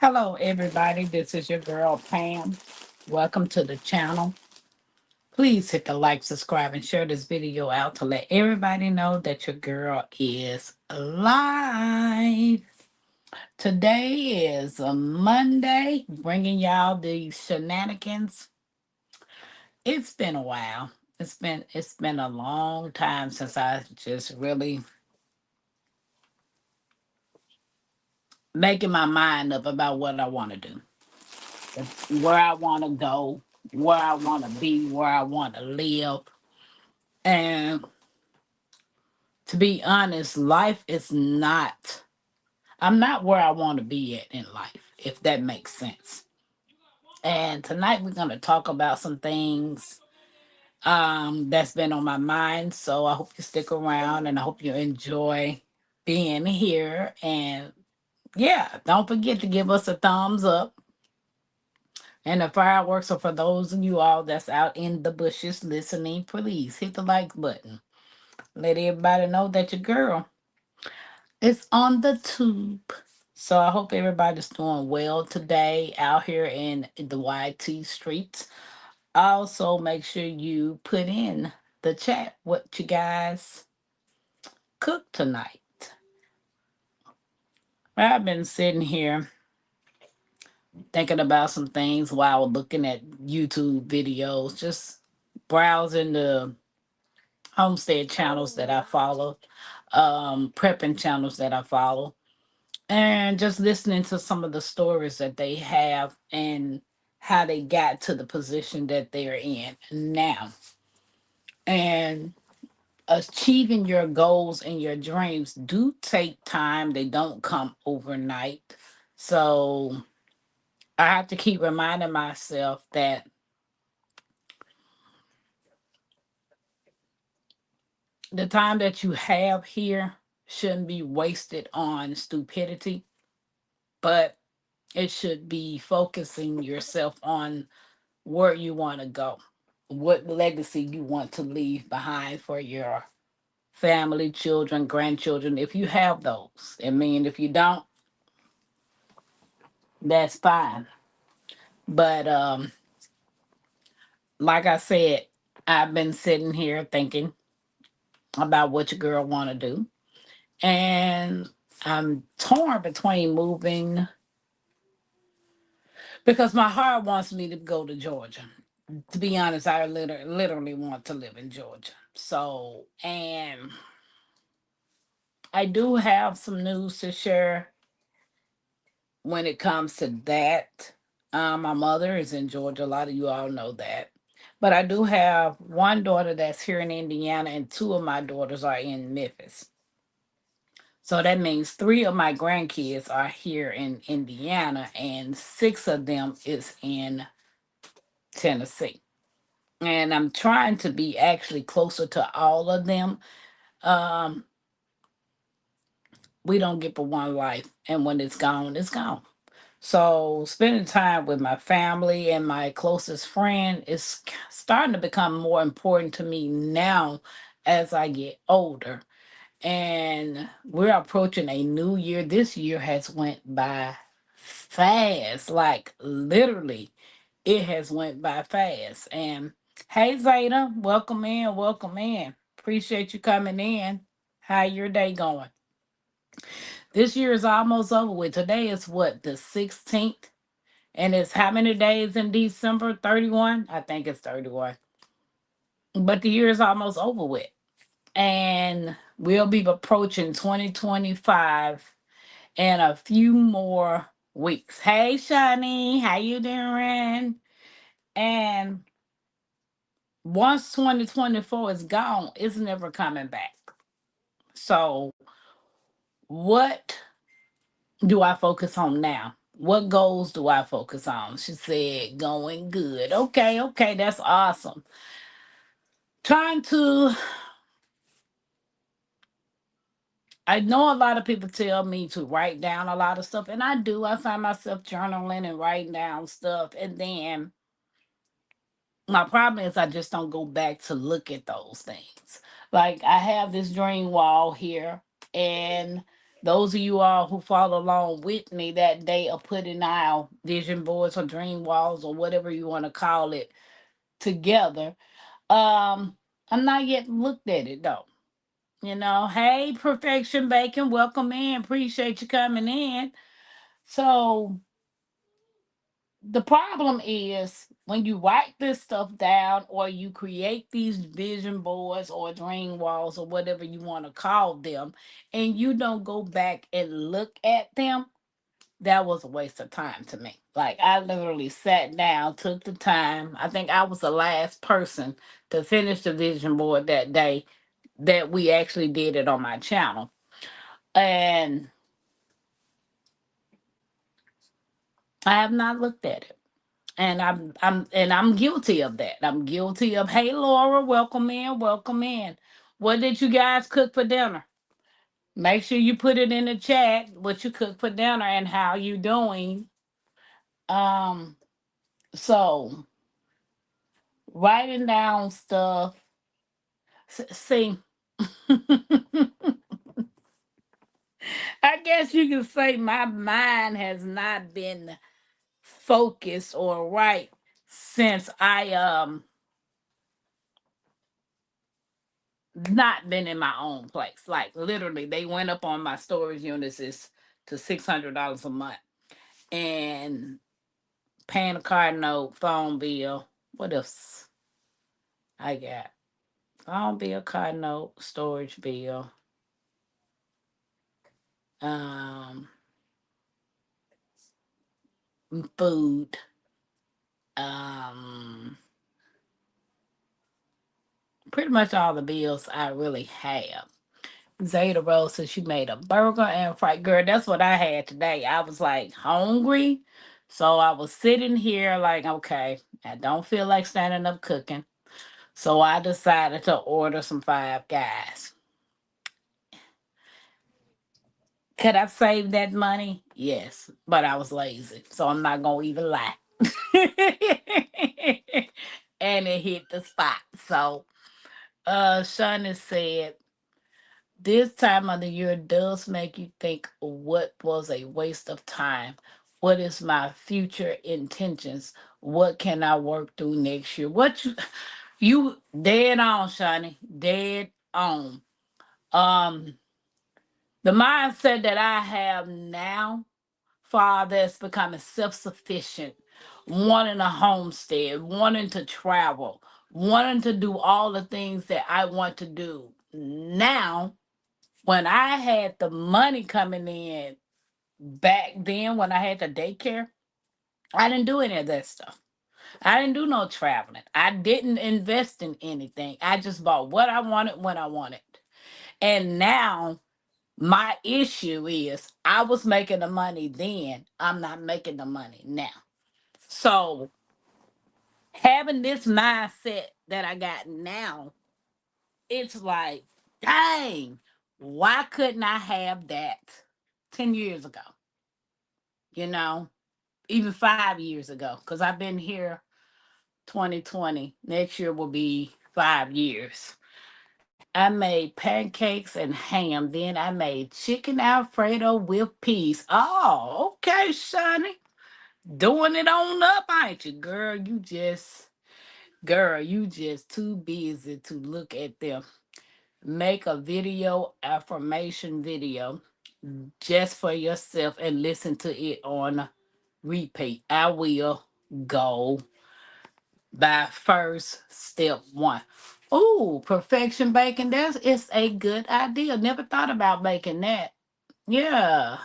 Hello, everybody. This is your girl, Pam. Welcome to the channel. Please hit the like, subscribe, and share this video out to let everybody know that your girl is live. Today is a Monday, bringing y'all the shenanigans. It's been a while. It's been a long time since I just really making my mind up about what I want to do, where I want to go, where I want to be, where I want to live. And to be honest, life is not, I'm not where I want to be at in life, if that makes sense. And tonight we're going to talk about some things that's been on my mind. So I hope you stick around and I hope you enjoy being here. And yeah, don't forget to give us a thumbs up and the fireworks. So for those of you all that's out in the bushes listening, please hit the like button. Let everybody know that your girl is on the tube. So I hope everybody's doing well today out here in the YT streets. Also, make sure you put in the chat what you guys cook tonight. I've been sitting here thinking about some things while looking at YouTube videos, just browsing the homestead channels that I follow, prepping channels that I follow, and just listening to some of the stories that they have and how they got to the position that they're in now. And achieving your goals and your dreams do take time, they don't come overnight. So I have to keep reminding myself that the time that you have here shouldn't be wasted on stupidity, but it should be focusing yourself on where you want to go, what legacy you want to leave behind for your family, children, grandchildren, if you have those. I mean, if you don't, that's fine. But like I said, I've been sitting here thinking about what your girl want to do, and I'm torn between moving because my heart wants me to go to Georgia. To be honest, I literally want to live in Georgia. So, and I do have some news to share when it comes to that. My mother is in Georgia. A lot of you all know that. But I do have one daughter that's here in Indiana, and two of my daughters are in Memphis. So that means three of my grandkids are here in Indiana, and six of them is in Tennessee. And I'm trying to be actually closer to all of them. Um, we don't get for one life, and when it's gone, it's gone. So spending time with my family and my closest friend is starting to become more important to me now as I get older. And we're approaching a new year. This year has went by fast, like literally it has went by fast. And hey Zeta, welcome in, welcome in. Appreciate you coming in. How your day going? This year is almost over with. Today is what, the 16th? And it's how many days in December? 31? I think it's 31. But the year is almost over with. And we'll be approaching 2025 in a few more weeks. Hey Shani, how you doing? And once 2024 is gone, it's never coming back. So what do I focus on now? What goals do I focus on? She said, going good. Okay, okay, that's awesome. Trying to, I know a lot of people tell me to write down a lot of stuff, and I do. I find myself journaling and writing down stuff, and then my problem is I just don't go back to look at those things. Like I have this dream wall here, and Those of you all who follow along with me that day of putting our vision boards or dream walls or whatever you want to call it together. I'm not yet looked at it though. Hey, Perfection Bacon, welcome in. Appreciate you coming in. So the problem is when you write this stuff down or you create these vision boards or dream walls or whatever you want to call them, and you don't go back and look at them, that was a waste of time to me. Like I literally sat down, took the time. I think I was the last person to finish the vision board that day that we actually did it on my channel. And I have not looked at it. And I'm guilty of that. I'm guilty of, hey Laura, welcome in, welcome in. What did you guys cook for dinner? Make sure you put it in the chat what you cook for dinner and how you doing. Um, so writing down stuff. See, I guess you can say my mind has not been focused or right since I not been in my own place. Like literally, they went up on my storage units is to $600 a month, and paying a car note, phone bill. What else I got? Phone bill, car note, storage bill, um, food, um, pretty much all the bills I really have. Zeta Rose says she made a burger and fried. Girl, that's what I had today. I was like hungry. So I was sitting here like, okay, I don't feel like standing up cooking. So I decided to order some Five Guys. Could I save that money? Yes, but I was lazy. So I'm not going to even lie. And it hit the spot. So Shauna said, this time of the year does make you think what was a waste of time. What is my future intentions? What can I work through next year? What you dead on, Shani. Dead on. Um, the mindset that I have now, Father, is becoming self-sufficient, wanting a homestead, wanting to travel, wanting to do all the things that I want to do. Now when I had the money coming in back then, when I had the daycare, I didn't do any of that stuff. I didn't do no traveling. I didn't invest in anything. I just bought what I wanted when I wanted. And now my issue is I was making the money then. I'm not making the money now. So having this mindset that I got now, it's like, dang, why couldn't I have that 10 years ago? You know, even 5 years ago, because I've been here 2020. Next year will be 5 years. I made pancakes and ham. Then I made chicken Alfredo with peas. Oh, okay, Shani. Doing it on up, ain't you? Girl, you just too busy to look at them. Make a video, affirmation video, just for yourself and listen to it on repeat. I will go by first step one. Oh, perfection baking. That's it's a good idea. Never thought about making that. Yeah.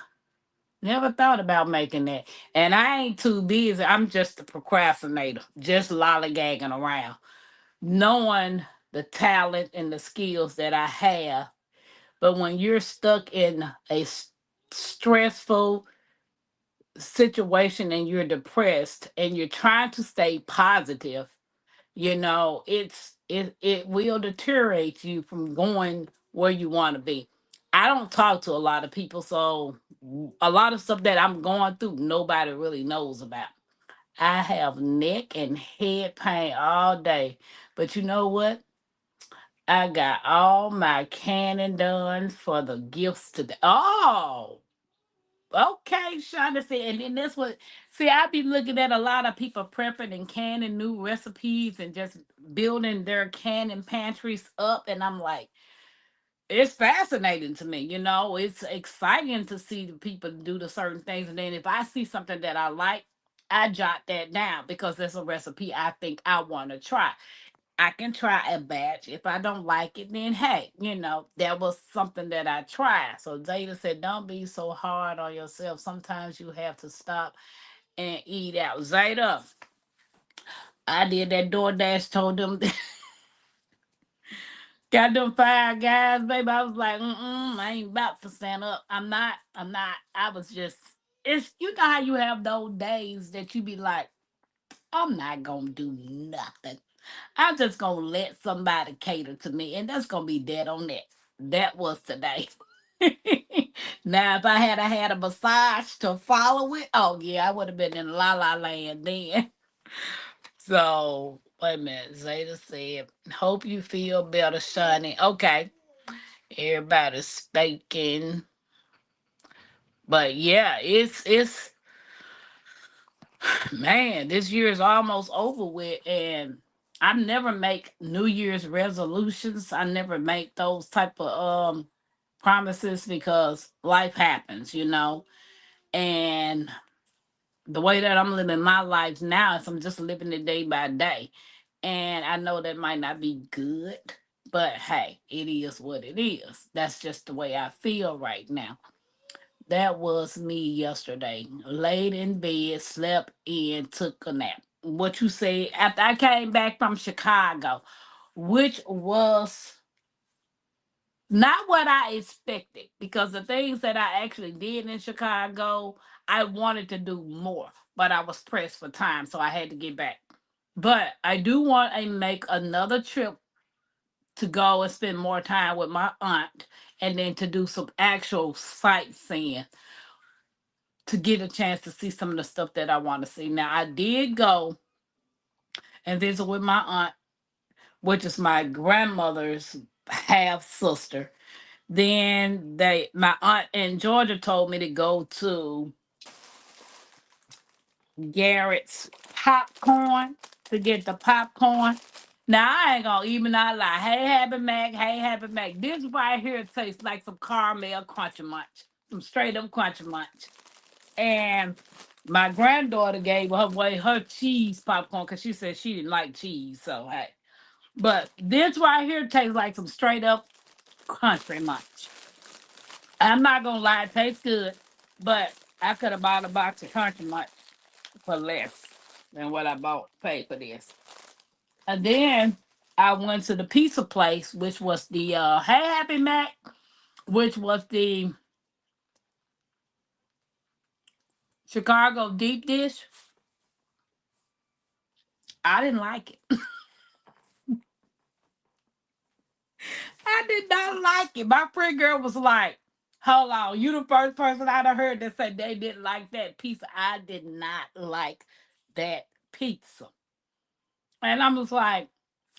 Never thought about making that. And I ain't too busy. I'm just a procrastinator, just lollygagging around. Knowing the talent and the skills that I have. But when you're stuck in a stressful situation and you're depressed and you're trying to stay positive, it will deteriorate you from going where you want to be. I don't talk to a lot of people, so a lot of stuff that I'm going through nobody really knows about. I have neck and head pain all day, but you know what? I got all my canning done for the gifts today. Oh, okay, Shaughnessy. And then this what see, I be looking at a lot of people prepping and canning new recipes and just building their canning pantries up. And I'm like, it's fascinating to me, it's exciting to see the people do the certain things. And then if I see something that I like, I jot that down because there's a recipe I think I want to try. I can try a batch. If I don't like it, then hey, that was something that I tried. So Zeta said, don't be so hard on yourself. Sometimes you have to stop and eat out. Zeta, I did that DoorDash, told them, got them five guys, baby. I was like, I ain't about to stand up. I'm not. I was just, you know how you have those days that you be like, I'm not gonna do nothing. I'm just gonna let somebody cater to me, and that's gonna be dead on that. That was today. Now, if I had a massage to follow it, oh yeah, I would have been in La La Land then. So wait a minute, Zeta said, "Hope you feel better, Shani." Okay, everybody's speaking, but yeah, it's man, this year is almost over with, and I never make New Year's resolutions. I never make those type of promises because life happens, and the way that I'm living my life now is I'm just living it day by day. And I know that might not be good, but hey, it is what it is. That's just the way I feel right now. That was me yesterday. Laid in bed, slept in, took a nap. What you say after I came back from Chicago, which was not what I expected because the things that I actually did in Chicago, I wanted to do more, but I was pressed for time, so I had to get back. But I do want to make another trip to go and spend more time with my aunt and then to do some actual sightseeing to get a chance to see some of the stuff that I want to see. Now, I did go and visit with my aunt, which is my grandmother's half sister. Then my aunt in Georgia told me to go to Garrett's popcorn to get the popcorn. Now I ain't gonna even not lie. Hey Happy Mac, hey Happy Mac. This right here tastes like some caramel crunchy munch. Some straight up crunchy munch. And my granddaughter gave away her cheese popcorn because she said she didn't like cheese. So hey. But this right here tastes like some straight up country munch. I'm not gonna lie, it tastes good, but I could have bought a box of country munch for less than what I bought paid for this. And then I went to the pizza place, which was the Hey Happy Mac, which was the Chicago deep dish. I didn't like it. I did not like it. My friend girl was like, hold on, you the first person I done heard that said they didn't like that pizza. I did not like that pizza. And I was like,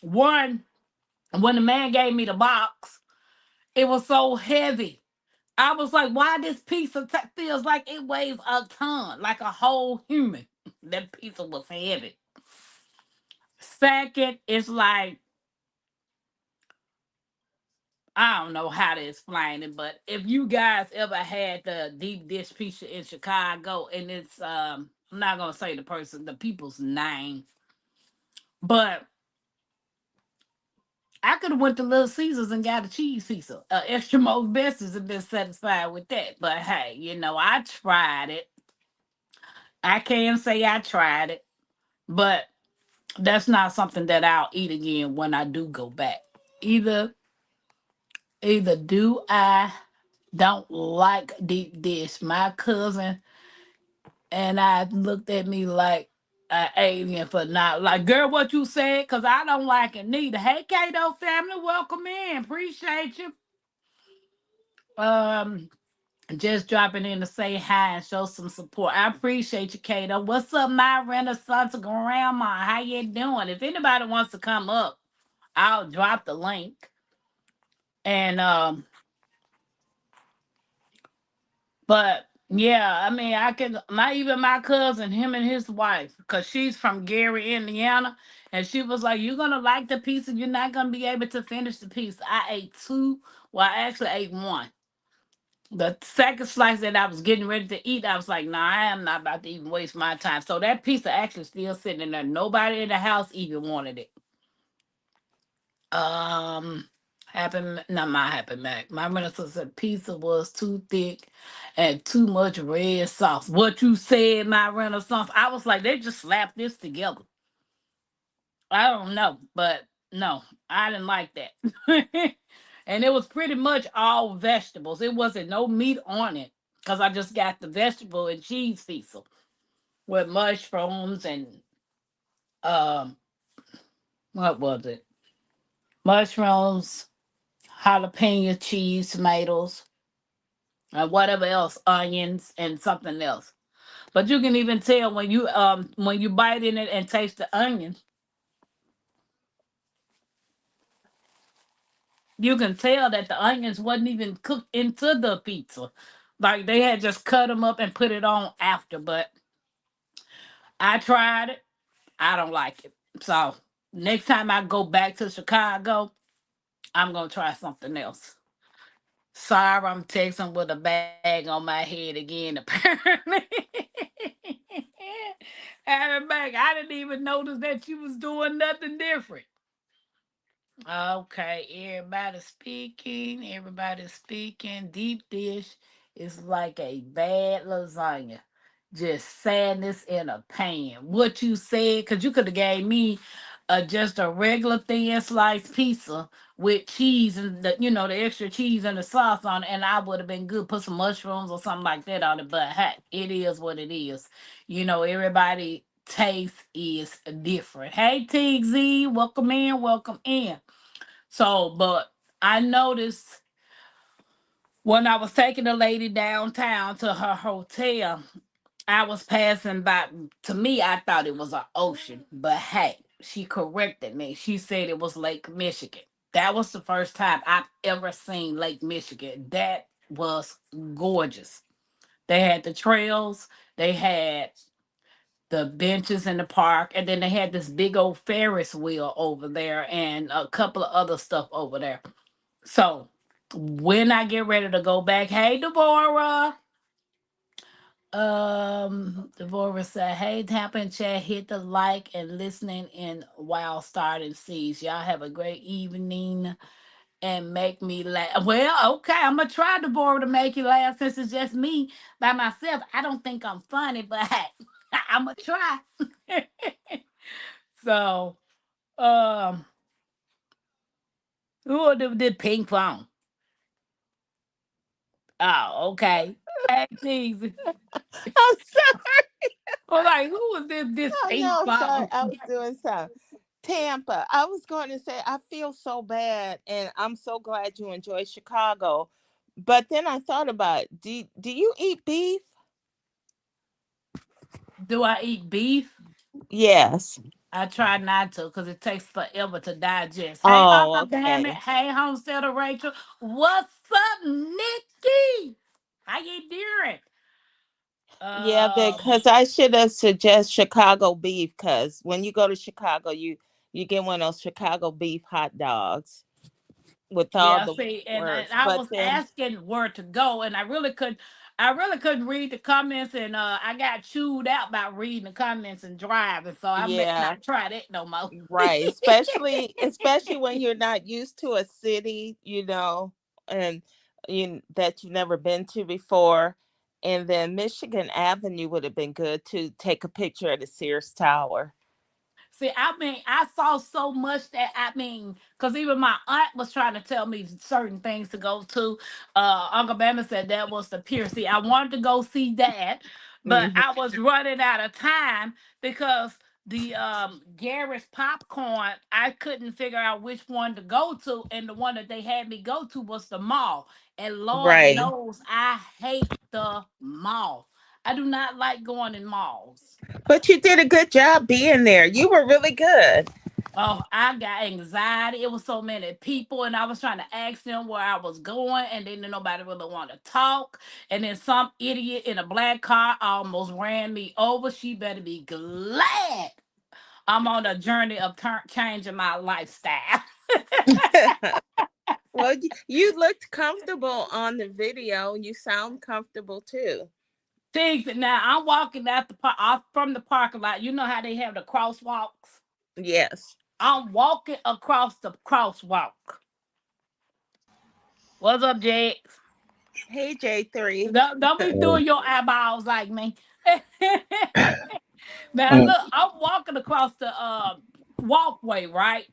one, when the man gave me the box, it was so heavy. I was like, why this pizza feels like it weighs a ton, like a whole human. That pizza was heavy. Second, it's like, I don't know how to explain it, but if you guys ever had the deep dish pizza in Chicago, and it's I'm not gonna say the people's name, but I could have went to Little Caesars and got a cheese pizza. Extra most bestest have been satisfied with that. But hey, I tried it. I can say I tried it, but that's not something that I'll eat again when I do go back. Either either do I don't like deep dish. My cousin and I looked at me like an alien for not like, girl, what you said? Cause I don't like it neither. Hey, Kato family, welcome in. Appreciate you. Um, just dropping in to say hi and show some support. I appreciate you, Kato. What's up, my Renaissance grandma? How you doing? If anybody wants to come up, I'll drop the link. And but yeah, I mean, I can my even my cousin, him and his wife, because she's from Gary, Indiana, and she was like, "You're gonna like the pizza. You're not gonna be able to finish the pizza." I ate two. Well, I actually ate one. The second slice that I was getting ready to eat, I was like, "Nah, I am not about to even waste my time." So that pizza actually still sitting in there. Nobody in the house even wanted it. Um, not my Happy Mac. My minister said pizza was too thick and too much red sauce. What you said, my Renaissance? I was like, they just slapped this together. I don't know, but no, I didn't like that. And it was pretty much all vegetables. It wasn't no meat on it because I just got the vegetable and cheese pizza with mushrooms and um, what was it? Mushrooms, jalapeno cheese, tomatoes, and whatever else, onions and something else. But you can even tell when you bite in it and taste the onions, you can tell that the onions wasn't even cooked into the pizza. Like they had just cut them up and put it on after. But I tried it. I don't like it. So next time I go back to Chicago, I'm gonna try something else. Sorry, I'm texting with a bag on my head again, apparently. Having back, I didn't even notice that you was doing nothing different. Okay, everybody speaking. Everybody speaking. Deep dish is like a bad lasagna. Just sadness in a pan. What you said, because you could have gave me just a regular thin sliced pizza with cheese and the extra cheese and the sauce on it, and I would have been good. Put some mushrooms or something like that on it. But hey, it is what it is. Everybody taste is different. Hey TZ, welcome in, welcome in. So, but I noticed when I was taking the lady downtown to her hotel, I was passing by. To me, I thought it was an ocean, but hey, she corrected me. She said it was Lake Michigan. That was the first time I've ever seen Lake Michigan. That was gorgeous. They had the trails, they had the benches in the park, and then they had this big old Ferris wheel over there and a couple of other stuff over there. So when I get ready to go back, hey Devorah. Devorah said, "Hey, tap and chat, hit the like and listening in while starting seeds. Y'all have a great evening and make me laugh." Well, okay, I'm gonna try, Devorah, to make you laugh since it's just me by myself. I don't think I'm funny, but hey, I'm gonna try. So, um, who did ping pong? Oh, okay. Hey, geez. I'm sorry. Well, like, who was this I ping know. I'm sorry. pong? I was doing something. Tampa. I was going to say I feel so bad, and I'm so glad you enjoy Chicago. But then I thought about, do you eat beef? Do I eat beef? Yes. I try not to because it takes forever to digest. Hey, Oh, Uncle Damon. okay. Hey, Homesteader Rachel. What's up, Nikki? How you doing? Yeah, Um, because I should have suggest Chicago beef. Because when you go to Chicago, you get one of those Chicago beef hot dogs with all yeah, the see, and words. I But was then, asking where to go, and I really couldn't read the comments, and I got chewed out by reading the comments and driving, so I bet yeah, not try that no more. right. Especially when you're not used to a city, and that you've never been to before. And then Michigan Avenue would have been good to take a picture of the Sears Tower. See, I mean, I saw so much that because even my aunt was trying to tell me certain things to go to. Uncle Bama said that was the pier. See, I wanted to go see that, but Hmm. I was running out of time because the Garrett's popcorn, I couldn't figure out which one to go to, and the one that they had me go to was the mall. And Lord Right. knows I hate the mall. I do not like going in malls. But you did a good job being there. You were really good. Oh, I got anxiety. It was so many people, and I was trying to ask them where I was going, and then nobody really wanted to talk. And then some idiot in a black car almost ran me over. She better be glad I'm on a journey of changing my lifestyle. Well, you looked comfortable on the video. You sound comfortable too. Things now I'm walking out off from the parking lot. You know how they have the crosswalks. Yes. I'm walking across the crosswalk. What's up, Jax? Hey, J3. Don't be Uh, doing your eyeballs like me. Now uh, look, I'm walking across the walkway, right?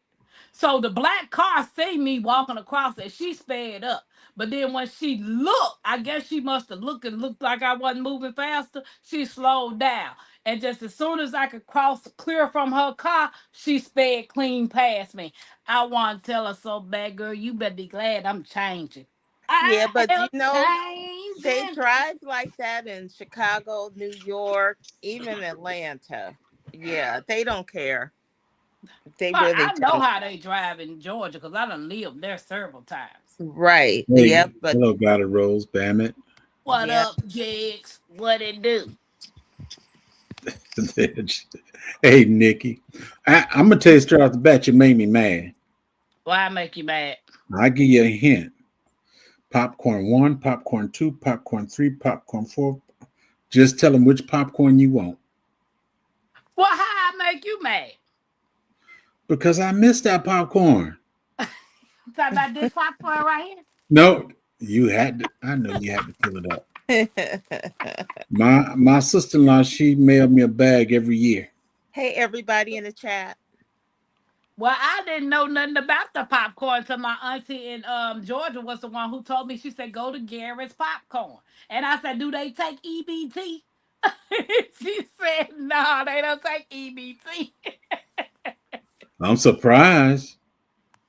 So the black car see me walking across it. She sped up. But then when she looked, I guess she must have looked and looked like I wasn't moving faster. She slowed down. And just as soon as I could cross clear from her car, she sped clean past me. I want to tell her so bad, girl, you better be glad I'm changing. Yeah, I but am they changing. drive like that in Chicago, New York, even Atlanta. Yeah, they don't care. They But really I know don't. how they drive in Georgia because I done lived there several times. Right. hey, Yep. But hello, God of Rose, Bam What yeah. up, Jigs? What it do? it. Hey, Nikki. I'm going to tell you straight off the bat, you made me mad. Why I make you mad? I'll give you a hint. Popcorn one, popcorn two, popcorn three, popcorn four. Just tell them which popcorn you want. Well, how I make you mad? Because I missed that popcorn. Talk about this popcorn right here. No, you had to. I know you had to pull it up. My sister-in-law, she mailed me a bag every year. Hey, everybody in the chat. Well, I didn't know nothing about the popcorn until my auntie in Georgia was the one who told me. She said, "Go to Garrett's Popcorn," and I said, "Do they take EBT?" She said, "No, they don't take EBT." I'm surprised.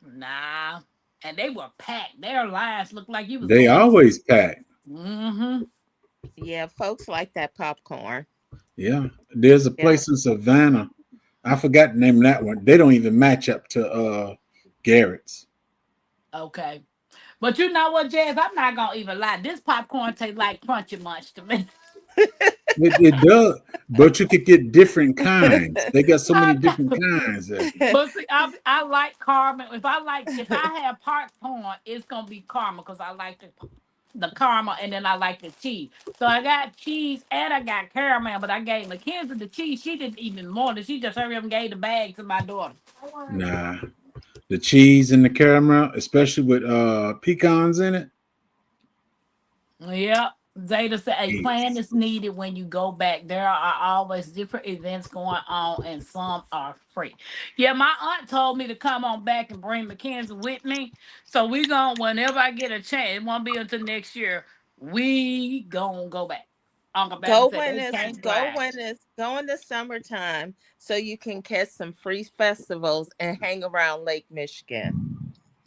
Nah, and they were packed. Their lines looked like you was They going. always pack. Mm-hmm. Yeah, folks like that popcorn. Yeah. There's a Yeah. place in Savannah. I forgot the name of that one. They don't even match up to Garrett's. Okay. But you know what, Jazz? I'm not gonna even lie. This popcorn tastes like Crunchy Munch to me. It does, but you could get different kinds. They got so many I different know. kinds. But see, I like caramel. If I have popcorn, it's gonna be caramel because I like the caramel and then I like the cheese. So I got cheese and I got caramel, but I gave Mackenzie the cheese. She didn't even want it. She just hurry up and gave the bag to my daughter. Nah, the cheese and the caramel, especially with pecans in it. Yep. Zeta said a plan Yes. is needed when you go back. There are always different events going on and some are free. Yeah, my aunt told me to come on back and bring Mackenzie with me. So we going whenever I get a chance, it won't be until next year. We gonna go back. Uncle Baby said they can't drive. Go in the summertime so you can catch some free festivals and hang around Lake Michigan.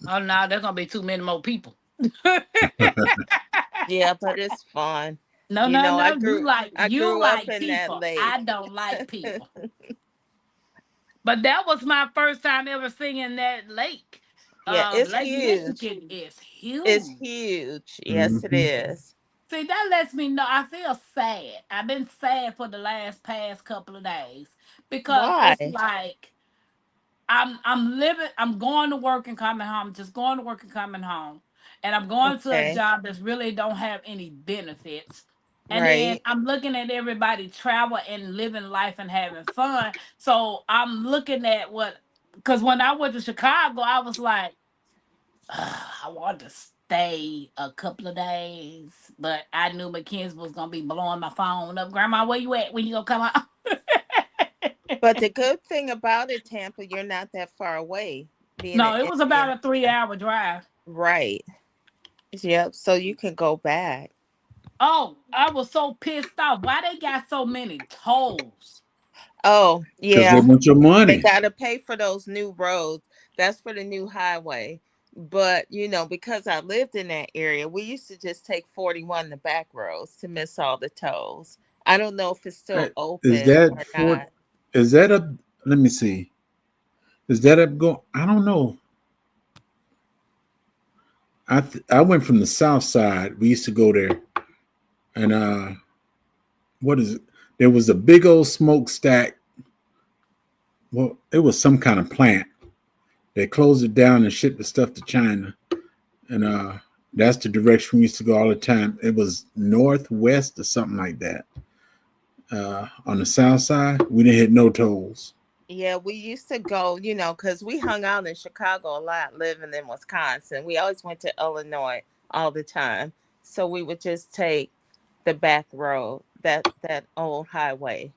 Oh no, there's gonna be too many more people. Yeah, but it's fun. No, You no, know, no. You like I you grew up like in that people. lake. I don't like people. But that was my first time ever singing that lake. Yeah, it's Lake huge. Michigan is It's huge. huge. Yes, it Hmm. is. See, that lets me know I feel sad. I've been sad for the last past couple of days because it's Why? like I'm living, I'm going to work and coming home, just going to work and coming home. And I'm going to a Okay. job that's really don't have any benefits. And then Right. I'm looking at everybody travel and living life and having fun. So I'm looking at what because when I went to Chicago, I was like, I wanted to stay a couple of days, but I knew Mackenzie was gonna be blowing my phone up. Grandma, where you at? When you gonna come out? But the good thing about it, Tampa, you're not that far away. Being No, in it was about Indiana. a 3 hour drive. Right. Yep. So you can go back. Oh, I was so pissed off. Why they got so many tolls? Oh, Because they yeah. want your They money. got to pay for those new roads. That's for the new highway. But, because I lived in that area, we used to just take 41 the back roads to miss all the tolls. I don't know if it's still Is open that or for? not. Is that a? Let me see. Is that up go? I don't know. I went from the south side. We used to go there, and what is it? There was a big old smokestack. Well, it was some kind of plant. They closed it down and shipped the stuff to China, and that's the direction we used to go all the time. It was northwest or something like that. On the south side, we didn't hit no tolls. Yeah, we used to go, because we hung out in Chicago a lot, living in Wisconsin. We always went to Illinois all the time. So we would just take the back road, that old highway.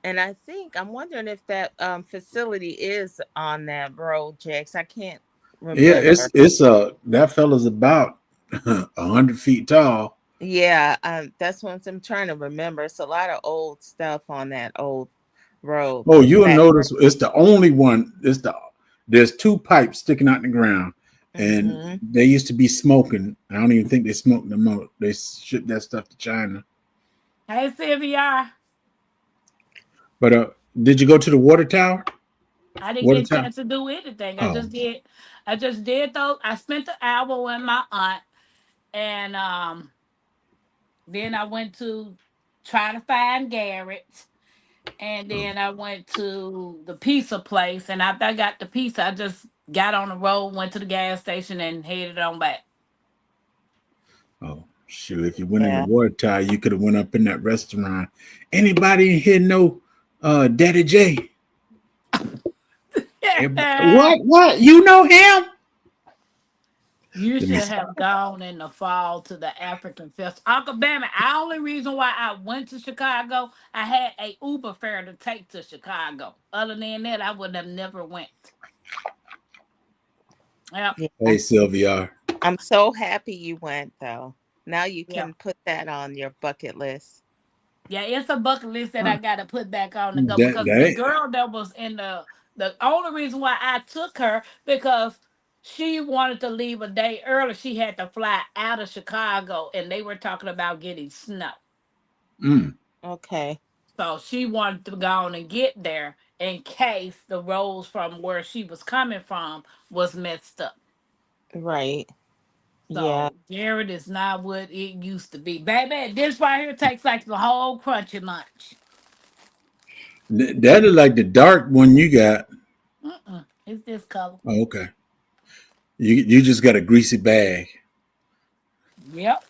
And I'm wondering if that facility is on that road, Jax. I can't Yeah, remember. it's that fella's about 100 feet tall. Yeah, that's what I'm trying to remember. It's a lot of old stuff on that old road, Oh, the you'll back road. notice it's the only one. There's two pipes sticking out in the ground, and Hmm. they used to be smoking. I don't even think they smoke no more. They shipped that stuff to China. Hey, Sylvia. But did you go to the water tower? I didn't Water get a tower? chance to do anything. Oh, I just did those. I spent the hour with my aunt, and then I went to try to find Garrett, and oh, then I went to the pizza place. And after I got the pizza, I just got on the road, went to the gas station, and headed on back. oh. Shoot! If you went in the Yeah. water tower, you could have went up in that restaurant. Anybody in here know Daddy J? What? What? You know him? You Let me should see. have gone in the fall to the African Fest. Uncle Bama, the only reason why I went to Chicago, I had a Uber fare to take to Chicago. Other than that, I would have never went. Yep. Yeah. Hey, Sylvia. I'm so happy you went though. Now you Yeah. can put that on your bucket list. Yeah, it's a bucket list that I gotta put back on to go That because the that girl that was in the only reason why I took her because she wanted to leave a day early. She had to fly out of Chicago and they were talking about getting snow. mm, Okay. So she wanted to go on and get there in case the roads from where she was coming from was messed up. Right. Yeah. So Jared is not what it used to be. Baby, this right here takes like the whole crunchy lunch. that is like the dark one you got. Mm-mm, it's this color. Oh, okay. You just got a greasy bag. Yep.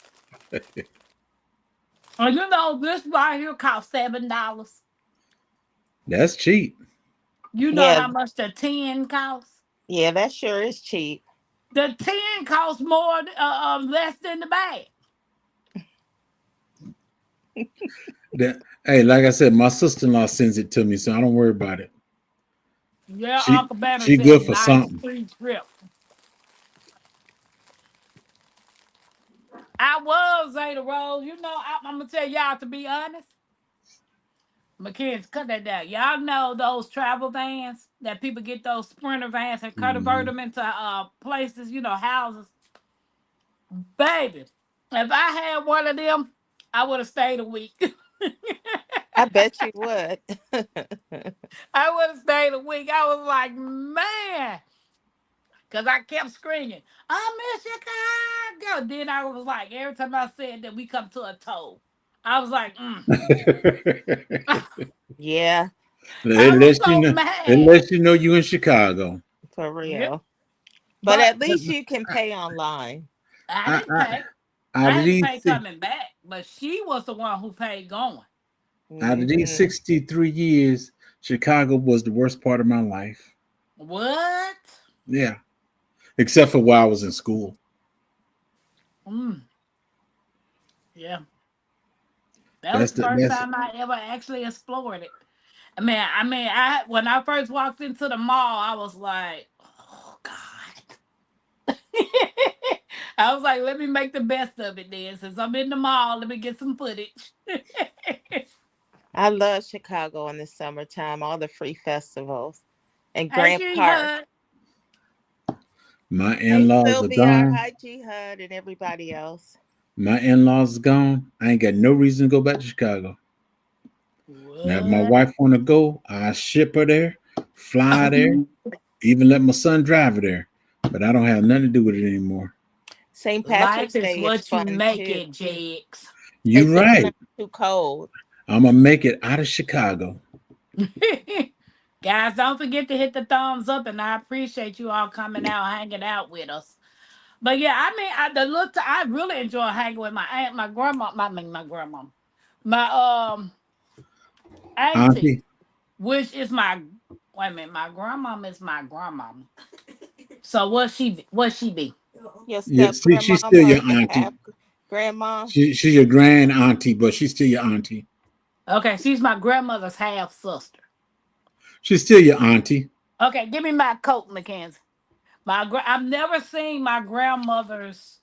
And you know, this right here cost $7. That's cheap. You know Yeah. how much the 10 costs? Yeah, that sure is cheap. The 10 costs more, less than the bag. Hey, like I said, my sister-in-law sends it to me, so I don't worry about it. Yeah, She Uncle Banner she said good for nice something. free trip. I was Zeta Rose. You know, I'm gonna tell y'all to be honest. McKinsey, cut that down. Y'all know those travel vans that people get those sprinter vans and convert Mhm. them into places, houses. Baby, if I had one of them, I would have stayed a week. I bet you would. I would have stayed a week. I was like, man, because I kept screaming, I miss Chicago. Then I was like, every time I said that we come to a toll, I was like, Yeah, it I was lets you so know. It mad. lets you know you in Chicago. for Yep. real. But But at least you can pay online. I I, didn't pay. out I of had to these pay coming back, but she was the one who paid going. out of these Hmm. 63 years, Chicago was the worst part of my life. What? Yeah, except for while I was in school. Mm, yeah. That was That's the the first that's time I ever actually explored it. I when I first walked into the mall, I was like, "Oh God!" I was like, "Let me make the best of it, then. Since I'm in the mall, let me get some footage." I love Chicago in the summertime, all the free festivals. And Hey, Grant G Park. Hud. my Hey, in-laws are Sylvia. gone. Hi, G Hud, and everybody else. My in-laws are gone. I ain't got no reason to go back to Chicago. Now, if my What? wife want to go, I ship her there. fly there, even let my son drive it there. But I don't have nothing to do with it anymore. St. Life Patrick's is Day is what you fun make too, it, Jigs. You if it's not right. too cold. I'm gonna make it out of Chicago. Guys, don't forget to hit the thumbs up, and I appreciate you all coming out, hanging out with us. But yeah, I mean, I really enjoy hanging with my aunt, my grandma, my grandma, my auntie, Auntie. which is my wait a minute, my grandmama is my grandmama. So what she be? Your Yeah, step see, she's still grandmama, your your auntie. half grandma. She's your grand auntie, but she's still your auntie. Okay, she's my grandmother's half sister. She's still your auntie. Okay, give me my coat, Mackenzie. I've never seen my grandmother's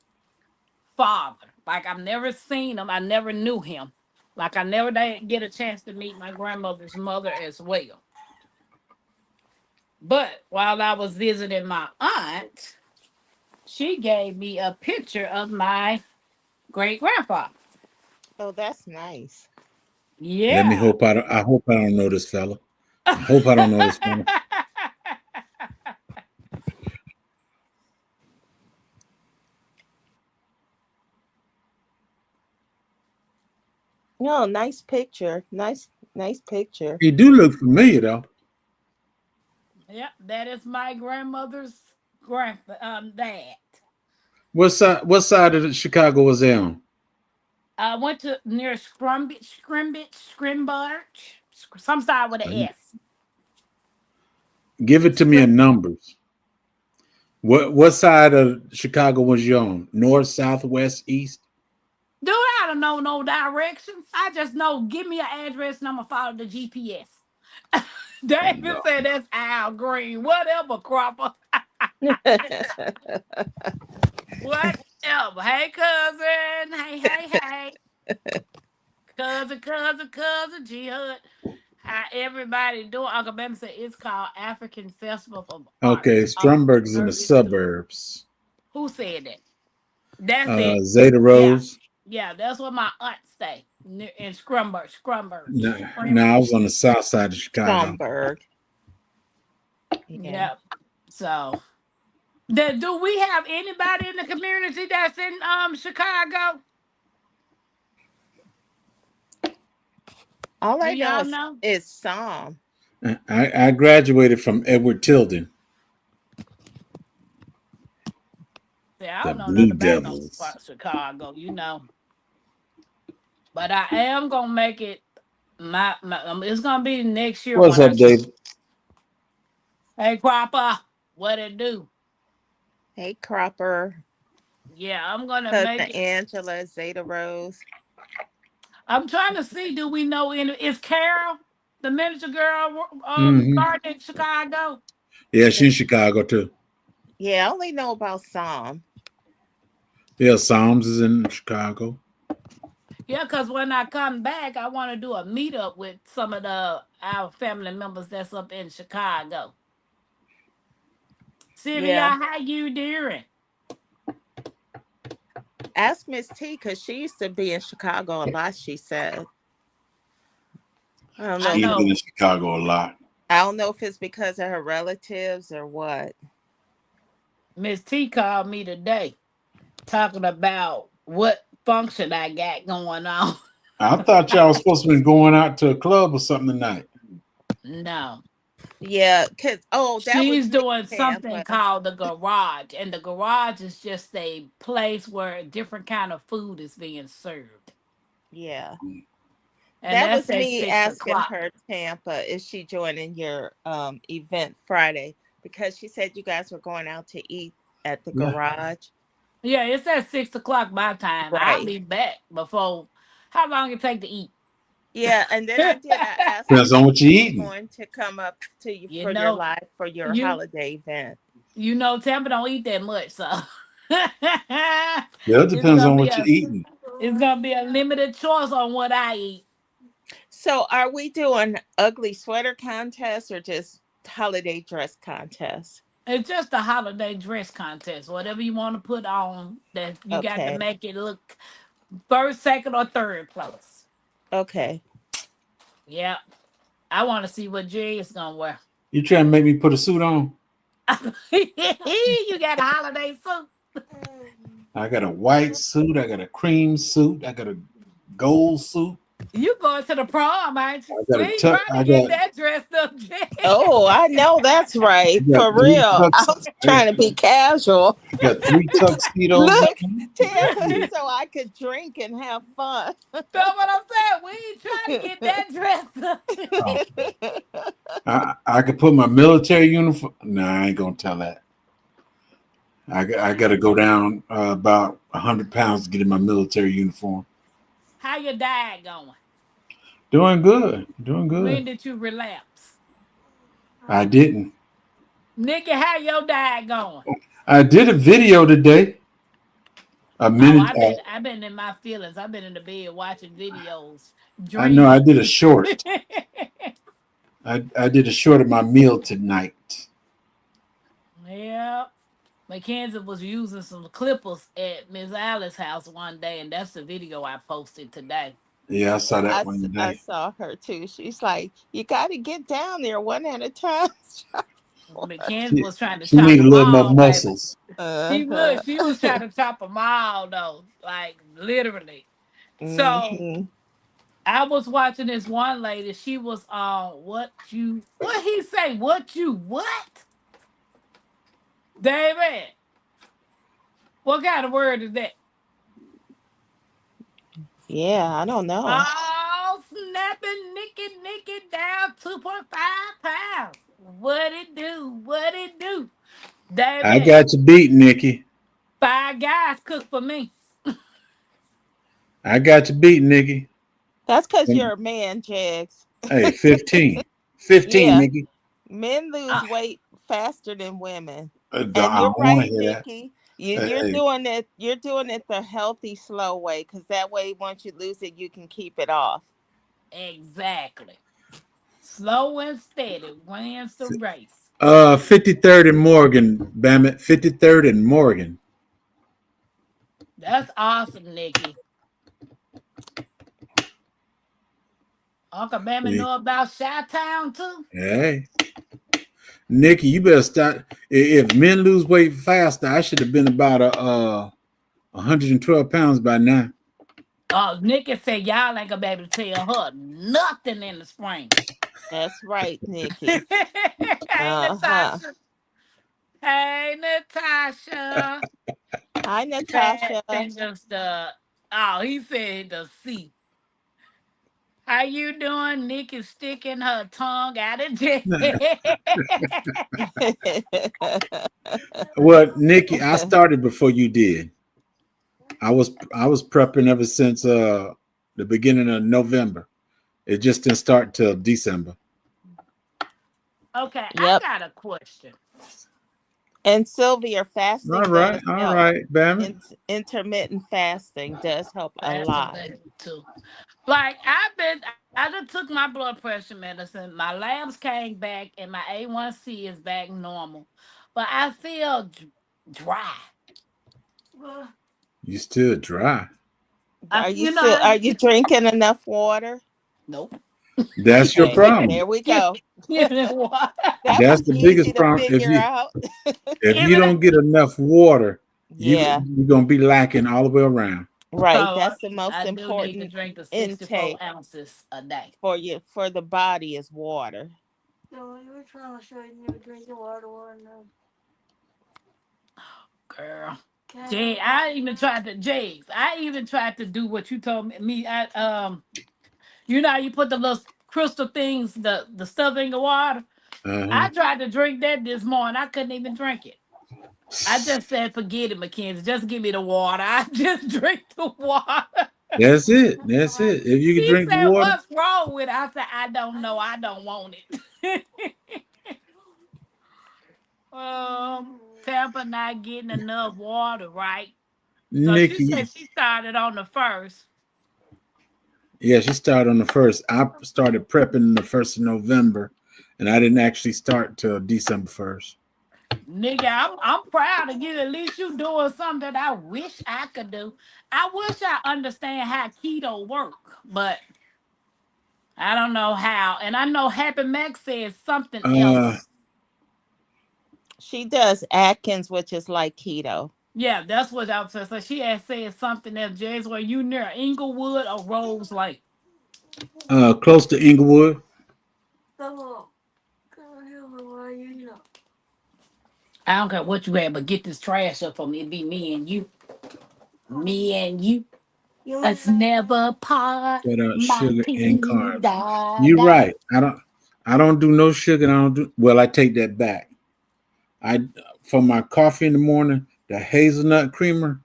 father. Like I've never seen him. I never knew him. Like I never did get a chance to meet my grandmother's mother as well. But while I was visiting my aunt, she gave me a picture of my great grandfather. Oh, that's nice. Let me Yeah. hope I don't. I hope I don't know this fella. I hope I don't know this fella. No, nice picture. Nice picture. He do look familiar though. Yep, that is my grandmother's dad. What side of the Chicago was they on? I went to near Scrimbarch, some side with an S. Give it to me Scrim- in numbers. What side of Chicago was you on? North, south, west, east? Dude, I don't know no directions. I just know give me an address and I'm gonna follow the GPS. David No. said that's Al Green. Whatever, Cropper. Whatever. Hey, cousin. Hey. Cousin, G Hood. How everybody doing? Uncle Ben said it's called African Festival of Okay, Arts. Oh, Stromberg's in the 32. suburbs. Who said that? That's it. Zeta Yeah. Rose. Yeah, that's what my aunt say. In Now I Scrumburch. was on the south side of Chicago. Stromberg. Yeah. Yep. So, do we have anybody in the community that's in Chicago? All Do I know y'all know? is Psalm. I graduated from Edward Tilden, See, I the don't know nothing Blue about no Devils. Chicago. But I am gonna make it. It's gonna be next year What's when I up, go. Dave? Hey, Cropper, what it do? Hey, Cropper. Yeah, I'm gonna Cousin make it. Angela, Zeta Rose. I'm trying to see. Do we know any? Is Carol the miniature girl Hmm. garden in Chicago? Yeah, she's in Chicago too. Yeah, I only know about Psalm. Yeah, Psalms is in Chicago. Yeah, because when I come back, I want to do a meetup with some of our family members that's up in Chicago. Sylvia, Yeah. how you doing? Ask Miss T because she used to be in Chicago a lot, she said. I don't know I if She's it's, been in know Chicago a lot. I don't know if it's because of her relatives or what. Miss T called me today talking about what function I got going on. I thought y'all was supposed to be going out to a club or something tonight. No. Yeah, cause that was She's me, doing something Tampa. called the garage, and the garage is just a place where different kind of food is being served, Yeah. and That that's was at me six asking o'clock. her, Tampa, is she joining your event Friday? Because she said you guys were going out to eat at the Yeah. garage. Yeah, it's at 6 o'clock my time. I'll Right. be back before. How long it take to eat? Yeah, and then I asked her Depends on if what you she was eating. going to come up to you you for your know, live for your you holiday event. Tampa don't eat that much, so Yeah, it it's depends gonna on be what you're a eating. limited choice on what I eat. So are we doing ugly sweater contest or just holiday dress contest? It's just a holiday dress contest. Whatever you want to put on, that you got to Okay. make it look first, second, or third place. Okay. Yeah, I want to see what Jay is gonna wear. You trying to make me put a suit on? You got a holiday suit. I got a white suit. I got a cream suit. I got a gold suit. You going to the prom, ain't you? I got We a ain't tuck. trying to get that dressed up, Jay. Oh, I know that's right. I got For three real. I tucks. was trying to be casual. I got three tuxedos Look, on. tell her so I could drink and have fun. That's what I'm saying. We ain't trying to get that dressed up. Oh, I could put my military uniform. Nah, I ain't gonna tell that. I got to go down about 100 pounds to get in my military uniform. How your diet going? Doing good. Doing good. When did you relapse? I didn't. Nikki, how your diet going? I did a video today. A Oh, minute. I've been in my feelings. I've been in the bed watching videos, I know I dreaming. did a short. I did a short of my meal tonight. Yeah. Mackenzie was using some clippers at Miss Alice's house one day, and that's the video I posted today. Yeah, I saw that one I today. saw her too. She's like, you got to get down there one at a time. Mackenzie She, was trying to she chop need a them little more all, baby. muscles. Uh-huh. She was trying to chop them all though, like literally. So Hmm. I was watching this one lady. She was on what he say? What you what? David, what kind of word is that? Yeah, I don't know. Oh, snapping Nicky down 2.5 pounds. What it do? What it do? I David, got you beat, Nikki. 5 guys cook for me. I got you beat, Nikki. That's because And, you're a man, Jags. hey, 15. 15, Yeah, Nikki. men Uh, lose weight faster than women. I And don't you're want right, to hear that. Nikki. You're Hey, doing it. You're doing it the healthy, slow way, because that way, once you lose it, you can keep it off. exactly. Slow and steady wins the race. 53rd and Morgan, Bammit. 53rd and Morgan. That's awesome, Nikki. Uncle Bammy See? know about Chi Town too. Hey, Nikki, you better start. If men lose weight faster, I should have been about 112 pounds by now. Oh, Nikki said y'all ain't gonna be able to tell her nothing in the spring. That's right, Nikki. Hey, Uh-huh. Natasha. Hey, Natasha. Hi, Bad Natasha. fingers the oh, he said the C. How you doing? Nick is sticking her tongue out of jail. Well, Nikki, I started before you did. I was prepping ever since the beginning of November. It just didn't start till December. Okay, I Yep. got a question. And Sylvia, fasting does All help. right, Bam. Intermittent fasting does help a That's a lot. thing too. Like I done took my blood pressure medicine. My labs came back, and my A1C is back normal, but I feel dry. Well, You still dry. Are you drinking enough water? nope. That's your Okay, problem. there we Yeah, go. yeah, what? That That's was the easy biggest to problem. figure out. If you Even don't get enough water, Yeah, you're gonna be lacking all the way around. so right. That's the most I do need to important drink the 64 intake ounces a day. for you for the body is water. No, you were trying to show you never drink the water no. Girl. Jay, I even tried to James. I even tried to do what you told me. I you know how you put the little crystal things, the stuff in the water. Uh-huh. I tried to drink that this morning. I couldn't even drink it. I just said, forget it, Mackenzie. Just give me the water. I just drink the water. That's it. That's it. If you can She drink the said, water, what's wrong with it? I said, I don't know. I don't want it. Tampa not getting enough water, right? So she Nikki. said she started on the first. Yeah, she started on the first. I started prepping the 1st of November, and I didn't actually start till December 1st. Nigga, I'm proud of you. At least you doing something that I wish I could do. I wish I understand how keto work, but I don't know how. And I know Happy Mac says something Uh, else. She does Atkins, which is like keto. Yeah, that's what I was saying. So she had said something else. James, were you near Inglewood or Rose Lake? Close to Inglewood. I don't care what you had, but get this trash up for me. It'd be me and you. Me and you. Let's never part. Without My sugar and tea, carbs. da, You're da. right. I don't do no sugar. I don't do well. I take that back. I For my coffee in the morning, the hazelnut creamer.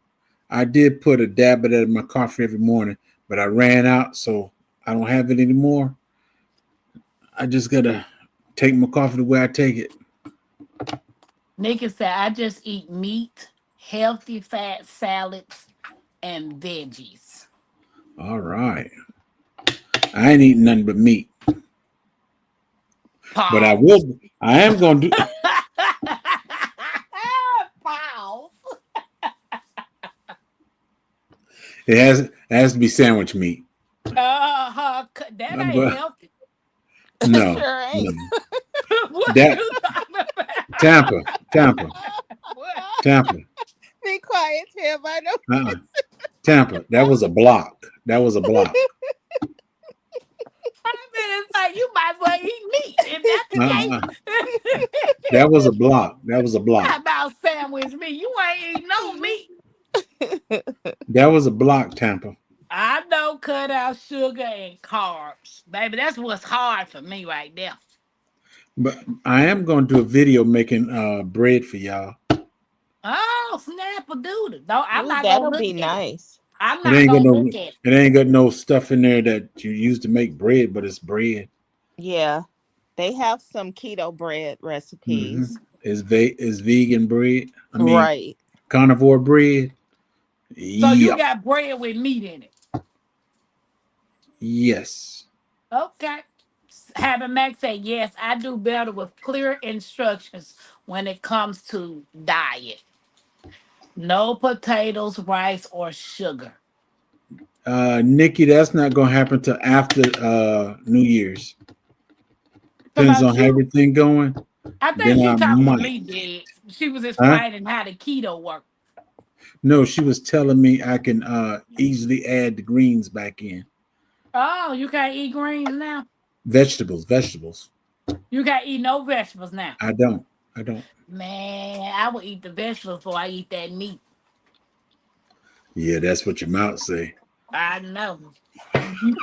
I did put a dab of that in my coffee every morning, but I ran out, so I don't have it anymore. I just gotta take my coffee the way I take it. Nikki said, I just eat meat, healthy fat salads, and veggies. All right. I ain't eating nothing but meat, but I Pause. will. I am gonna do. Pause. It has to be sandwich meat. That ain't But healthy. no, Sure ain't. no. What That you talking about? Tampa, Tampa, What? Tampa, Be quiet, Tim. I know. uh-uh. Tampa. That was a block. That was a block. I mean, it's like you might as well eat meat. If that's the Uh-uh. case, That was a block. That was a block. how about sandwich meat? You ain't eating no meat. That was a block, Tampa. I know cut out sugar and carbs. Baby, that's what's hard for me right there. But I am going to do a video making bread for y'all. Oh, snap a doodle. No, I'm Ooh, not gonna that'll look be at it. nice. I'm It not ain't got gonna no. look at it. It ain't got no stuff in there that you use to make bread, but it's bread. Yeah, they have some keto bread Hmm. recipes. It's vegan bread. I mean, Right. carnivore bread. So you Yep. got bread with meat in it. Yes. Okay. Having Max say, yes, I do better with clear instructions when it comes to diet. No potatoes, rice, or sugar. Nikki, that's not going to happen till after New Year's. Talking Depends about on how you. everything going. I think Then she I talking to might. me, Dad. She was Huh? explaining how the keto work. No, she was telling me I can easily add the greens back in. Oh, you can't eat greens now? Vegetables. You can't eat no vegetables now. I don't. I don't. Man, I will eat the vegetables before I eat that meat. Yeah, that's what your mouth say. I know. You,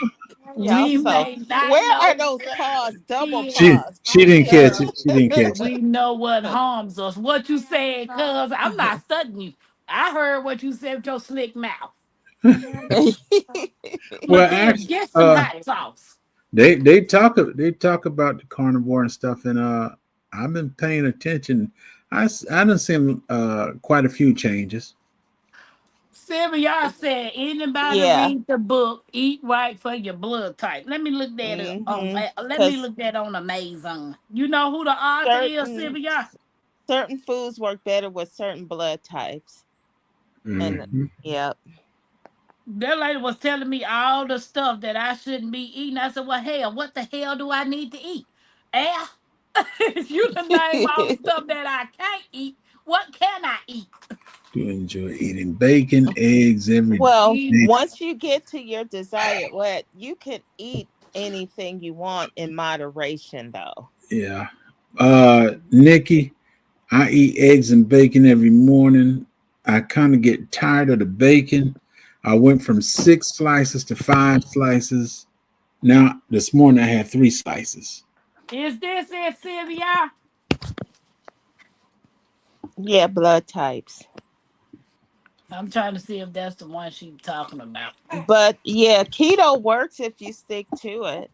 Y'all, we so may not where are know those pause, double it, pause? She didn't catch but it. She didn't catch it. we know what harms us. What you said, cuz I'm not studying you. I heard what you said with your slick mouth. Well, Look there, actually, get some hot sauce. they talk about the carnivore and stuff, and I've been paying attention. I done seen quite a few changes. Sylvia said, anybody Yeah. read the book Eat Right for Your Blood Type? Let me look that up. Mm-hmm. Let me Because look that on Amazon. You know who the author is, certain Sylvia? certain foods work better with certain blood types. And Hmm. yeah. That lady was telling me all the stuff that I shouldn't be eating. I said, well, hell, what the hell do I need to eat? Air? You can name all the stuff that I can't eat. What can I eat? To enjoy eating bacon, eggs every Well, Eat. day. once you get to your desired weight, you can eat anything you want in moderation, though. Yeah. Nikki, I eat eggs and bacon every morning. I kind of get tired of the bacon. I went from 6 slices to 5 slices. Now, this morning I had 3 slices. Is this it, Sylvia? Yeah, blood types. I'm trying to see if that's the one she's talking about. But yeah, keto works if you stick to it.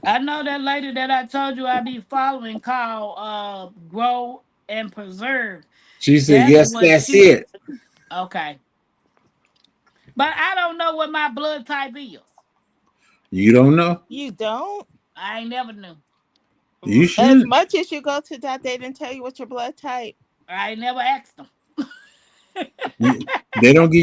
I know that lady that I told you I be following called Grow and Preserve. She said, That's yes, what that's she it. okay. But I don't know what my blood type is. You don't know? You don't? I ain't never knew. You As should. much as you go to that, they didn't tell you what your blood type. I ain't never asked them. They don't give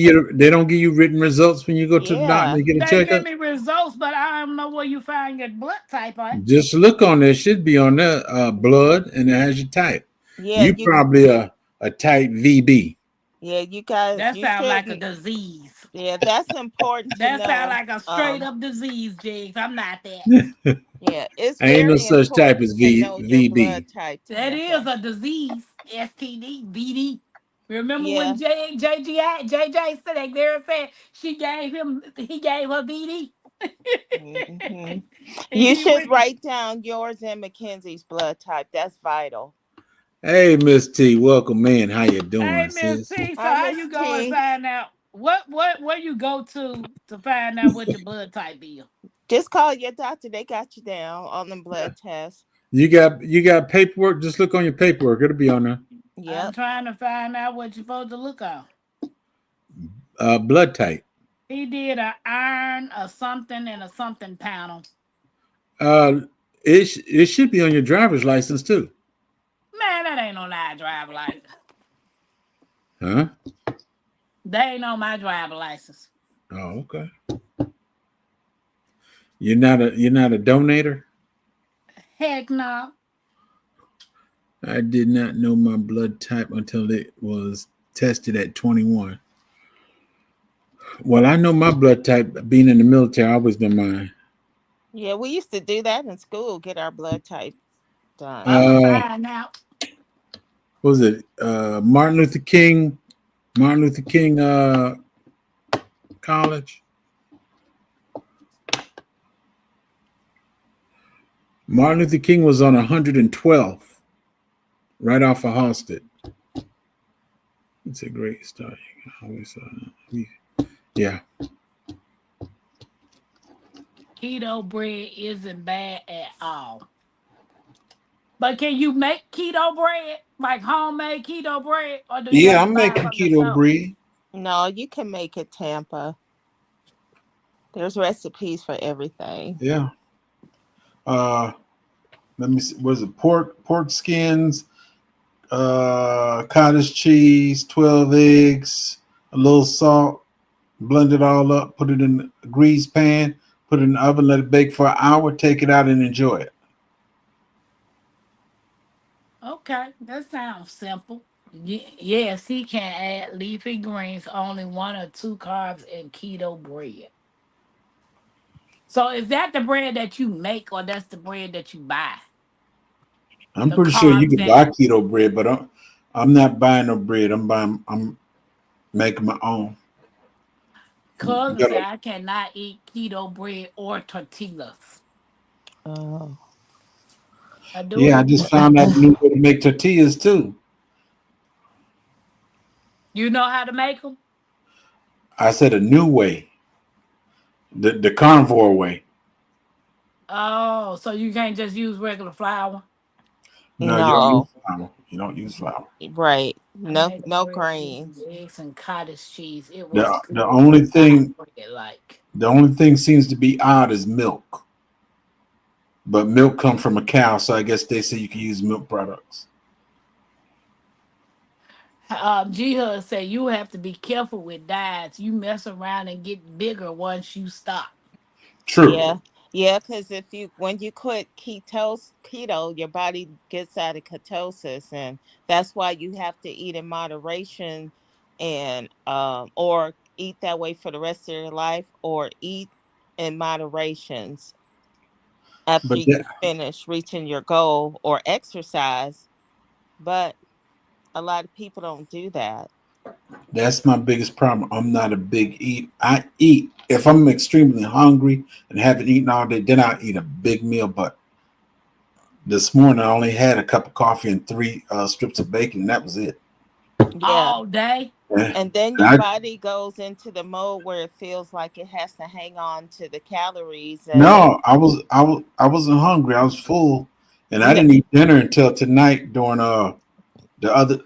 you written results when you go to the doctor Yeah. to get a They give checkup. me results, but I don't know where you find your blood type at. Just look on there. It should be on there, blood, and it has your type. Yeah, You probably a type VB. you guys, That you sounds like a shouldn't. disease. Yeah, that's important to That sounds know. like a straight Um, up disease, Jigs. I'm not that. yeah, it's Ain't no very such type important as to know your blood VB. type, That is Tampa. a disease. STD, BD. Remember when Yeah. JJ said that girl said he gave her BD? Hmm. And You he should went, write down yours and Mackenzie's blood type. That's vital. Hey, Miss T, welcome in. How you hey doing, Miss sis? T, so Hi, how Miss you go and T. find out what where you go to find out what your blood type is? Just call your doctor. They got you down on the blood test. You got paperwork. Just look on your paperwork. It'll be on there. I'm Yep. trying to find out what you're supposed to look on. Blood type. He did a iron, a something, and a something panel. Uh, it should be on your driver's license too, Man, that ain't on our driver license. huh? They ain't on my driver license. Oh, okay. You're not a donator. Heck no. I did not know my blood type until it was tested at 21. Well, I know my blood type. Being in the military, I always been mine. Yeah, we used to do that in school, get our blood type done. I'ma Uh, find out. what was it? Martin Luther King. Martin Luther King College. Martin Luther King was on 112th, right off of Halsted. It's a great start. Always, yeah. Keto bread isn't bad at all. But can you make keto bread? Like homemade keto bread? Or do you have Yeah, to I'm buy it making from the keto store? bread. No, you can make it, Tampa. There's recipes for everything. Yeah. Uh, let me see. Was it pork skins, cottage cheese, 12 eggs, a little salt, blend it all up, put it in a grease pan, put it in the oven, let it bake for an hour, take it out and enjoy it. Okay, that sounds simple. Yes, he can add leafy greens, only one or two carbs in keto bread. So is that the bread that you make or that's the bread that you buy? I'm The pretty sure you carbs can in buy it. keto bread, but I'm not buying no bread. I'm making my own. You Cousin said gotta- I cannot eat keto bread or tortillas. Oh. I yeah, I do. just found out a new way to make tortillas too. You know how to make them? I said a new way, the carnivore way. Oh, so you can't just use regular flour? No, you don't use No. flour. You don't use flour. Right. I No, made a no bread using grains. eggs and cottage cheese. It was The the good. only Fried thing bread like. the only thing seems to be odd is milk. But milk comes from a cow, so I guess they say you can use milk products. G Hud said you have to be careful with diets. You mess around and get bigger once you stop. True. Yeah. Yeah, because if you when you quit keto, your body gets out of ketosis, and that's why you have to eat in moderation, and or eat that way for the rest of your life, or eat in moderations after But you finish reaching your goal, or exercise. But a lot of people don't do that. that's my biggest problem. I'm not a big eat. I eat if I'm extremely hungry and haven't eaten all day, then I eat a big meal. But this morning I only had a cup of coffee and three strips of bacon, and that was it. Yeah. All day. And And then your I, body goes into the mode where it feels like it has to hang on to the calories, and no, I wasn't hungry. I was full, and I no, didn't eat dinner until tonight during the other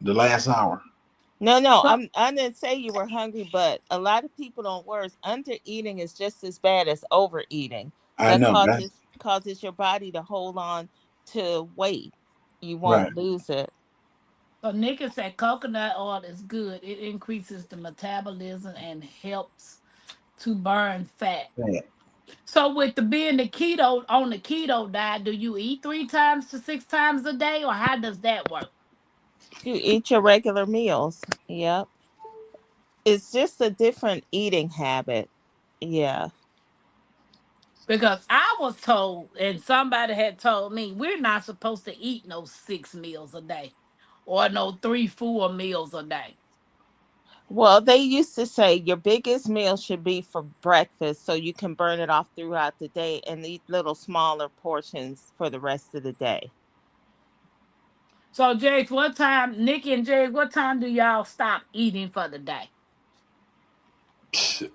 the last hour. no, So, I didn't say you were hungry, but a lot of people don't worse. Under eating is just as bad as overeating. I That know that. causes your body to hold on to weight. You Right. won't lose it. So Nikki said coconut oil is good. It increases the metabolism and helps to burn fat. Yeah. So with the being the keto on the keto diet, do you eat 3 times to 6 times a day, or how does that work? You eat your regular meals. Yep. It's just a different eating habit. Yeah. Because I was told, and somebody had told me, we're not supposed to eat no 6 meals a day, or no 3, 4 meals a day. Well, they used to say your biggest meal should be for breakfast so you can burn it off throughout the day and eat little smaller portions for the rest of the day. So Jace, what time? Nikki and Jace, what time do y'all stop eating for the day?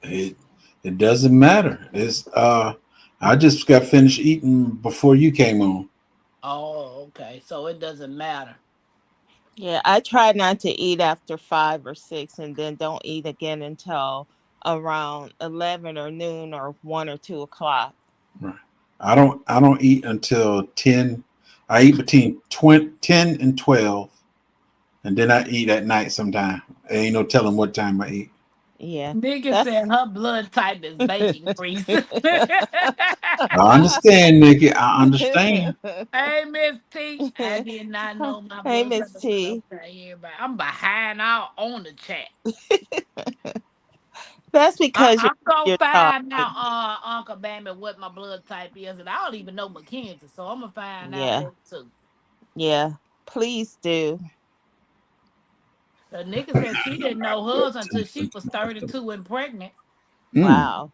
It it doesn't matter. It's I just got finished eating before you came on. Oh, okay. So it doesn't matter. Yeah, I try not to eat after 5 or 6 and then don't eat again until around 11 or noon or 1 or 2 o'clock. Right. I don't eat until 10. I eat between 20, 10 and 12, and then I eat at night sometime. Ain't no telling what time I eat. Yeah. Nikki said That's her blood type is bacon grease. I understand, Nikki. I understand. Hey, Miss T. I did not know my Hey, blood Miss pressure was up T. there. Everybody. I'm behind out on the chat. That's because I'm gonna you're find out, talking. Uncle Bambi, what my blood type is, and I don't even know Mackenzie, so I'm gonna find out Yeah. that too. Yeah. Please do. The nigga said she didn't know hers until she was 32 and pregnant. Mm, Wow.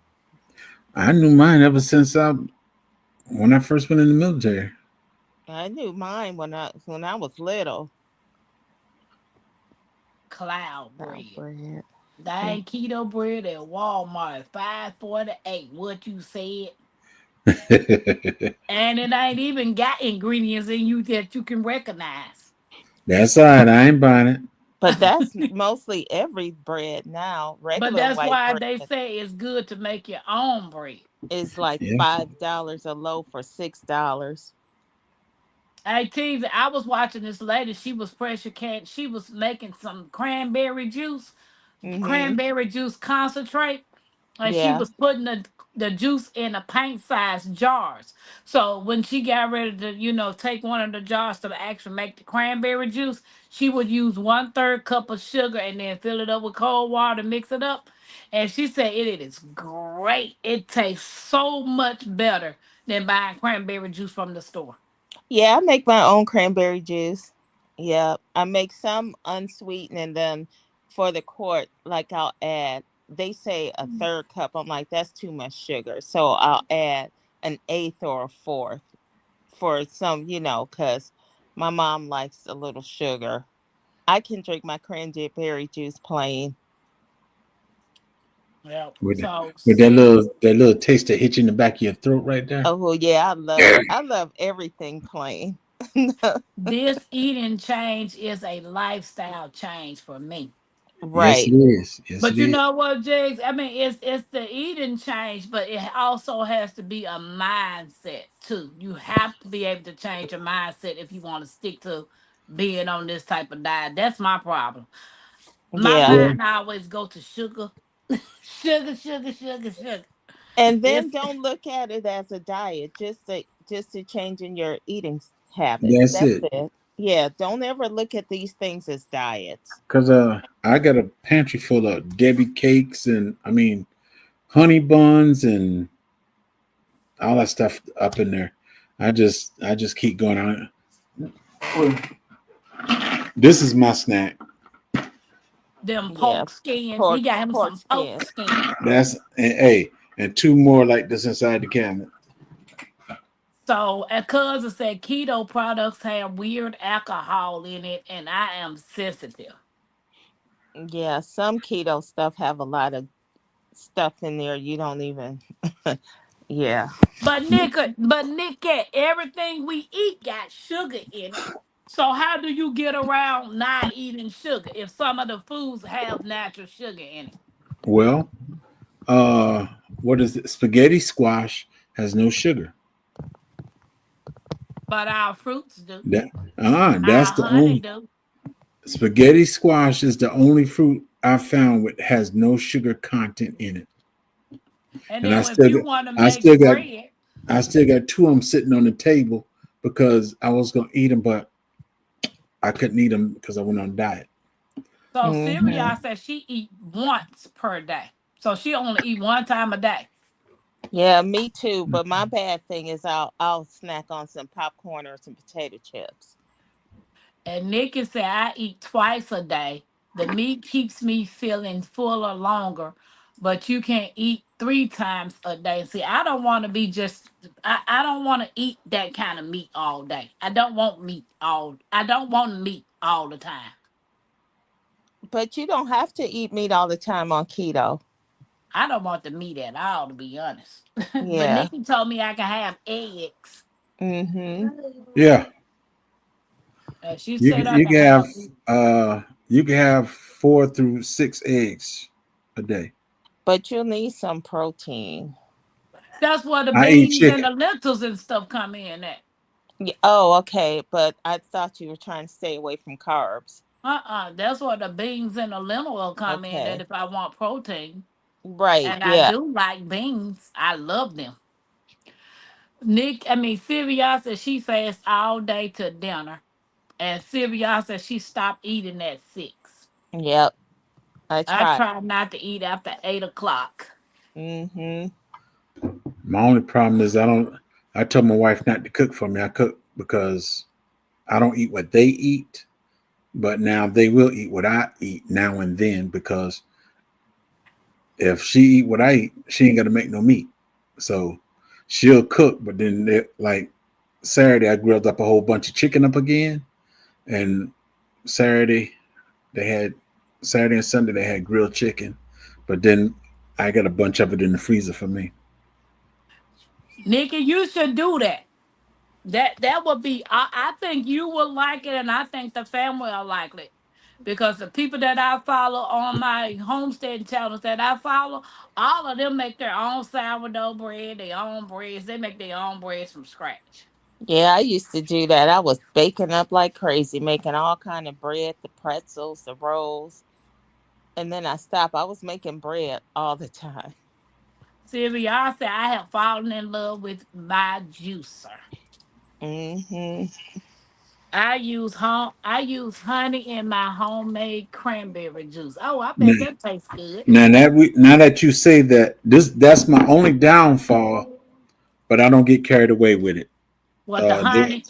I knew mine ever since when I first went in the military. I knew mine when I was little. Cloud Wow, bread. bread. Dang keto bread at Walmart, 5.48. What you said? And it ain't even got ingredients in you that you can recognize. That's all right. I ain't buying it. But that's mostly every bread now. But Regular that's white why bread they say it's good to make your own bread. is like Yeah. $5 a loaf for $6. Hey, Teasy, I was watching this lady. She was pressure can. She was making some Mm-hmm. cranberry juice concentrate, and she Yeah. was putting the juice in a pint sized jars. So when she got ready to, take one of the jars to actually make the cranberry juice, she would use 1/3 cup of sugar and then fill it up with cold water, mix it up. And she said it is great. It tastes so much better than buying cranberry juice from the store. Yeah, I make my own cranberry juice. Yeah. I make some unsweetened and then for the quart, like I'll add, they say a third cup. I'm like, that's too much sugar. So I'll add an eighth or a fourth for some, because my mom likes a little sugar. I can drink my cranberry juice plain. Yeah. with So with that little taste that hit you in the back of your throat right there. Oh well, yeah, I love everything plain. this eating change is a lifestyle change for me. Yes, it Right. is. Yes, it But you is. know what, Jigs? I mean, it's the eating change, but it also has to be a mindset too. You have to be able to change your mindset if you want to stick to being on this type of diet. That's my problem. My Yeah. Well, mind always go to sugar, sugar, sugar, sugar, sugar. And then It's don't look at it as a diet, just a change in your eating habits. that's That's it. it. Yeah, don't ever look at these things as diets. Cause I got a pantry full of Debbie cakes and honey buns and all that stuff up in there. I just keep going on. Well, this is my snack. them Yeah. pork skins. He Pork got him pork some pork skin. skins. That's and hey, and two more like this inside the cabinet. So, a cousin said keto products have weird alcohol in it, and I am sensitive. Yeah, some keto stuff have a lot of stuff in there you don't even yeah. But Nick, everything we eat got sugar in it. So how do you get around not eating sugar if some of the foods have natural sugar in it? Well, uh, what is it? Spaghetti squash has no sugar. But our fruits do. That that's Our the honey only do. Spaghetti squash is the only fruit I found with has no sugar content in it, And and then if you want to I make still got, bread, I still got two of them sitting on the table because I was gonna eat them, but I couldn't eat them because I went on diet. so Hmm. Sylvia says she eat once per day. So she only eat one time a day. Yeah, me too. But my bad thing is I'll snack on some popcorn or some potato chips. And Nikki said I eat twice a day. The meat keeps me feeling fuller longer, but you can eat three times a day. See, I don't want to be just I don't want to eat that kind of meat all day. I don't want meat all the time. But you don't have to eat meat all the time on keto. I don't want the meat at all, to be honest. But Yeah. Nikki told me I can have eggs. Mm-hmm. Yeah, She said I can can have have. you can have 4 through 6 eggs a day. But you'll need some protein. That's where the I eat beans and chicken. the lentils and stuff come in at. Oh, okay. But I thought you were trying to stay away from carbs. That's where the beans and the lentil will come in at Okay. if I want protein. Right. And I Yeah. do like beans. I love them. Sylvia said she fasts all day to dinner. And Sylvia said she stopped eating at 6. Yep. I I tried. try not to eat after 8 o'clock. Mm-hmm. My only problem is I don't. I tell my wife not to cook for me. I cook because I don't eat what they eat, but now they will eat what I eat now and then because if she eat what I eat, she ain't got to make no meat. So she'll cook, but then like Saturday, I grilled up a whole bunch of chicken up again, and Saturday they had Saturday and Sunday they had grilled chicken, but then I got a bunch of it in the freezer for me. Nikki, you should do that. That would be I think you will like it and I think the family will like it. Because the people that I follow on my homestead channels that I follow, all of them make their own sourdough bread, their own breads. They make their own breads from scratch. Yeah, I used to do that. I was baking up like crazy, making all kind of bread, the pretzels, the rolls, and then I stopped. I was making bread all the time. Sylvia, I say I have fallen in love with my juicer. Hmm. I use honey in my homemade cranberry juice. Oh, I bet Now, that tastes good. now that you say that, that's my only downfall, but I don't get carried away with it. What the There, honey?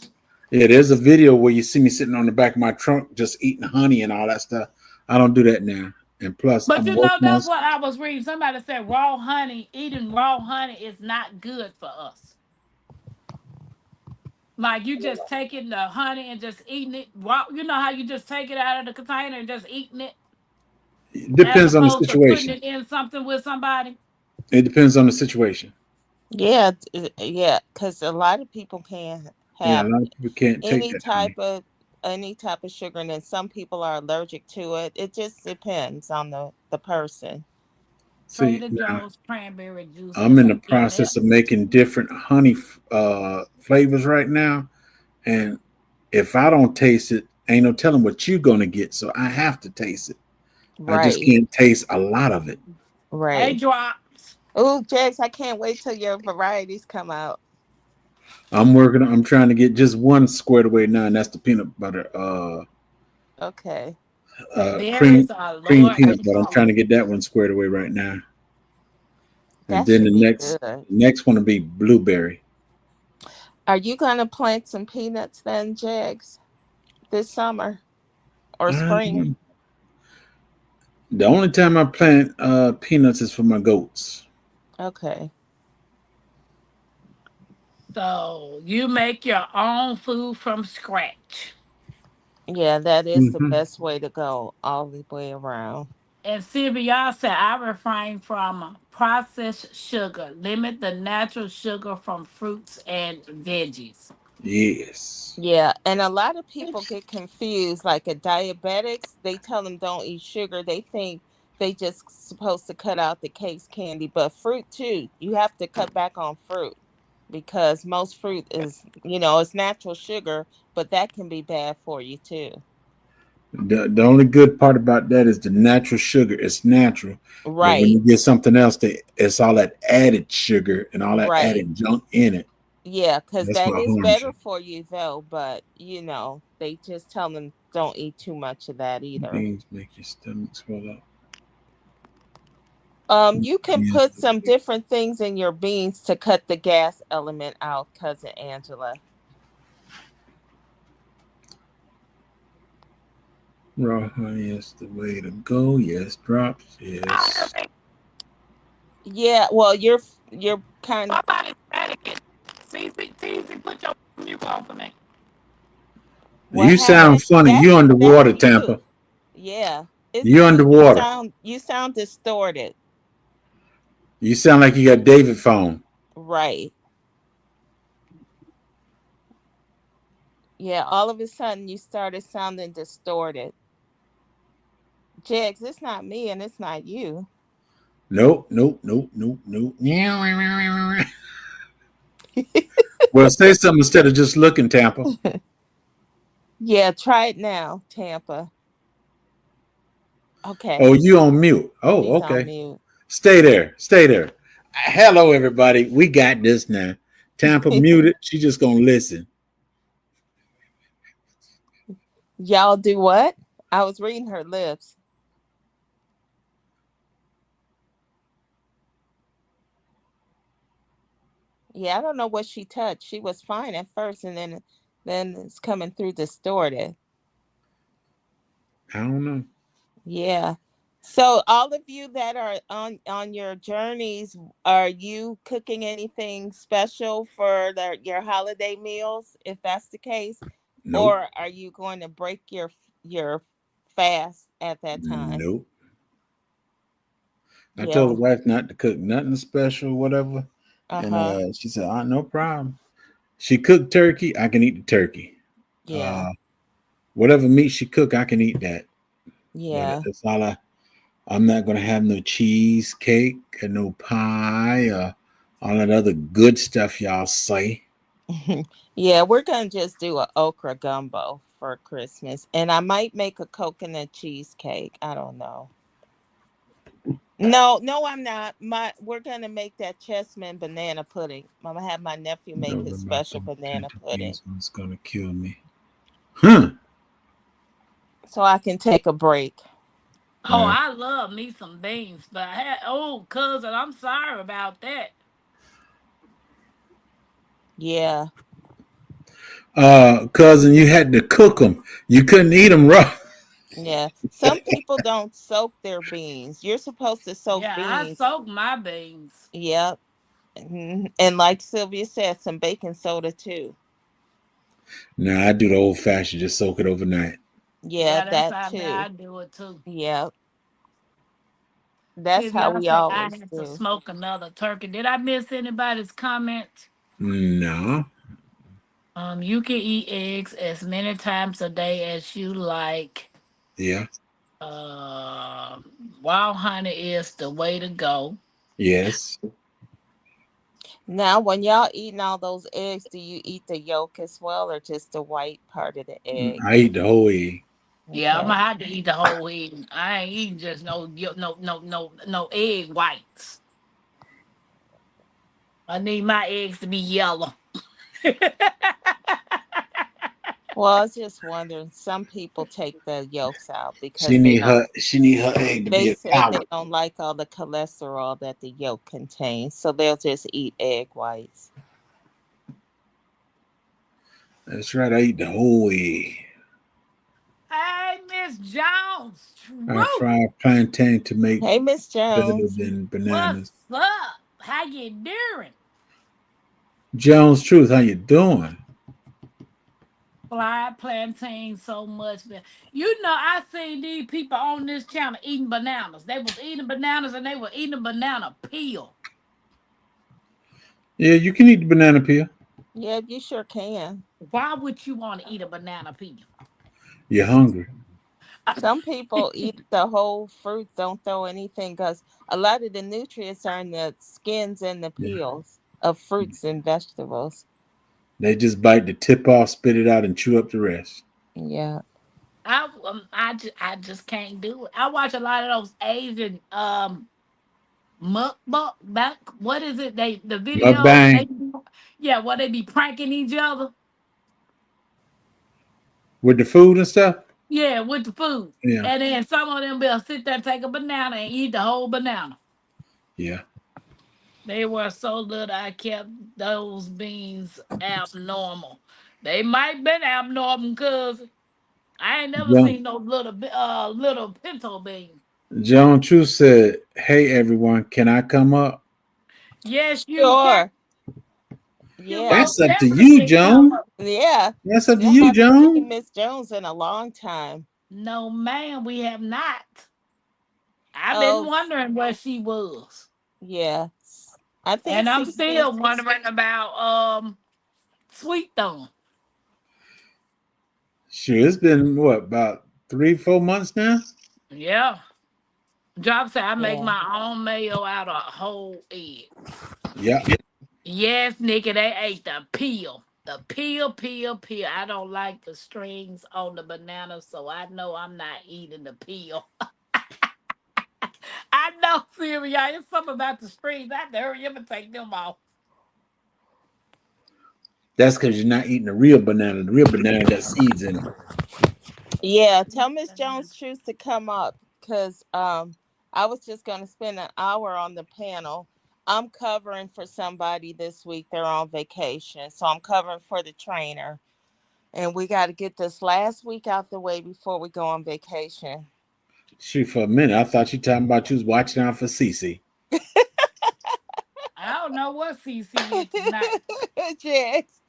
yeah, there's a video where you see me sitting on the back of my trunk just eating honey and all that stuff. I don't do that now. And plus, But I'm you know, working on. that's what I was reading. Somebody said eating raw honey is not good for us. Like you just taking the honey and just eating it raw. You know how you just take it out of the container and just eating it It as depends on the opposed to putting situation. it in something with somebody. It depends on the situation. Yeah, yeah, because a lot of people can't Yeah, a have lot of people can't take any that type honey. of any type of sugar, and then some people are allergic to it. It just depends on the person. See, Trader now Joe's cranberry juice I'm is in a the yep. process of making different honey flavors right now, and if I don't taste it, ain't no telling what you're gonna get. So I have to taste it. I just Right, can't taste a lot of it. Hey right. drops. Oh, Jax, I can't wait till your varieties come out. I'm trying to get just one squared away now, and that's the peanut butter Okay. cream Berries are cream Lord peanut butter. I'm trying control. to get that one squared away right now. And That then should be good. the next one will be blueberry. Are you gonna plant some peanuts then, Jags, this summer or spring? Um, the only time I plant peanuts is for my goats. Okay. So you make your own food from scratch. Yeah, that is the Hmm. best way to go all the way around. And Sylvia said, I refrain from processed sugar. Limit the natural sugar from fruits and veggies. Yes. Yeah, and a lot of people get confused. Like a diabetics, they tell them don't eat sugar. They think they just supposed to cut out the cakes, candy, but fruit too. You have to cut back on fruit because most fruit is, it's natural sugar, but that can be bad for you too. The only good part about that is the natural sugar. It's natural. But when Right. you get something else, it's all that added sugar and all that Right. added junk in it. Yeah, because That's that what is harms better you. for you though, but they just tell them don't eat too much of that either. Beans make your stomach swell up. You can Yeah. put some different things in your beans to cut the gas element out, cousin Angela. Raw honey is the way to go. Yes. Drops. Yes. Yeah, well, you're kind of. Somebody panicking. CCTV, put your mute on for me. What You sound happened? funny. You That's underwater, Tampa. you. Yeah, it's You you. underwater. You sound distorted. You sound like you got David phone. Right. Yeah, all of a sudden you started sounding distorted. Jegs, it's not me and it's not you. Nope. Nope. Nope. Nope. Nope. Well, say something instead of just looking, Tampa. Yeah, try it now, Tampa. Okay, Oh, you on mute. Oh, he's on okay. mute. Stay there. Stay there. Hello, everybody. We got this now. Tampa muted. She just gonna listen. Y'all do what? I was reading her lips. Yeah, I don't know what she touched. She was fine at first, and then it's coming through distorted. I don't know. Yeah. So all of you that are on your journeys, are you cooking anything special for your holiday meals? If that's the case, Nope. or are you going to break your fast at that time? Nope. I told Yeah. the wife not to cook nothing special, whatever. Uh And huh. she said, no problem. She cooked turkey. I can eat the turkey. Yeah. Uh, whatever meat she cook, I can eat that. But Yeah. that's all I'm not gonna have no cheesecake and no pie or all that other good stuff y'all say. Yeah. We're gonna just do a okra gumbo for Christmas, and I might make a coconut cheesecake. I don't know. No, no, I'm not. We're gonna make that chessman banana pudding. I'm gonna have my nephew make Over his my special thumb, banana Santa pudding, Beans was gonna kill me. Huh. so I can take a break. Oh, Uh, I love me some beans, but oh, cousin, I'm sorry about that. Yeah, cousin, you had to cook them. You couldn't eat them raw. yeah. Some people don't soak their beans. You're supposed to soak Yeah, I beans. soak my beans. Yep. And like Sylvia said, some baking soda too. Nah, I do the old fashioned, just soak it overnight. Yeah, Yeah, that's that how I too. do it too. Yep. That's If how y'all we say I always had to do. smoke another turkey, did I miss anybody's comment? No. You can eat eggs as many times a day as you like. Yeah. Uh, Wild honey is the way to go. Yes. Now, when y'all eating all those eggs, do you eat the yolk as well, or just the white part of the egg? I eat the whole egg. Yeah, I'm Okay. gonna have to eat the whole egg. I ain't eating just no egg whites. I need my eggs to be yellow. Well, I was just wondering. Some people take the yolks out She because need her egg to they be a said they collar. don't like all the cholesterol that the yolk contains, so they'll just eat egg whites. That's right. I eat the whole egg. Hey, Miss Jones, I Truth, fry plantain to make Hey, Miss better Jones. than bananas. what's up? How you doing? Jones Truth, how you doing? Fried plantain so much. You know, I seen these people on this channel eating bananas. They was eating bananas and they were eating a banana peel. Yeah, you can eat the banana peel. Yeah, you sure can. Why would you want to eat a banana peel? You're hungry. Some people eat the whole fruit, don't throw anything, because a lot of the nutrients are in the skins and the Yeah. peels of fruits and vegetables. They just bite the tip off, spit it out, and chew up the rest. Yeah. I just can't do it. I watch a lot of those Asian mukbang back. What is it? They the videos Mukbang they yeah, what they be pranking each other. with the food and stuff. Yeah, with the food. Yeah, And then some of them will sit there, take a banana, and eat the whole banana. yeah. They were so little, I kept those beans abnormal. They might been abnormal because I ain't never Joan, seen no little pinto bean. Joan True said, "Hey everyone, can I come up?" Yes, you can. Sure. You Yeah. That's most up to you, definitely come Joan. up. Yeah. That's up to You you, haven't seen Joan. Miss Jones in a long time. No, ma'am, we have not. I've been Oh, wondering where she was. yeah. I think And I'm Cece. still wondering about Sweet Thumb. Sure, it's been what about 3, 4 months now. Yeah. Job said I make Yeah. my own mayo out of whole egg. Yeah, Yes, Nikki, they ate the peel. The peel, peel, peel. I don't like the strings on the banana, so I know I'm not eating the peel. I know, Sylvia. It's something about the strings. I have to hurry up and take them off. that's because you're not eating the real banana. The real banana got seeds in it. Yeah. Tell Miss Jones Truth to come up because I was just going to spend an hour on the panel. I'm covering for somebody this week. They're on vacation. So I'm covering for the trainer. And we got to get this last week out the way before we go on vacation. Shoot, for a minute, I thought you talking about you was watching out for Cece. I don't know what CC is tonight. Jax.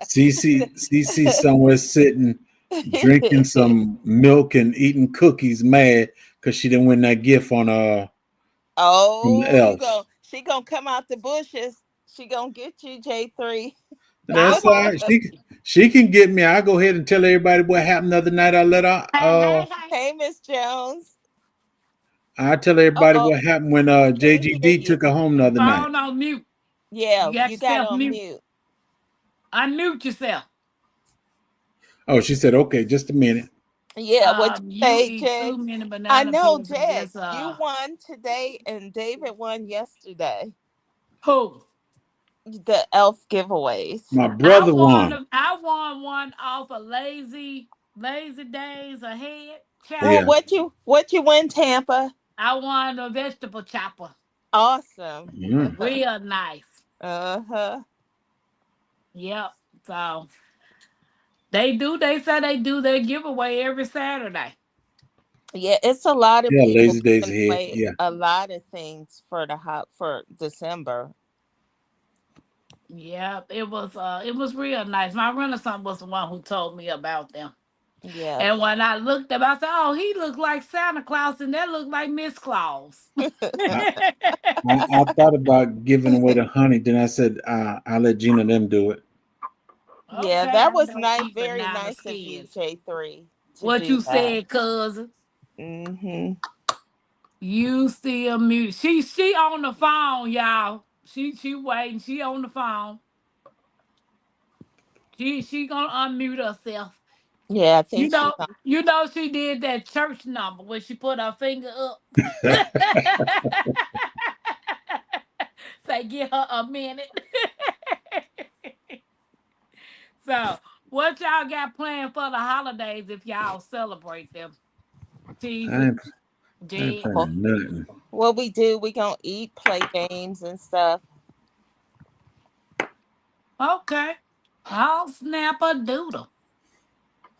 Cece somewhere sitting, drinking some milk and eating cookies, mad because she didn't win that gift on from the Oh, you elf. go. She gonna come out the bushes. She gonna get you, J3. I That's all want right. She can get me. I go ahead and tell everybody what happened the other night. I let her. hey, hey, hey. Hey, Miss Jones. I tell Uh everybody oh, what happened when we can't hear JGD you. took her home the Your other night. phone on mute. Yeah, You got you got yourself on mute. mute. Unmute yourself. Oh, she said, "Okay, just a minute." Yeah, what you You say, eat too Jax? many I banana know, peels. I guess Jax. You won today, and David won yesterday. who? The elf giveaways. My brother won. I won one off of lazy days ahead Well, Yeah. challenge. what you win, Tampa? I won a vegetable chopper. Awesome. Mm. Real nice. Uh-huh. Yep. So they say they do their giveaway every Saturday. Yeah, it's a lot of Yeah, people lazy days giving ahead. away Yeah. a lot of things for the hot for December. Yep. It was real nice. My Renaissance was the one who told me about them. Yeah. And when I looked up, I said, "Oh, he looked like Santa Claus, and that looked like Miss Claus." I, I thought about giving away the honey. Then I said, I'll let Gina them do it. Yeah, Okay, that I was don't nice, eat very banana nice of you, skins. J3, to What do you that. said, cousin? Mm-hmm. You still mute. She on the phone, y'all. She waiting. She on the phone. She gonna unmute herself. Yeah, I You think she's know, on. you know she did that church number when she put her finger up. Say, give her a minute. So, what y'all got planned for the holidays if y'all celebrate them? I Teaser, ain't, I ain't Jed. Well, planning nothing. what we do, we gonna eat, play games and stuff. Okay. I'll snap a doodle.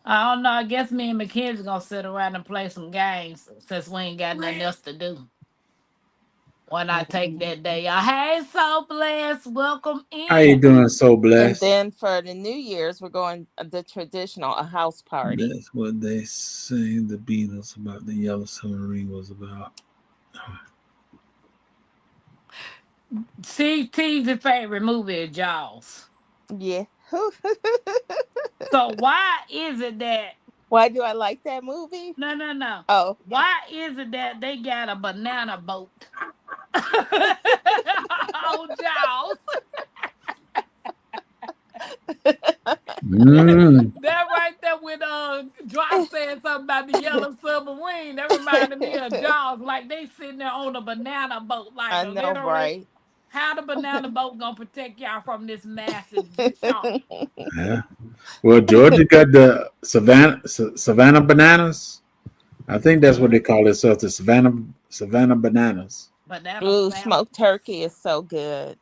I don't know. I guess me and Mackenzie gonna sit around and play some games since we ain't got nothing else to do. When I take Mhm. that day, hey, so blessed. Welcome How you in. doing? So And blessed. then for the New Year's, we're going the traditional a house party. That's what they say the Beatles about the Yellow Submarine was about. See, T's favorite movie is Jaws. Yeah. So why is it that Why do I like that movie? no, no, no? Oh, Why is it that they got a banana boat on Jaws? Mm. That right there with Josh said something about the yellow submarine. That reminded me of Jaws, like they sitting there on a banana boat, like I know, literally. right? How the banana boat gonna protect y'all from this massive shark? Yeah. Well, Georgia got the Savannah bananas. I think that's what Hmm. they call themselves, the Savannah bananas. Banana Ooh, flat. smoked turkey is so good.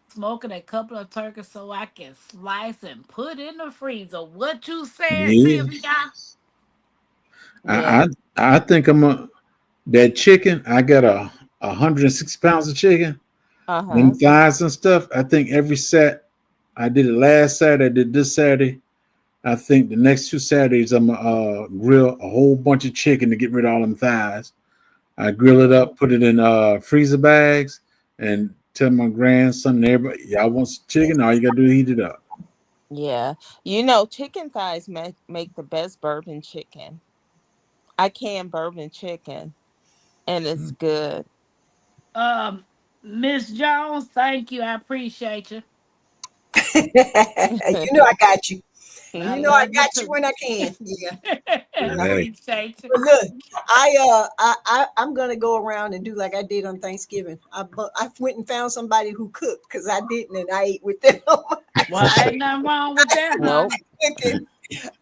Smoking a couple of turkeys so I can slice and put in the freezer. What you said, Yeah. Sylvia? I Yeah. I, I think I'm a that chicken. I got a 160 pounds of chicken, Uh them huh. thighs and stuff. I think every set I did it last Saturday. I did this Saturday. I think the next 2 Saturdays I'm gonna grill a whole bunch of chicken to get rid of all them thighs. I grill it up, put it in freezer bags, and tell my grandson and everybody, y'all want some chicken? All you gotta do is heat it up. Yeah. You know, chicken thighs make the best bourbon chicken. I can bourbon chicken, and it's good. Um, Miss Jones, thank you. I appreciate you. You know I got you. I You know I love you got you too. when I can. Yeah. I Yeah. Hey, appreciate you. But look, I'm gonna go around and do like I did on Thanksgiving. I went and found somebody who cooked because I didn't, and I ate with them on my Well, side ain't nothing wrong with that, Nope. honey. cooking.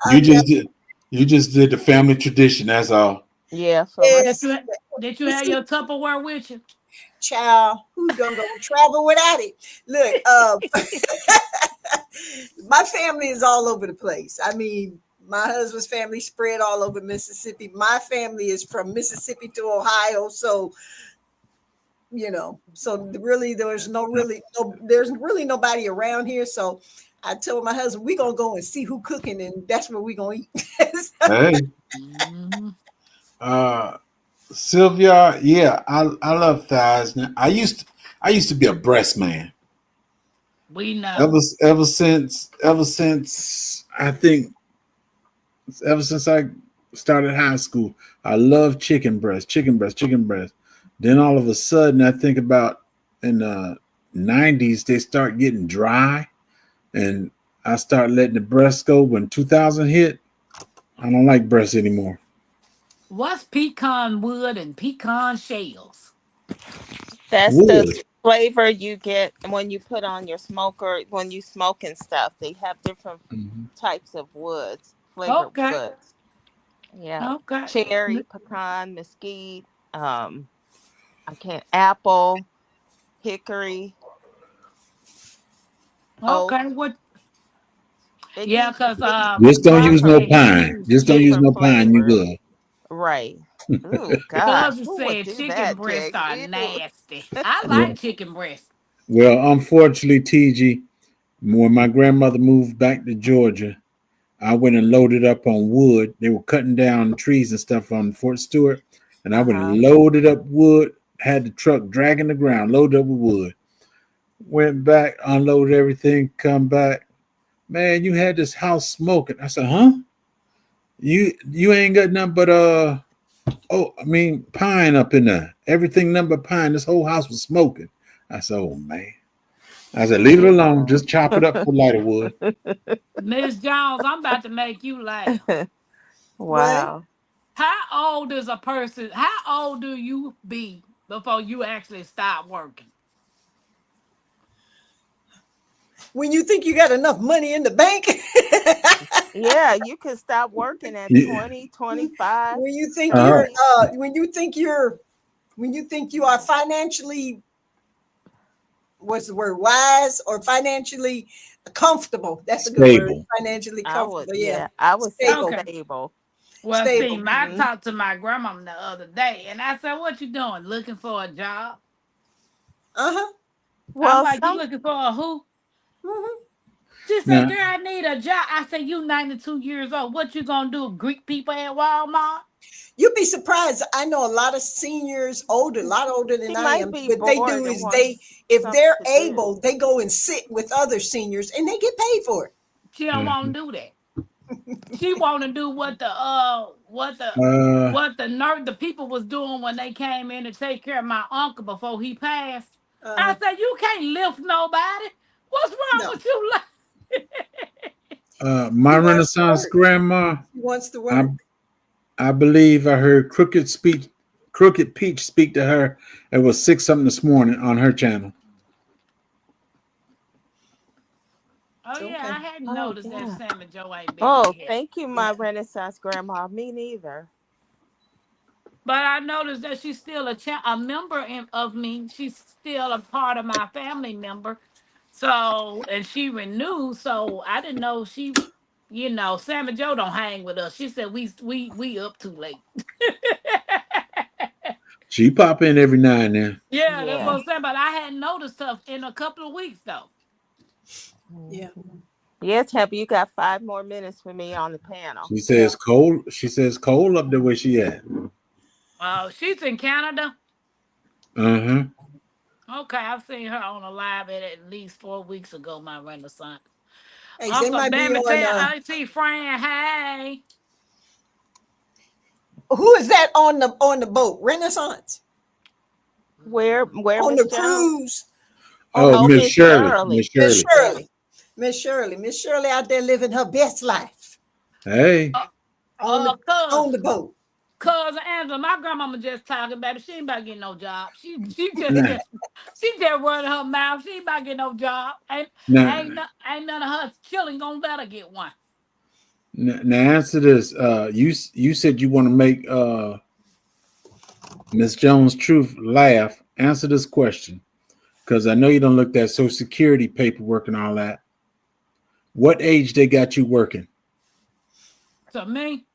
you I'm just did you just did the family tradition. That's all. Yeah, for real. Did yes. you did you But have see, your Tupperware with you? child, who done gonna travel without it? Look, my family is all over the place. I mean, my husband's family spread all over Mississippi. My family is from Mississippi to Ohio, so really there's really nobody around here. So I told my husband we gonna go and see who cooking, and that's where we gonna eat. Hey, Mhm. uh, Sylvia, yeah, I love thighs. Now, I used to be a breast man. We Ever know. ever since I think ever since I started high school, I love chicken breast, chicken breast, chicken breast. Then all of a sudden, I think about in the '90s they start getting dry, and I start letting the breast go. When 2000 hit, I don't like breasts anymore. What's pecan wood and pecan shells? That's the Wood. flavor you get when you put on your smoker when you smoke and stuff. They have different Mhm. types of woods, flavored Okay. woods. Yeah. Okay. Cherry, pecan, mesquite, I can't apple, hickory, oak. Okay. What? They Yeah, use cause Just don't use Cousin no they pine. use Just don't use different no pine. You flavors. good? Right. Oh gosh, Cousin who would said do chicken that, breasts Jigs? are Ew. nasty. I like Well, chicken breasts. unfortunately, TG, when my grandmother moved back to Georgia, I went and loaded up on wood. They were cutting down trees and stuff on Fort Stewart, and I went Uh-huh. and loaded up wood. Had the truck dragging the ground, loaded up with wood. Went back, unloaded everything, come back. Man, you had this house smoking. I said, huh? You ain't got nothing but pine up in there. Everything nothing but pine. This whole house was smoking. I said, oh man. I said, leave it alone. Yeah. Just chop it up for lighter wood. Miss Jones, I'm about to make you laugh. What? Wow. How old is a person? How old do you be before you actually start working? When you think you got enough money in the bank, Yeah, you could stop working at Yeah. 20, 25, when you think Uh, thirty. when you think you are financially, what's the word, wise or financially comfortable. That's a good word. stable. Financially I would, comfortable. Yeah. yeah, I would say Stable. Okay. stable. Well, see, Stable. I Hmm. talked to my grandmama the other day, and I said, "What you doing? Looking for a job?" Uh-huh. I'm Well, like, "You some looking for a who?" Hmm. She said, Now, "Girl, I need a job." I said, "You 92 years old. What you gonna do? Greet people at Walmart?" You'd be surprised. I know a lot of seniors, older, a lot older she than I might am. be What they bored do and is want if something they're to do. able, they go and sit with other seniors and they get paid for it. She don't want mhm. to do that. She want to do what uh, the people was doing when they came in to take care of my uncle before he passed. I Uh, said, "You can't lift nobody. What's wrong no, with you?" My She wants to Renaissance work. grandma. She wants to I work. I believe I heard Crooked Peach speak to her. It was 6 something this morning on her channel. Oh yeah, Okay. I hadn't Oh noticed that yeah. Sam and Joe ain't been Oh, in here. thank you, Yeah. my Renaissance grandma. Me neither. But I noticed that she's still a member of me. She's still a part of my family member. So and she renewed. So I didn't know she, Sam and Joe don't hang with us. She said we up too late. She pop in every now and then. Yeah, that's what Yeah. I'm saying. But I hadn't noticed her in a couple of weeks though. Yeah. Mhm. Yes, Happy, you got 5 more minutes for me on the panel. She Yeah. says cold. She says cold up there where she at. She's in Canada. Uh huh. Okay, I've seen her on a live at least 4 weeks ago. My Renaissance. Hey, they Uncle might be Bammy on. tell Auntie Fran, hey. Who is that on the boat? Renaissance Where, on Miss the Jones? cruise. On the Oh, Oh, Miss Miss cruise. Shirley. Miss Shirley. Miss Shirley. Yeah. Shirley. Miss Shirley out there living her best life Hey. Uh, on the cuz, on the boat. cousin Angela, my grandmama just talking, baby. She ain't about to get no job. She just Nah, get she just running her mouth. She ain't about to get no job. nah, Ain't none of her children gonna let her get one. now answer this. You said you want to make Miss Jones Truth laugh. Answer this question because I know you don't look at Social Security paperwork and all that. What age they got you working? To me,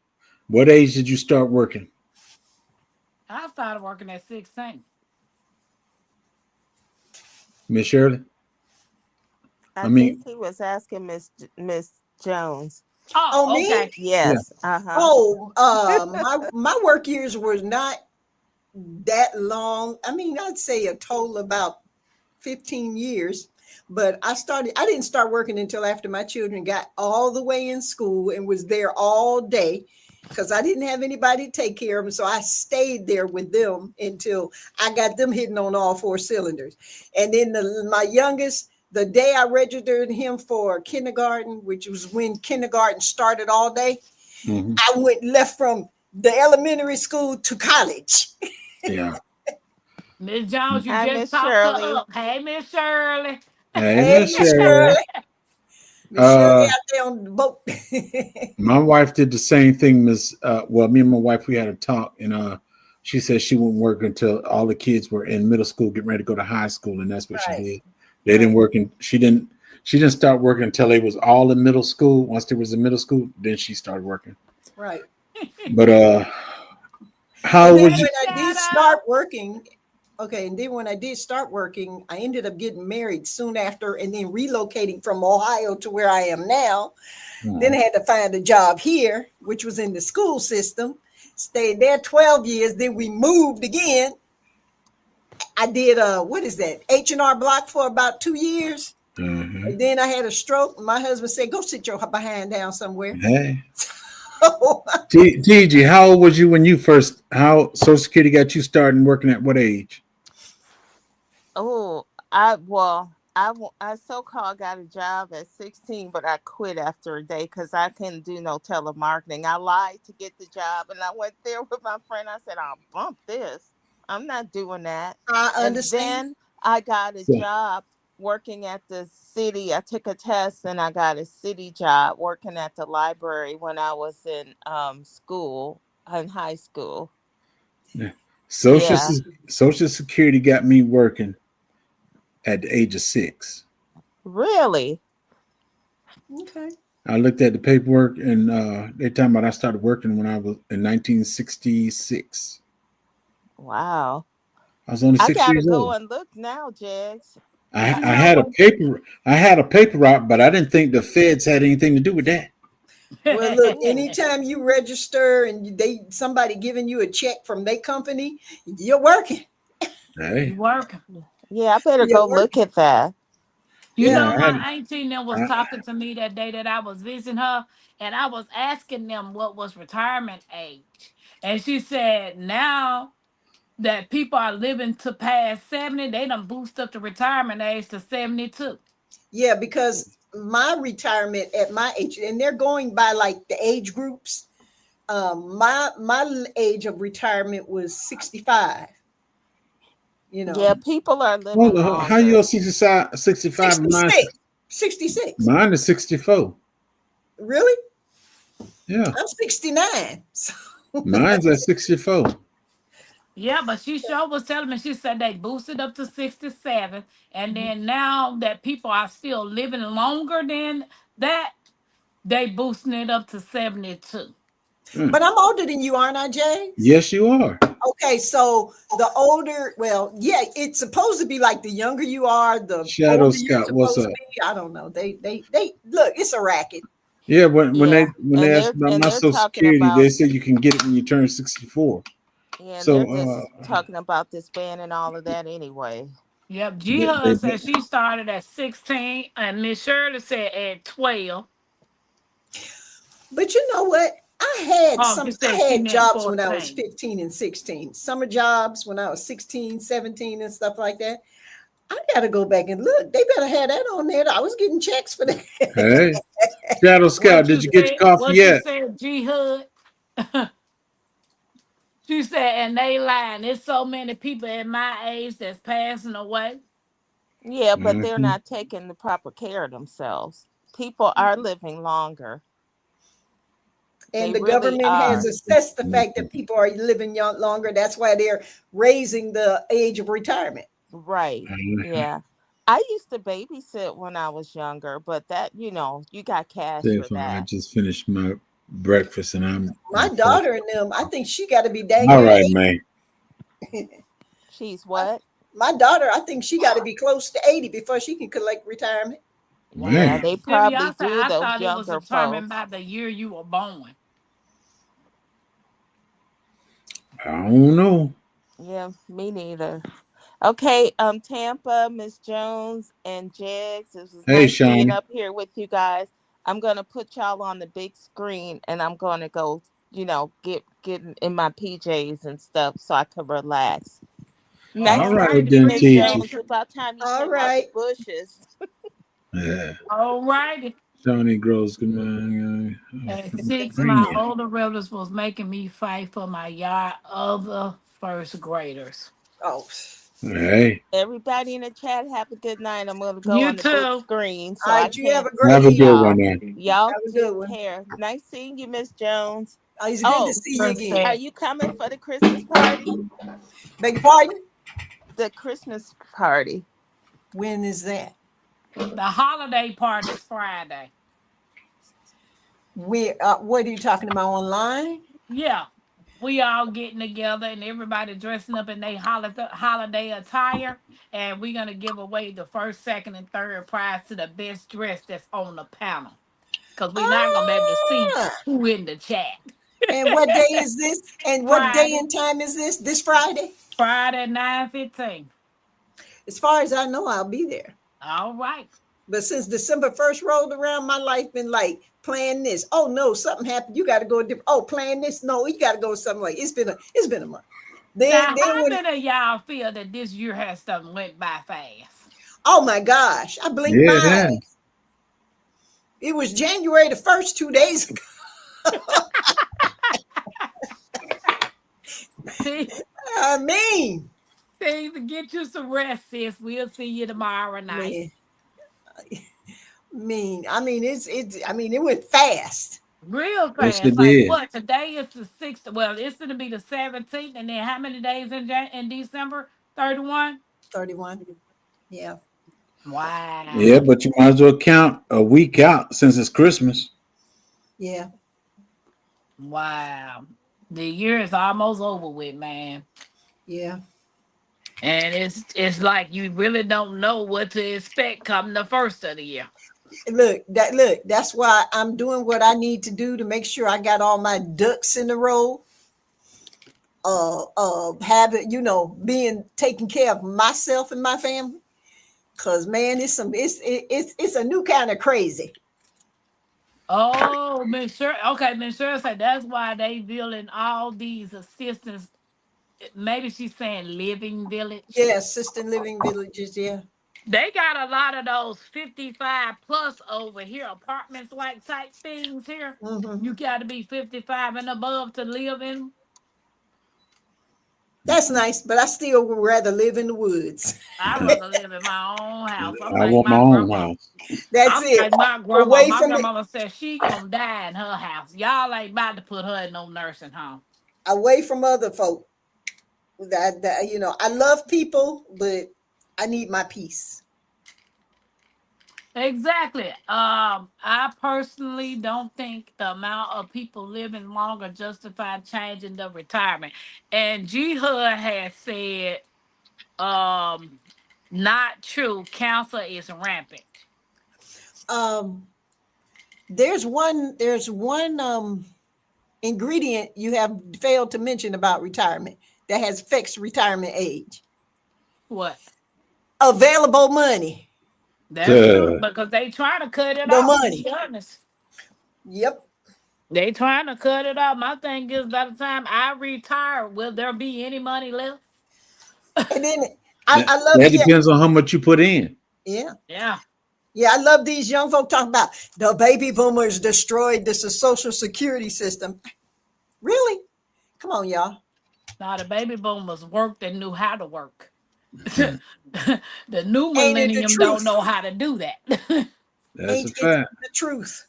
What age did you start working, I started working at 16. Miss Shirley? I I think mean, he was asking Miss Jones. Oh, Oh, me? okay. yeah. Yes. Uh-huh. Oh, my work years were not that long. I mean, I'd say a total about 15 years. But I didn't start working until after my children got all the way in school and was there all day because I didn't have anybody to take care of them. So I stayed there with them until I got them hitting on all four cylinders. And then my youngest, the day I registered him for kindergarten, which was when kindergarten started all day, Hmm. I went left from the elementary school to college. Yeah. Miss Jones, you Hi, just Miss talked her Shirley. up. Hey, Miss Shirley. Hey, Hey, Miss Miss Shirley. Shirley. Miss Shirley Uh, out there on the boat. my wife did the same thing, Miss. Well, me and my wife we had a talk, and she said she wouldn't work until all the kids were in middle school, getting ready to go to high school, and that's what she Right, did. They didn't right, work, and she didn't start working until they was all in middle school. Once they was in middle school, then she started working. right. But how And old then was Hey, you? when I did Shadow. start working, okay, and then when I did start working, I ended up getting married soon after and then relocating from Ohio to where I am now. Then Uh, I had to find a job here, which was in the school system. Stayed there 12 years. Then we moved again. I did what is that? H&R Block for about 2 years. uh-huh. And then I had a stroke. My husband said, go sit your behind down somewhere. Hey, TG, how old was you when you first? How Social Security got you starting working at what age? Oh, I so-called got a job at 16, but I quit after a day because I couldn't do no telemarketing. I lied to get the job, and I went there with my friend. I said, "I'll bump this. I'm not doing that." I And understand. then I got a Yeah. job working at the city. I took a test, and I got a city job working at the library when I was in school, in high school. Yeah. Yeah, Social Security got me working at the age of 6. really. Okay. I looked at the paperwork and they talking about I started working when I was in 1966. Wow. I was only I 6 gotta years go old. and look now, Jags. I, You I know had a what? paper. I had a paper route, but I didn't think the feds had anything to do with that. Well, look, Mm. anytime you register and they somebody giving you a check from their company, you're working. Hey, You work. Yeah, I better You're go look working. at that. You Yeah. yeah, know, I had. my auntie then was I, talking to me that day that I was visiting her, and I was asking them what was retirement age. And she said now that people are living to past 70, they done boost up the retirement age to 72. Yeah, because my retirement at my age, and they're going by like the age groups. My age of retirement was 65. You Yeah, know, people are living Well, how you longer. all 65, 65? 66, 66. Mine is 64. Really? Yeah, I'm 69. So, mine's at 64. Yeah, but she sure was telling me, she said they boosted up to 67. And then now that people are still living longer than that, they boosting it up to 72. Mm. but I'm older than you, aren't I, James? Yes, you are. Okay, so the older, well, yeah, it's supposed to be like the younger you are, the Shadow older you're Scout, what's supposed to up? be. I don't know. They look. It's a racket. Yeah, when Yeah, they asked about and my they're Social talking Security, they about, said you can get it when you turn 64. yeah, and they're So just talking about this ban and all of that anyway. Yep, G they, Hud said she started at 16, and Miss Shirley said at 12. But you know what? Oh, she I said she had meant jobs when I was 14. 15 and 16. Summer jobs when I was 16, 17, and stuff like that. I gotta go back and look. They better have that on there. I was getting checks for that. hey, Shadow Scout, What did you you get your said? coffee What you yet? said, G Hud? She said, and they lying. There's so many people at my age that's passing away. Yeah, but they're Mhm. not taking the proper care of themselves. People are living longer. And They the really government has are. assessed the fact that people are living young, longer. That's why they're raising the age of retirement. Right. Mhm. Yeah. I used to babysit when I was younger, but that, you got cash for Therefore, I that. just finished my breakfast and I'm My full. daughter and them, I think she got to be dang All near right, man. 80. She's what? My daughter, I think she got to be close to 80 before she can collect retirement. Yeah, Man, they To be probably honest, do, I those thought it was younger determined folks. by the year you were born. I don't know. Yeah, me neither. Okay, Tampa, Miss Jones, and Jegs, it was Hey, nice being Shawnee. up here with you guys. I'm gonna put y'all on the big screen, and I'm gonna go, get in my PJs and stuff so I can relax. Nice All All right, seeing right, you, then, Miss appreciate Teacher. Jones. you. About time you All came out the right. bushes. Yeah. All righty. Shawnee grows. Good morning. At 6, my Uranium. older relatives was making me fight for my yard other first graders. Oh, Hey, Everybody in the chat, have a good night. I'm gonna go You on the big too. screen all so I right. You have can't a great have a see good evening. one y'all. now. Y'all Have a good take one. care. Nice seeing you, Miss Jones. It's good to Oh, see you again. are Respect. you coming for the Christmas party? Beg your pardon? The Christmas party. When is that? The holiday part is Friday. What are you talking about online? Yeah. We all getting together and everybody dressing up in their holiday attire. And we're going to give away the first, second, and third prize to the best dress that's on the panel. Because we're not going to be able to see Ah, who in the chat. and what day is this? And what day Friday. and time is this? This Friday? Friday, 9:15. As far as I know, I'll be there. All right. But since December 1st rolled around, my life been like playing this. Oh no, something happened. You got to go different. Oh, playing this. No, you got to go something like it's been a month. Now, Then how when many of y'all feel that this year has done went by fast? oh my gosh, I blinked Yeah, my it eye. has. It was January the 1st 2 days ago. See, I mean, see, to get you some rest, sis. We'll see you tomorrow night. man, I mean it went fast. Real Yes, fast. it Like did. what? Today is the 6th. Well, it's gonna be the 17th, and then how many days in December? 31. 31. Yeah. Yeah, Wow. but you might as well count a week out since it's Christmas. Yeah. Wow. The year is almost over with, man. Yeah. And it's like you really don't know what to expect come the first of the year. Look, that's why I'm doing what I need to do to make sure I got all my ducks in a row. Having, being taking care of myself and my family. Cause man, it's a new kind of crazy. Oh, Miss Sure. Okay, Miss Sure said that's why they building all these assistance. Maybe she's saying living village. Yeah, assisted living villages. Yeah. They got a lot of those 55 plus over here, apartments like type things here. Hmm. You got to be 55 and above to live in. That's nice, but I still would rather live in the woods. I'd rather live in my own house. I'm I like want my my own grandma. house. That's I'm it. like my grandma. Away My from the grandmama said she gonna die in her house. Y'all ain't about to put her in no nursing home. away from other folk. I love people, but I need my peace. Exactly. I personally don't think the amount of people living longer justify changing the retirement. And G Hud has said, um, not true. Cancer is rampant. Um, there's one ingredient you have failed to mention about retirement that has fixed retirement age. What? Available money. That's true Duh. because they trying to cut it The off. To be money. honest, Yep. they trying to cut it off. My thing is, by the time I retire, will there be any money left? And then That, I love that yeah, depends on how much you put in. yeah. Yeah. Yeah, I love these young folk talking about the baby boomers destroyed this social security system. Really? Come on, y'all. Now the baby boomers worked and knew how to work. Hmm. The new Ain't it the millennium don't truth? know how to do that. That's a Ain't it fact. the truth?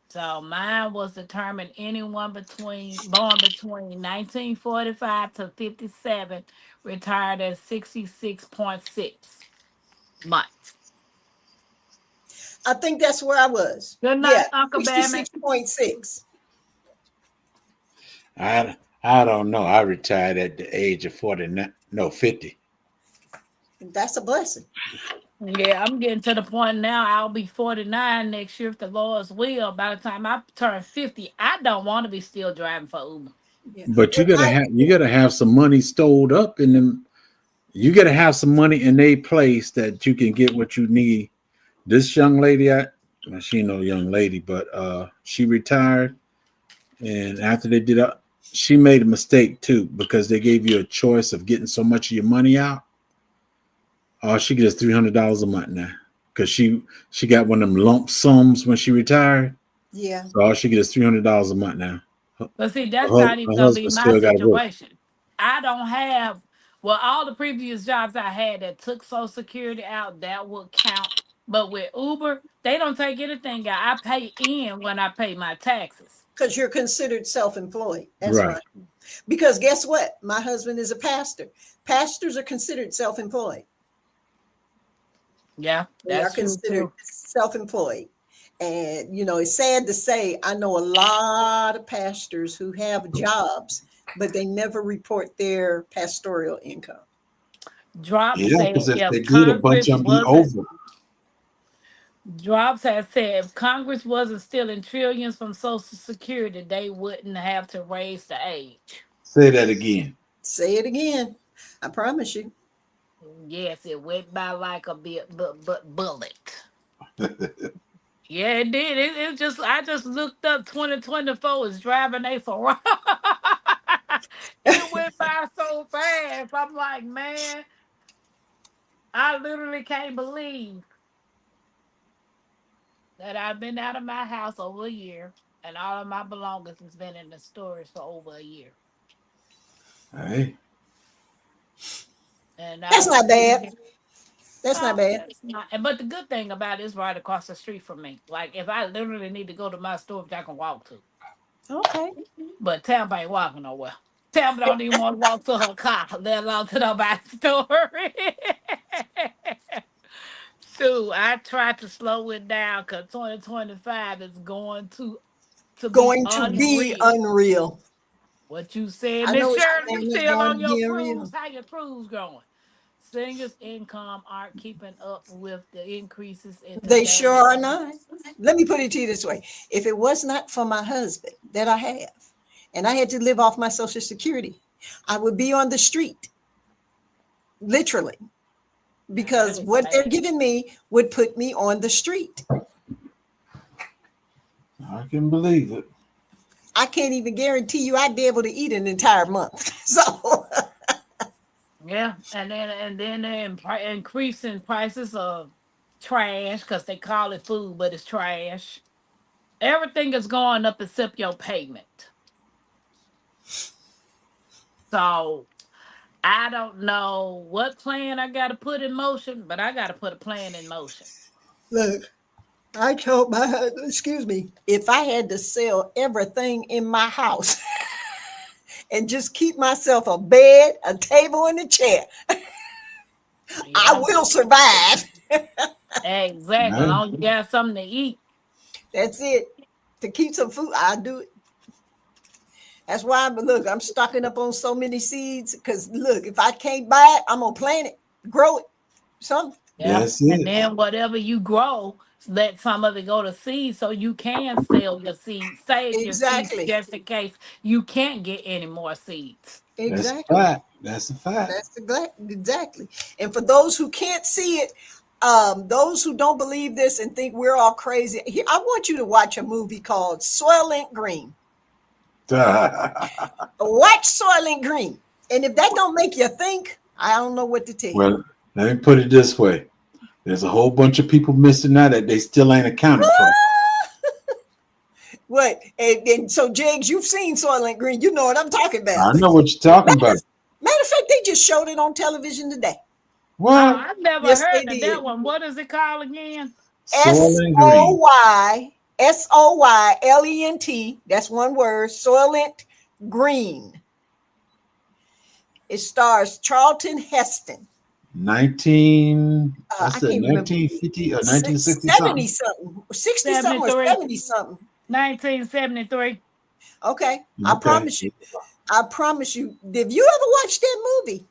So mine was determined anyone born between 1945 to 57 retired at 66.6 months. I think that's where I was. Good Yeah, night, Uncle Bammy. 66.6. I don't know. I retired at the age of 49, no, 50. That's a blessing. Yeah, I'm getting to the point now. I'll be 49 next year if the Lord's will. By the time I turn 50, I don't want to be still driving for Uber. Yeah. But Well, you gotta have some money stored up in them. You gotta have some money in a place that you can get what you need. This young lady, well, she no young lady, but she retired, and after they did she made a mistake too because they gave you a choice of getting so much of your money out. All she gets $300 a month now because she got one of them lump sums when she retired. yeah. So all she gets $300 a month now. Her, But see, that's not even her gonna be husband my still got to work. situation. I don't have well, all the previous jobs I had that took Social Security out, that would count. But with Uber, they don't take anything out. I pay in when I pay my taxes. Because you're considered self-employed. That's Right. right. Because guess what? My husband is a pastor. Pastors are considered self-employed. Yeah, They are that's true considered too. self-employed. And it's sad to say, I know a lot of pastors who have jobs, but they never report their pastoral income. Drop Yeah, said because if they if did, a bunch Congress of them be wasn't over. Drops has said if Congress wasn't stealing trillions from Social Security, they wouldn't have to raise the age. Say that again. Say it again. I promise you. Yes, it went by like a bullet. Yeah, it did. It just I just looked up 2024 is driving a Ferrari. It went by so fast. I'm like, man, I literally can't believe that I've been out of my house over a year and all of my belongings has been in the storage for over a year. Hey, And That's I'm not sitting bad. here. That's not No, bad. that's not. And but the good thing about it is right across the street from me. Like if I literally need to go to my storage, I can walk to. Okay. But Tampa ain't walking nowhere. Tampa don't even want to walk to her car, let alone to nobody's storage. So I tried to slow it down because 2025 is going to be Going to be unreal. unreal. What you said, I Miss know it's Shirley, you saying it's still going on to your be cruise? unreal. How your cruise going? Singers' income aren't keeping up with the increases in They sure today's are not. prices. Let me put it to you this way. If it was not for my husband that I have, and I had to live off my Social Security, I would be on the street, literally, Now that because is what they're sad. giving me would put me on the street. I can believe it. I can't even guarantee you I'd be able to eat an entire month. So Yeah, and then they're increasing prices of trash because they call it food, but it's trash. Everything is going up except your payment. So I don't know what plan I got to put in motion, but I got to put a plan in motion. Look, I told my excuse me, if I had to sell everything in my house and just keep myself a bed, a table, and a chair, I Yeah, will survive. exactly. As Right? long as you got something to eat. That's it. To keep some food, I do it. That's why look, I'm stocking up on so many seeds because look, if I can't buy it, I'm gonna plant it, grow it, something. Yeah. That's And it. then whatever you grow, let some of it go to seed so you can sell your seeds, save your seeds Exactly. just in case you can't get any more seeds. That's a Exactly. fact. That's a fact. Exactly. And for those who can't see it, those who don't believe this and think we're all crazy, I want you to watch a movie called Soylent Green. Watch Soylent Green, and if that don't make you think, I don't know what to tell you. Well, let me put it this way. There's a whole bunch of people missing out that they still ain't accounted for. What? And so, Jags, you've seen Soylent Green. You know what I'm talking about. I know what you're talking Matter, about. matter of fact, they just showed it on television today. Oh, What? I've never Yes, they heard of that did. one. What is it called again? S Soylent O Green. Y Soylent. That's one word. Soylent Green. It stars Charlton Heston. 19, I what's that, can't remember. 1950 or 1960 70 something? something, 60 something, or 73. 70 something. 1973. Okay. I Okay. promise you. I promise you. If you ever watched that movie,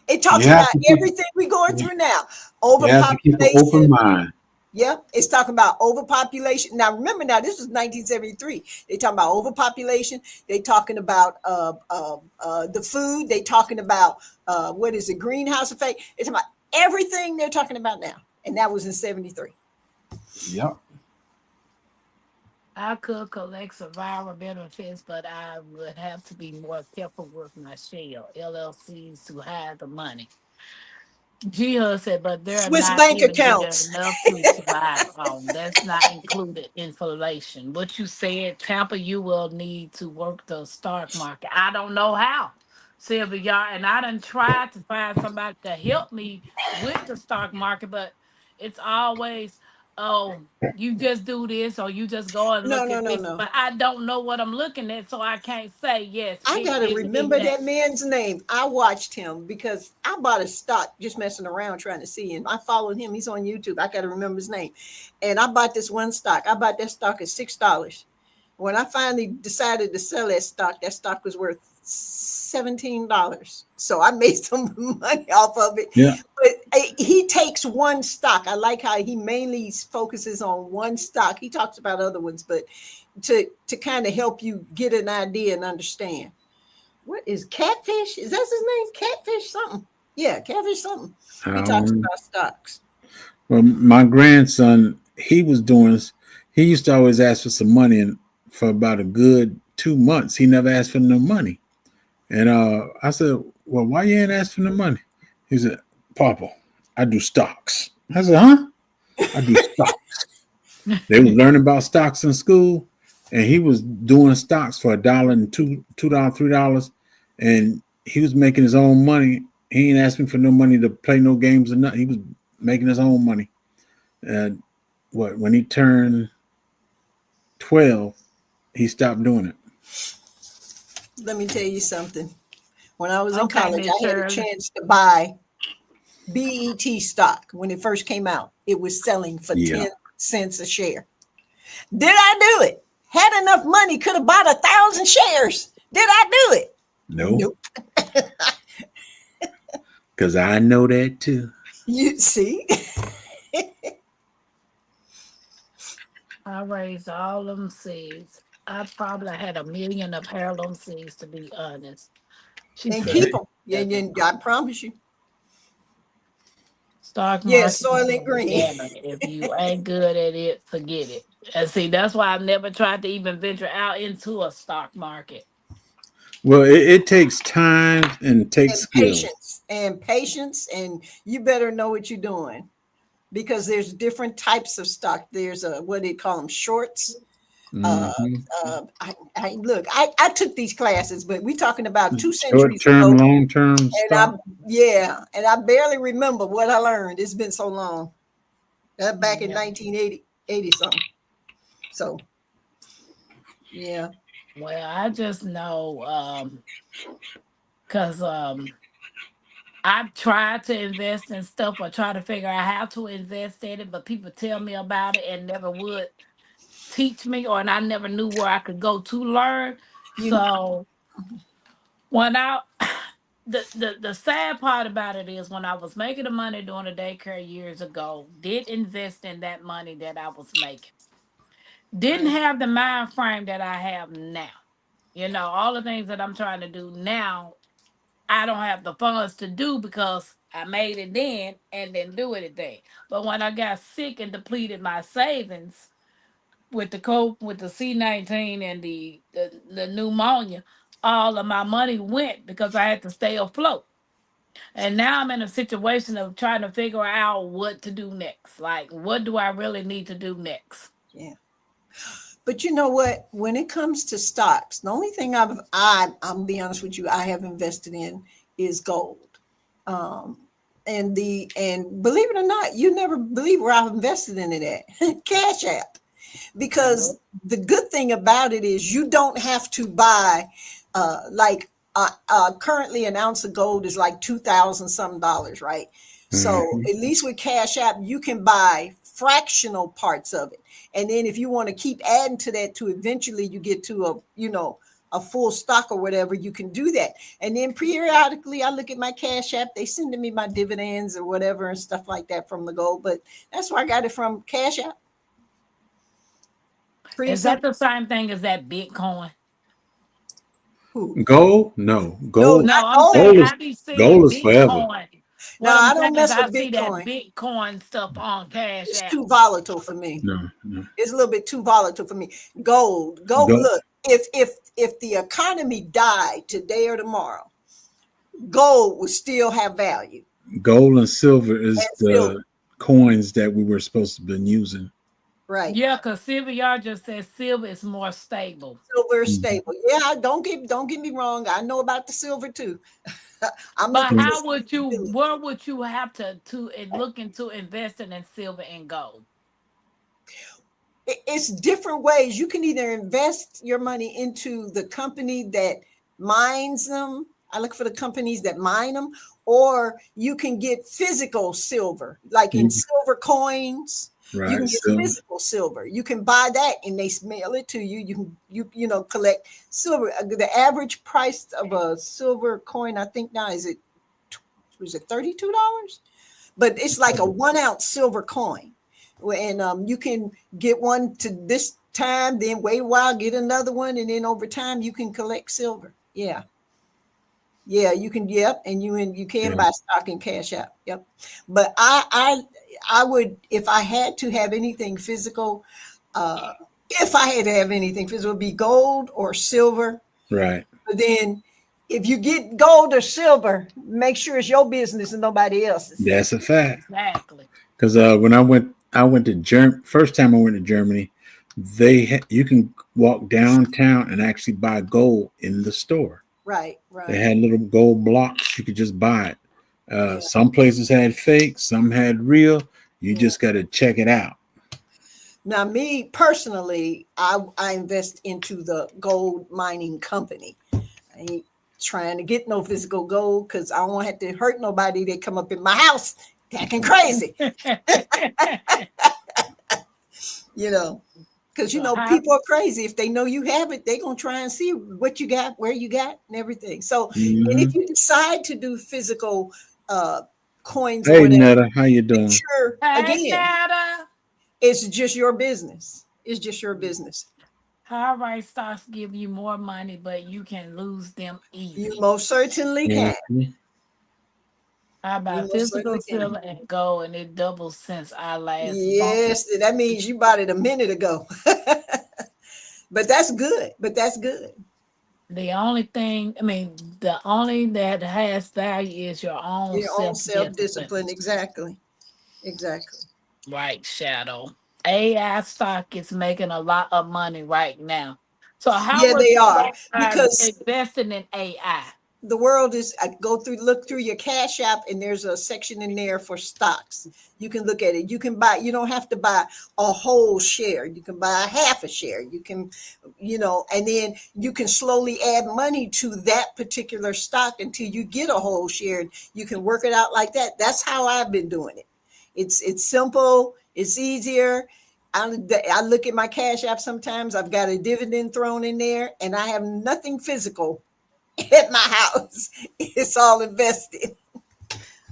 it You talks have about to keep everything we're going through now. you have to keep an open Overpopulation. mind. Yeah, it's talking about overpopulation. Now, remember, now this was 1973. They talking about overpopulation. They talking about the food. They talking about what is it, greenhouse effect. It's about everything they're talking about now, and that was in 73. Yep. I could collect survivor benefits, but I would have to be more careful with my shell LLCs to hide the money. Gia said, but they're Swiss not bank even there accounts. enough to survive on. That's not included inflation. What you said, Tampa, you will need to work the stock market. I don't know how, Sylvia, y'all, and I done tried to find somebody to help me with the stock market, but it's always, oh, you just do this or you just go and No, look no, at no, this. no. But I don't know what I'm looking at, so I can't say yes, I pick gotta this, pick remember that. that man's name. I watched him because I bought a stock just messing around trying to see him. I followed him. He's on YouTube. I gotta remember his name. And I bought this one stock. I bought that stock at $6. When I finally decided to sell that stock was worth $17. So I made some money off of it. Yeah. But he takes one stock. I like how he mainly focuses on one stock. He talks about other ones, but to kind of help you get an idea and understand. What is catfish? Is that his name? Catfish something. Yeah, catfish something. He talks Um, about stocks. well, my grandson, he used to always ask for some money, and for about a good 2 months, he never asked for no money. And I said, well, why you ain't ask for no money? He said, Papa, I do stocks. I said, huh? I do stocks. They were learning about stocks in school, and he was doing stocks for $1 and $2, $3, and he was making his own money. He ain't asking for no money to play no games or nothing. He was making his own money. And when he turned 12, he stopped doing it. Let me tell you something. When I was in Okay, college, Miss I had a Shirley. chance to buy BET stock when it first came out. It was selling for Yeah. 10 cents a share. Did I do it? Had enough money, could have bought 1,000 shares. Did I do it? No, Nope. because I know that too. You see? I raised all them seeds. I probably had a million of heirloom seeds, to be honest. She And said, keep Okay. them. Yeah, yeah, I promise you. stock Yeah, market is a Soylent Green. beginner. If you ain't good at it, forget it. And see, that's why I never tried to even venture out into a stock market. Well, it takes time and it takes and skill. patience, and you better know what you're doing because there's different types of stock. There's a what do you call them, shorts. Uh, Hmm. I look, I took these classes, but we're talking about two Short centuries term, ago, long term and I stock. yeah, and I barely remember what I learned. It's been so long. That back in Yeah. 1980, 80 something. So yeah, Well, I just know because I've tried to invest in stuff or try to figure out how to invest in it, but people tell me about it and never would teach me, or and I never knew where I could go to learn. you So when I the sad part about it is when I was making the money doing the daycare years ago, did invest in that money that I was making. Didn't right, have the mind frame that I have now. All the things that I'm trying to do now, I don't have the funds to do because I made it then and didn't do anything. But when I got sick and depleted my savings with the C-19 and the pneumonia, all of my money went because I had to stay afloat. And now I'm in a situation of trying to figure out what to do next. Like, what do I really need to do next? yeah. But you know what? When it comes to stocks, the only thing I'm be honest with you, I have invested in is gold. Um, and believe it or not, you never believe where I've invested in it at Cash App. Because the good thing about it is you don't have to buy currently an ounce of gold is like 2,000 some dollars, right? So Hmm. at least with Cash App you can buy fractional parts of it, and then if you want to keep adding to that to eventually you get to a full stock or whatever, you can do that. And then periodically I look at my Cash App, they send to me my dividends or whatever and stuff like that from the gold, but that's where I got it from, Cash App. Pretty Is that simple. the same thing as that Bitcoin? Who? Gold? No. No, Gold. not No, I'm gold. saying Gold is I be seeing gold is forever. Bitcoin. No, What I'm I saying don't is mess I with see that Bitcoin. Bitcoin stuff on Cash It's App. too volatile for me. No, no. It's a little bit too volatile for me. Gold. Gold, Look, if the economy died today or tomorrow, gold would still have value, gold and silver is and silver, the coins that we were supposed to have been using. right? Yeah, because Silver, y'all just said silver is more stable. Silver is Mhm. stable. Yeah, don't get me wrong. I know about the silver too. I'm But looking for how would you, stability. where would you have to look into investing in silver and gold? It's different ways. You can either invest your money into the company that mines them. I look for the companies that mine them, or you can get physical silver, like in Mhm. silver coins. You Right. can get So, physical silver. You can buy that and they mail it to you. You can collect silver. The average price of a silver coin, I think now is it was it $32? But it's like a 1 ounce silver coin. And you can get one to this time, then wait a while, get another one, and then over time you can collect silver. Yeah. Yeah, you can. Yep, and you can yeah. buy stock in Cash App. Yep, but I would, if I had to have anything physical, uh, if I had to have anything physical, it would be gold or silver. Right. But then, if you get gold or silver, make sure it's your business and nobody else's. That's a fact. Exactly. Because when I went to First time I went to Germany, you can walk downtown and actually buy gold in the store. Right, They right. had little gold blocks. You could just buy it. Yeah, Some places had fake, some had real. You yeah. just got to check it out. Now, me personally, I invest into the gold mining company. I ain't trying to get no physical gold because I don't want to have to hurt nobody. They come up in my house acting crazy, you know. Because So how people are crazy. If they know you have it, they're gonna try and see what you got, where you got, and everything. So, and if Hmm. you decide to do physical uh, coins or Hey, whatever, Netta, how you make doing? sure hey again Nada, it's just your business. It's just your business. how right stocks give you more money, but you can lose them You easy. most certainly can. Mhm. I You buy most physical certainly can. silver and gold, and it doubles since I last bought. Yes, that means you bought it a minute ago. But that's good. But that's good. The only thing, I mean, the only that has value is your own Your own self discipline. self-discipline. Exactly. Exactly. Right, Shadow. AI stock is making a lot of money right now. So how Yeah, would they you are. go about Because investing in AI? the world is, I go through, look through your cash app, and there's a section in there for stocks. You can look at it. You can buy, you don't have to buy a whole share. You can buy a half a share. You can, and then you can slowly add money to that particular stock until you get a whole share. You can work it out like that. That's how I've been doing it. It's simple, it's easier. I look at my cash app sometimes. I've got a dividend thrown in there, and I have nothing physical at my house. It's all invested.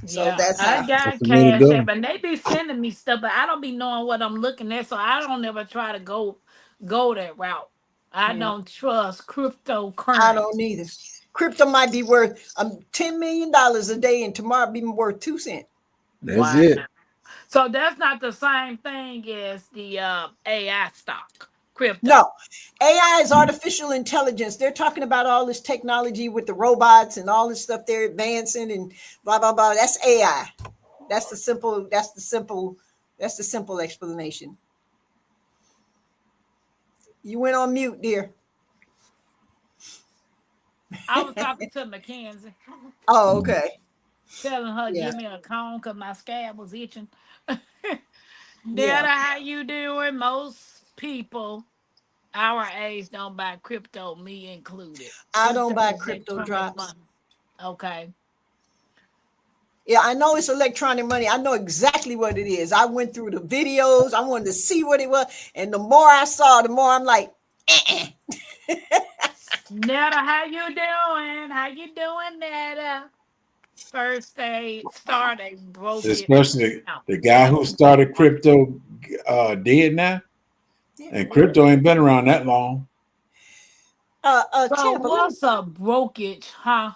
So Yeah, that's I how. That's got the way to Cash App, go. and they be sending me stuff, but I don't be knowing what I'm looking at, so I don't ever try to go that route. I Mm, don't trust I don't cryptocurrency. either. Crypto might be worth $10 million a day, and tomorrow be worth 2 cents. That's Wow. it. So that's not the same thing as the AI stock, crypto. No, AI is artificial intelligence. They're talking about all this technology with the robots and all this stuff they're advancing and blah blah blah. That's AI. That's the simple. That's the simple. That's the simple explanation. You went on mute, dear. I was talking to Mackenzie, Oh, Mm. okay. telling her Yeah, give me a cone because my scab was itching. yeah. Dada, how you doing? Most people our age don't buy crypto, me included. I don't Crypto buy is crypto electronic drops. money. Okay. Yeah, I know it's electronic money. I know exactly what it is. I went through the videos. I wanted to see what it was. And the more I saw, the more I'm like, eh. Netta, how you doing? How you doing, Netta? First they start a brokerage Especially account. the guy who started crypto dead now, Yeah. and crypto ain't been around that long. So Tampa, what's a brokerage, huh?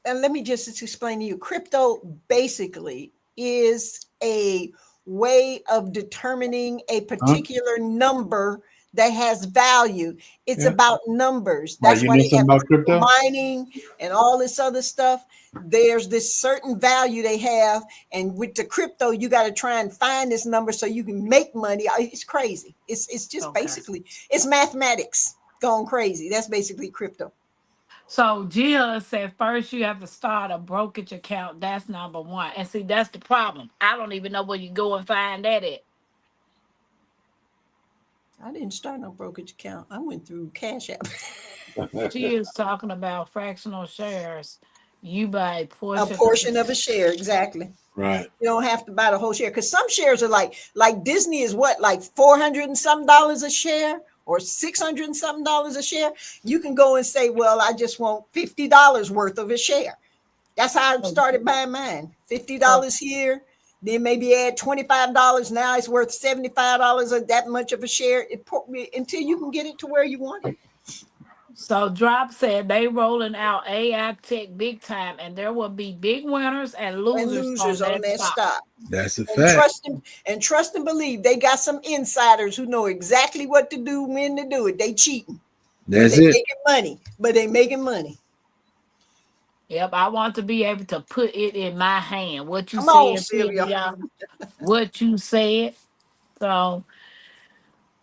let me just explain to you. Crypto basically is a way of determining a Huh? particular number that has value. It's Yeah. about numbers. Why, That's you why know they something have about crypto? mining and all this other stuff. There's this certain value they have, and with the crypto, you got to try and find this number so you can make money. It's crazy. It's just Okay. basically it's mathematics going crazy. That's basically crypto. So Jill said first you have to start a brokerage account. That's number one. And see, that's the problem. I don't even know where you go and find that at. I didn't start no brokerage account. I went through Cash App. She is talking about fractional shares. You buy a A portion of portion of a share, exactly. Right. You don't have to buy the whole share because some shares are like Disney is what, like 400 and some dollars a share or 600 and something dollars a share. You can go and say, well, I just want $50 worth of a share. That's how I it. started buying mine. fifty So, dollars here, then maybe add $25. Now it's worth $75 of that much of a share. Until you can get it to where you want it. so Drop said they rolling out AI tech big time, and there will be big winners and And losers on losers on that that stock. stock. That's a And fact. trust and believe they got some insiders who know exactly what to do, when to do it. They cheating, but That's they it. making money. But they making money. Yep, I want to be able to put it in my hand. What you Come on, said, Sylvia. Sylvia. What you said. So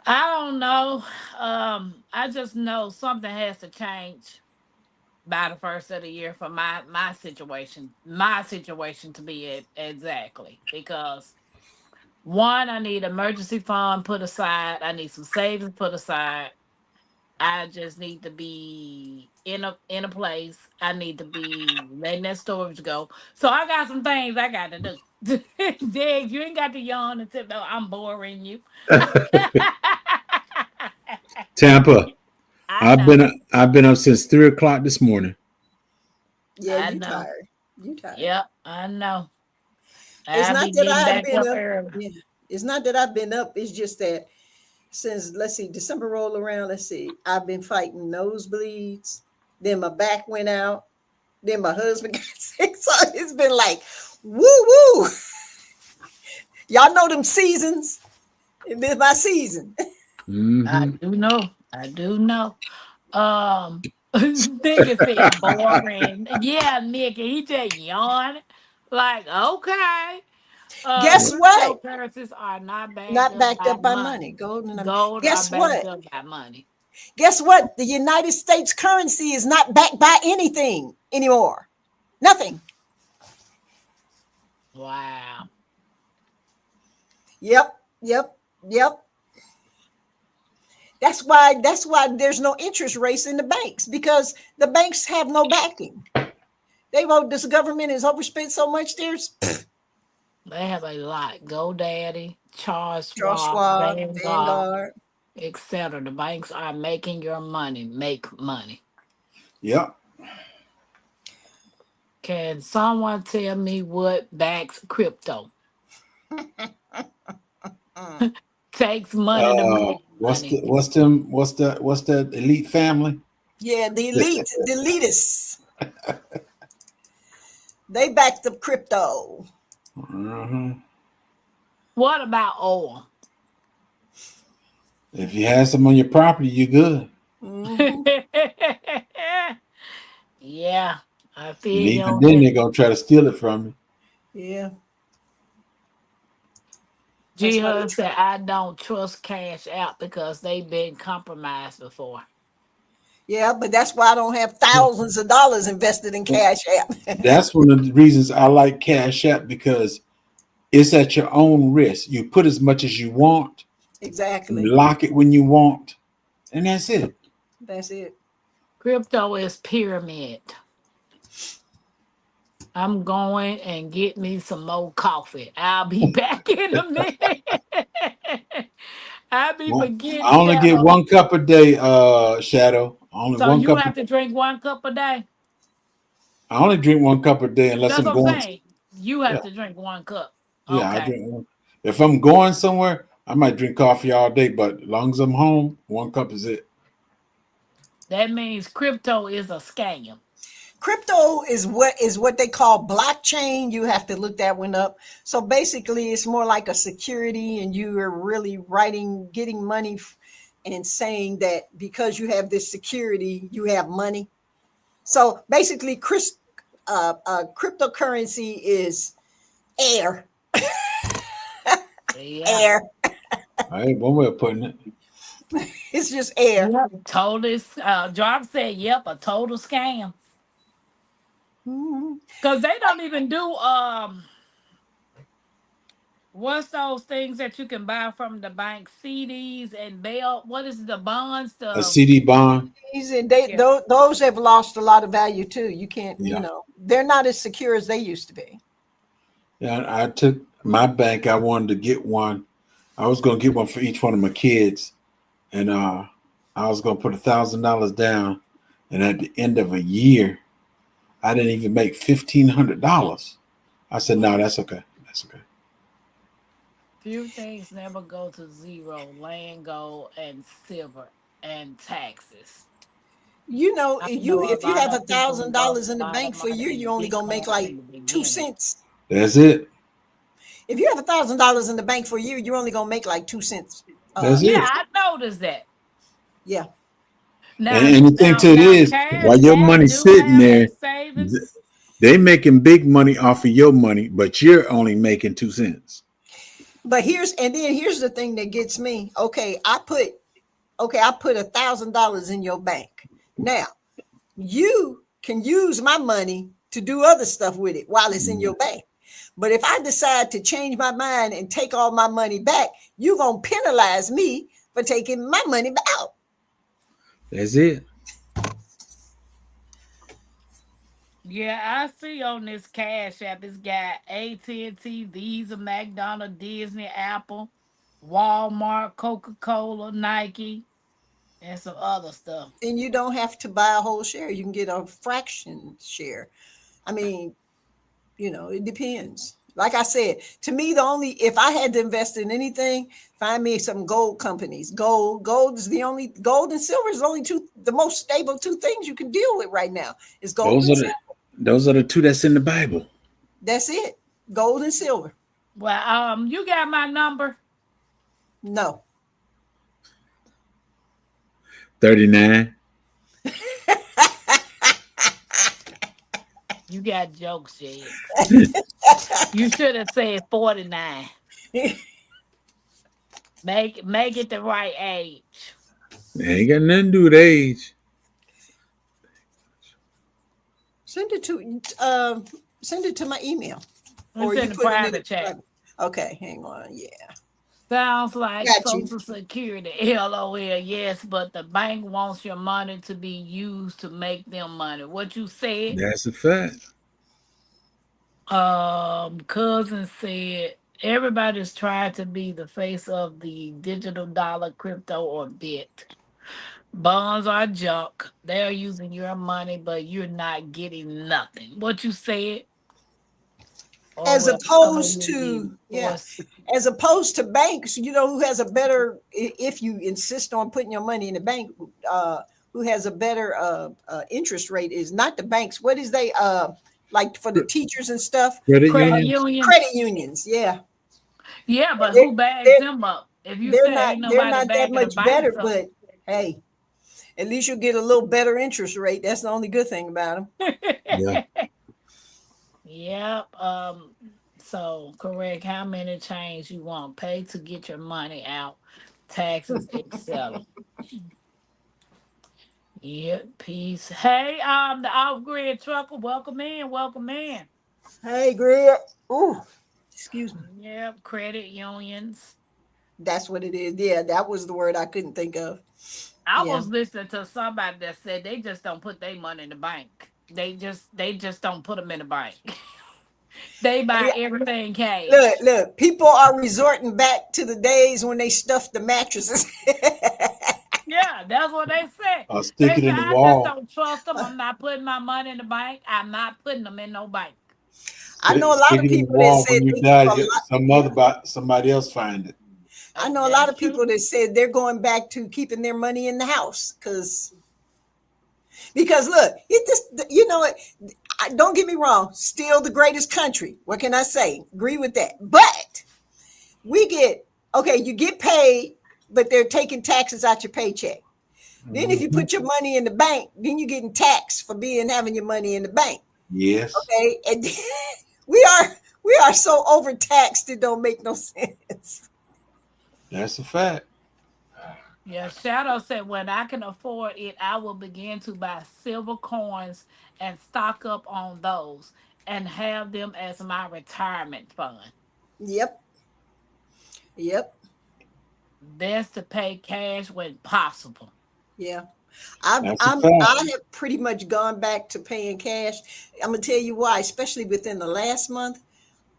I don't know. I just know something has to change by the first of the year for my situation to be it exactly because one, I need emergency fund put aside. I need some savings put aside. I just need to be in a place. I need to be letting that storage go. So I got some things I got to do. Dig, you ain't got to yawn and tip. No, I'm boring you. Tampa. I know. I've been up since 3 o'clock this morning. Yeah, I you know. tired. You tired. Yep, I know. It's I'll not be that getting I have back been up up. early. Yeah. It's not that I've been up. It's just that since, let's see, December rolled around, let's see, I've been fighting nosebleeds. Then my back went out. Then my husband got sick. So it's been like, woo woo. Y'all know them seasons. It is my season. I Hmm. do know. I do know. Nigga said boring. Yeah, nigga, he just yawned. Like, okay. Guess what? Cryptocurrencies are not backed Not up backed by up by money. money. Gold and Gold are guess backed what? up by money. Guess what? The United States currency is not backed by anything anymore. Nothing. Wow. Yep. Yep. Yep. That's why there's no interest rates in the banks because the banks have no backing. This government has overspent so much. There's They have a lot. GoDaddy, Charles Charles Schwab, Schwab, Vanguard, Vanguard. etc. The banks are making your money make money. Yep. Can someone tell me what backs crypto? Mm. Takes money to make What's the money. what's that elite family? Yeah, the elitists, they backed up crypto. Uh-huh. What about oil? If you have some on your property, you're good. Hmm. Yeah, I And feel you even on then, that. they're gonna try to steal it from you. Yeah, G that's why they Hud said, try. I don't trust Cash App because they've been compromised before. Yeah, but that's why I don't have thousands of dollars invested in Cash App. That's one of the reasons I like Cash App because it's at your own risk. You put as much as you want, Exactly. you lock it when you want, and that's it. That's it. Crypto is pyramid. I'm going and get me some more coffee. I'll be back in a minute. I'll be Well, forgetting I only here. get one cup a day, Shadow. Only So one you cup. have to drink 1 cup a day. I only drink one cup a day unless That's I'm what I'm going. saying. You Yeah, have to drink 1 cup. yeah, I Okay. drink one. If I'm going somewhere, I might drink coffee all day, but as long as I'm home, one cup is it. That means crypto is a scam. Crypto is what they call blockchain. You have to look that one up. So basically, it's more like a security, and you are really getting money, and saying that because you have this security, you have money. So basically, cryptocurrency is air, Yeah. air. All right, one way of putting it. It's just air. Yep. Total. Job said, yep, a total scam. Mhm. Because they don't even do what's those things that you can buy from the bank? CDs and bail. What is the bonds? A The CD bond. And they yeah. those have lost a lot of value too. You can't, Yeah. they're not as secure as they used to be. Yeah, I took my bank. I wanted to get one. I was going to get one for each one of my kids, and I was going to put $1,000 down. And at the end of a year, I didn't even make $1,500. I said, "No, that's okay. That's okay." Few things never go to zero: land, gold, and silver, and taxes. I know a If you lot have a of people thousand lost dollars in a the lot of bank for a year, money you in only gonna make Bitcoin like in the two beginning. cents. That's it. If you have $1,000 in the bank for a year, you're only gonna make like 2 cents. That's Yeah, it. I noticed that. Yeah. And the thing to it is, Cash while your App money's do sitting have a there, savings. they making big money off of your money, but you're only making 2 cents. But here's the thing that gets me. I put $1,000 in your bank. Now you can use my money to do other stuff with it while it's in your bank. But if I decide to change my mind and take all my money back, you're gonna penalize me for taking my money out. That's it. Yeah, I see on this Cash App, it's got AT&T, Visa, McDonald's, Disney, Apple, Walmart, Coca-Cola, Nike, and some other stuff. And you don't have to buy a whole share. You can get a fraction share. I mean, it depends. Like I said, to me, if I had to invest in anything, find me some gold companies. Gold and silver is only the most stable two things you can deal with right now is gold Those and are the silver. those are the two that's in the Bible. That's it. Gold and silver. Well, you got my number. No. 39. You got jokes, Jigs. You should have said 49. Make it the right age. Ain't got nothing to do with age. Send it to send it to my email, It's or you in the put it in private the chat. private. Okay, hang on. Yeah, Sounds like got you. Social Security. LOL. Yes, but the bank wants your money to be used to make them money. What you said? That's a fact. Cousin said everybody's trying to be the face of the digital dollar, crypto, or bit. Bonds are junk. They're using your money, but you're not getting nothing. What you said? Or As will some of opposed you be to, yeah, forced? as opposed to banks, who has a better, if you insist on putting your money in the bank, who has a better interest rate is not the banks. What is they like for the teachers and stuff? Credit Credit unions. Credit unions? unions, yeah. Yeah, but They're, who bags they're, them up? If you they're say not ain't they're nobody not that bagging the much better, banks up, but hey, at least you'll get a little better interest rate. That's the only good thing about them. Yeah, yep. So correct. How many chains you want? Pay to get your money out. Taxes, etc. Yep. Peace. Hey, the off grid trucker. Welcome in. Welcome in. Hey, Greg. Ooh, excuse me. Yep. Credit unions. That's what it is. Yeah, that was the word I couldn't think of. I Yeah. was listening to somebody that said they just don't put their money in the bank. They just don't put them in the bank. They buy Yeah. everything Look, cash. look, people are resorting back to the days when they stuffed the mattresses. Yeah, that's what they said. I'll stick They it said in the I just wall. don't trust them. I'm not putting my money in the bank. I'm not putting them in no bank. I know a lot Stick of it in the people that wall. said When you they keep die, a lot. Yeah. somebody else find it. I know a lot That's of people true. that said they're going back to keeping their money in the house because look, it just don't get me wrong, still the greatest country. What can I say? Agree with that. But we get okay, you get paid, but they're taking taxes out your paycheck. Then if you Mhm. put your money in the bank, then you're getting taxed for having your money in the bank. Yes, Okay. And we are so overtaxed it don't make no sense. that's a fact. Yeah, Shadow said when I can afford it, I will begin to buy silver coins and stock up on those and have them as my retirement fund. Yep. Yep. Best to pay cash when possible. Yeah. I That's a I'm fact. I have pretty much gone back to paying cash. I'm gonna tell you why, especially within the last month.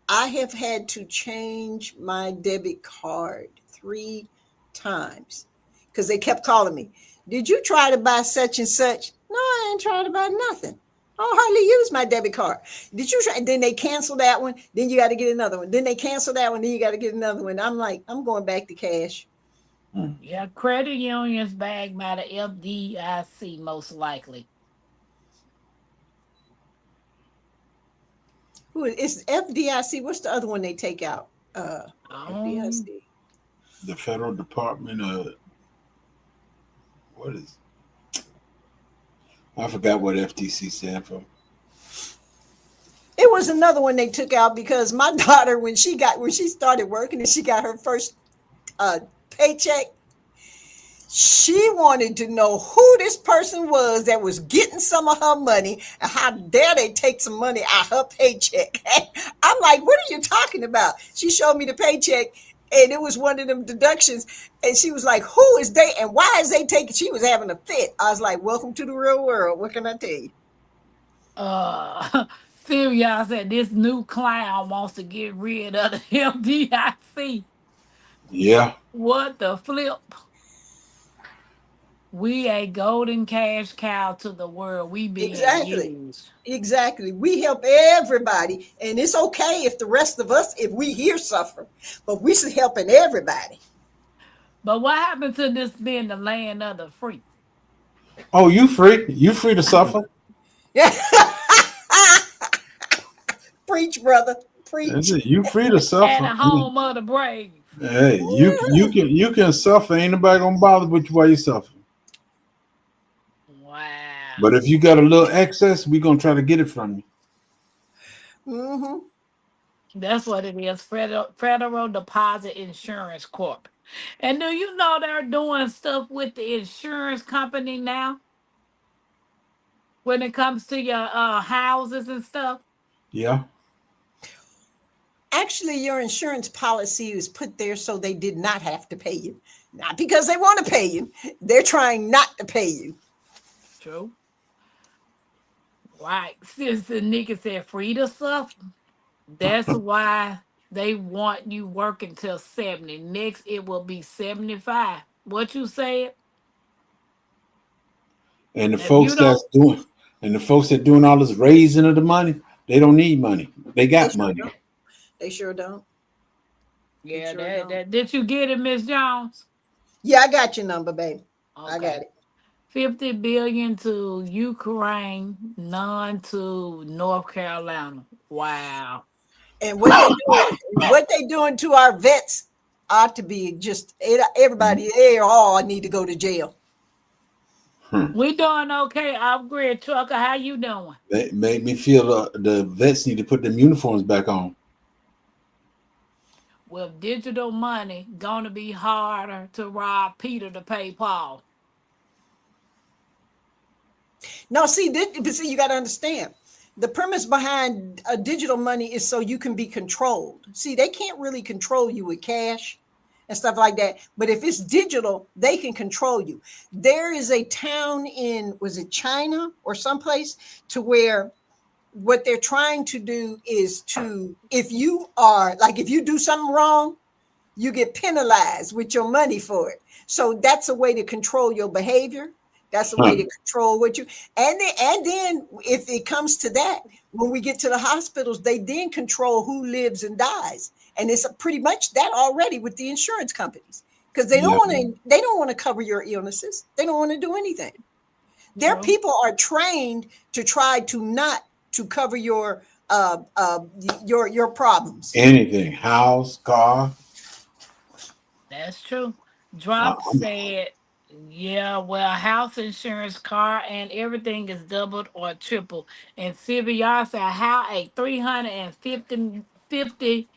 I have had to change my debit card 3 times because they kept calling me. Did you try to buy such and such? No, I ain't trying to buy nothing. I don't hardly use my debit card. Did you try? Then they cancel that one. Then you got to get another one. Then they cancel that one. Then you got to get another one. I'm like, I'm going back to cash. Yeah, credit unions bagged by the FDIC most likely. Who is FDIC? What's the other one they take out? Um, FDIC. The federal department of what is? I forgot what FTC stand for. It was another one they took out because my daughter, when she started working and she got her first paycheck, she wanted to know who this person was that was getting some of her money and how dare they take some money out her paycheck. I'm like, what are you talking about? She showed me the paycheck and it was one of them deductions. And she was like, who is they and why is they taking? She was having a fit. I was like, welcome to the real world. What can I tell you? Syria said this new clown wants to get rid of the FDIC. Yeah, What the flip? We a golden cash cow to the world. We being Exactly. used. Exactly. We help everybody. And it's okay if the rest of us, if we here suffer, but we should helping everybody. But what happened to this being the land of the free? oh, you free. You free to suffer. Yeah. Preach, brother. That's Preach. it. You free to And suffer. the home of the brave. Hey, you can suffer. Ain't nobody gonna bother with you while you suffer. Wow. But if you got a little excess, we gonna try to get it from you. Mm-hmm. That's what it is. Federal Deposit Insurance Corp. And do you know they're doing stuff with the insurance company now when it comes to your houses and stuff? Yeah. Actually, your insurance policy is put there so they did not have to pay you. Not because they want to pay you. They're trying not to pay you. True. Right. Since the nigga said free to suffer, that's why they want you working till 70. Next, it will be 75. What you said? And the If you folks don't, that's doing and the folks that doing all this raising of the money, they don't need money. They They got sure money. don't. They sure don't. They yeah, sure that, don't. that did you get it, Miss Jones? Yeah, I got your number, baby. I got Okay. it. 50 billion to Ukraine, none to North Carolina. Wow. And what they doing to our vets ought to be just everybody. They all need to go to jail. Hmm. We doing okay. Upgrade trucker. How you doing? They made me feel the vets need to put them uniforms back on. With digital money, gonna be harder to rob Peter to pay Paul. No, but see, you got to understand. The premise behind digital money is so you can be controlled. See, they can't really control you with cash and stuff like that. But if it's digital, they can control you. There is a town in, was it China or someplace, to where what they're trying to do is to, if you are like, if you do something wrong, you get penalized with your money for it. So that's a way to control your behavior. That's a way Huh. to control what you, and then if it comes to that, when we get to the hospitals, they then control who lives and dies. And it's pretty much that already with the insurance companies, because Yeah. they don't want to cover your illnesses. They don't want to do anything. Their True. people are trained to try to not to cover your problems. Anything, house, car. That's true. Drop I'm said, yeah, well, house insurance, car, and everything is doubled or tripled. And CBR said, how a 350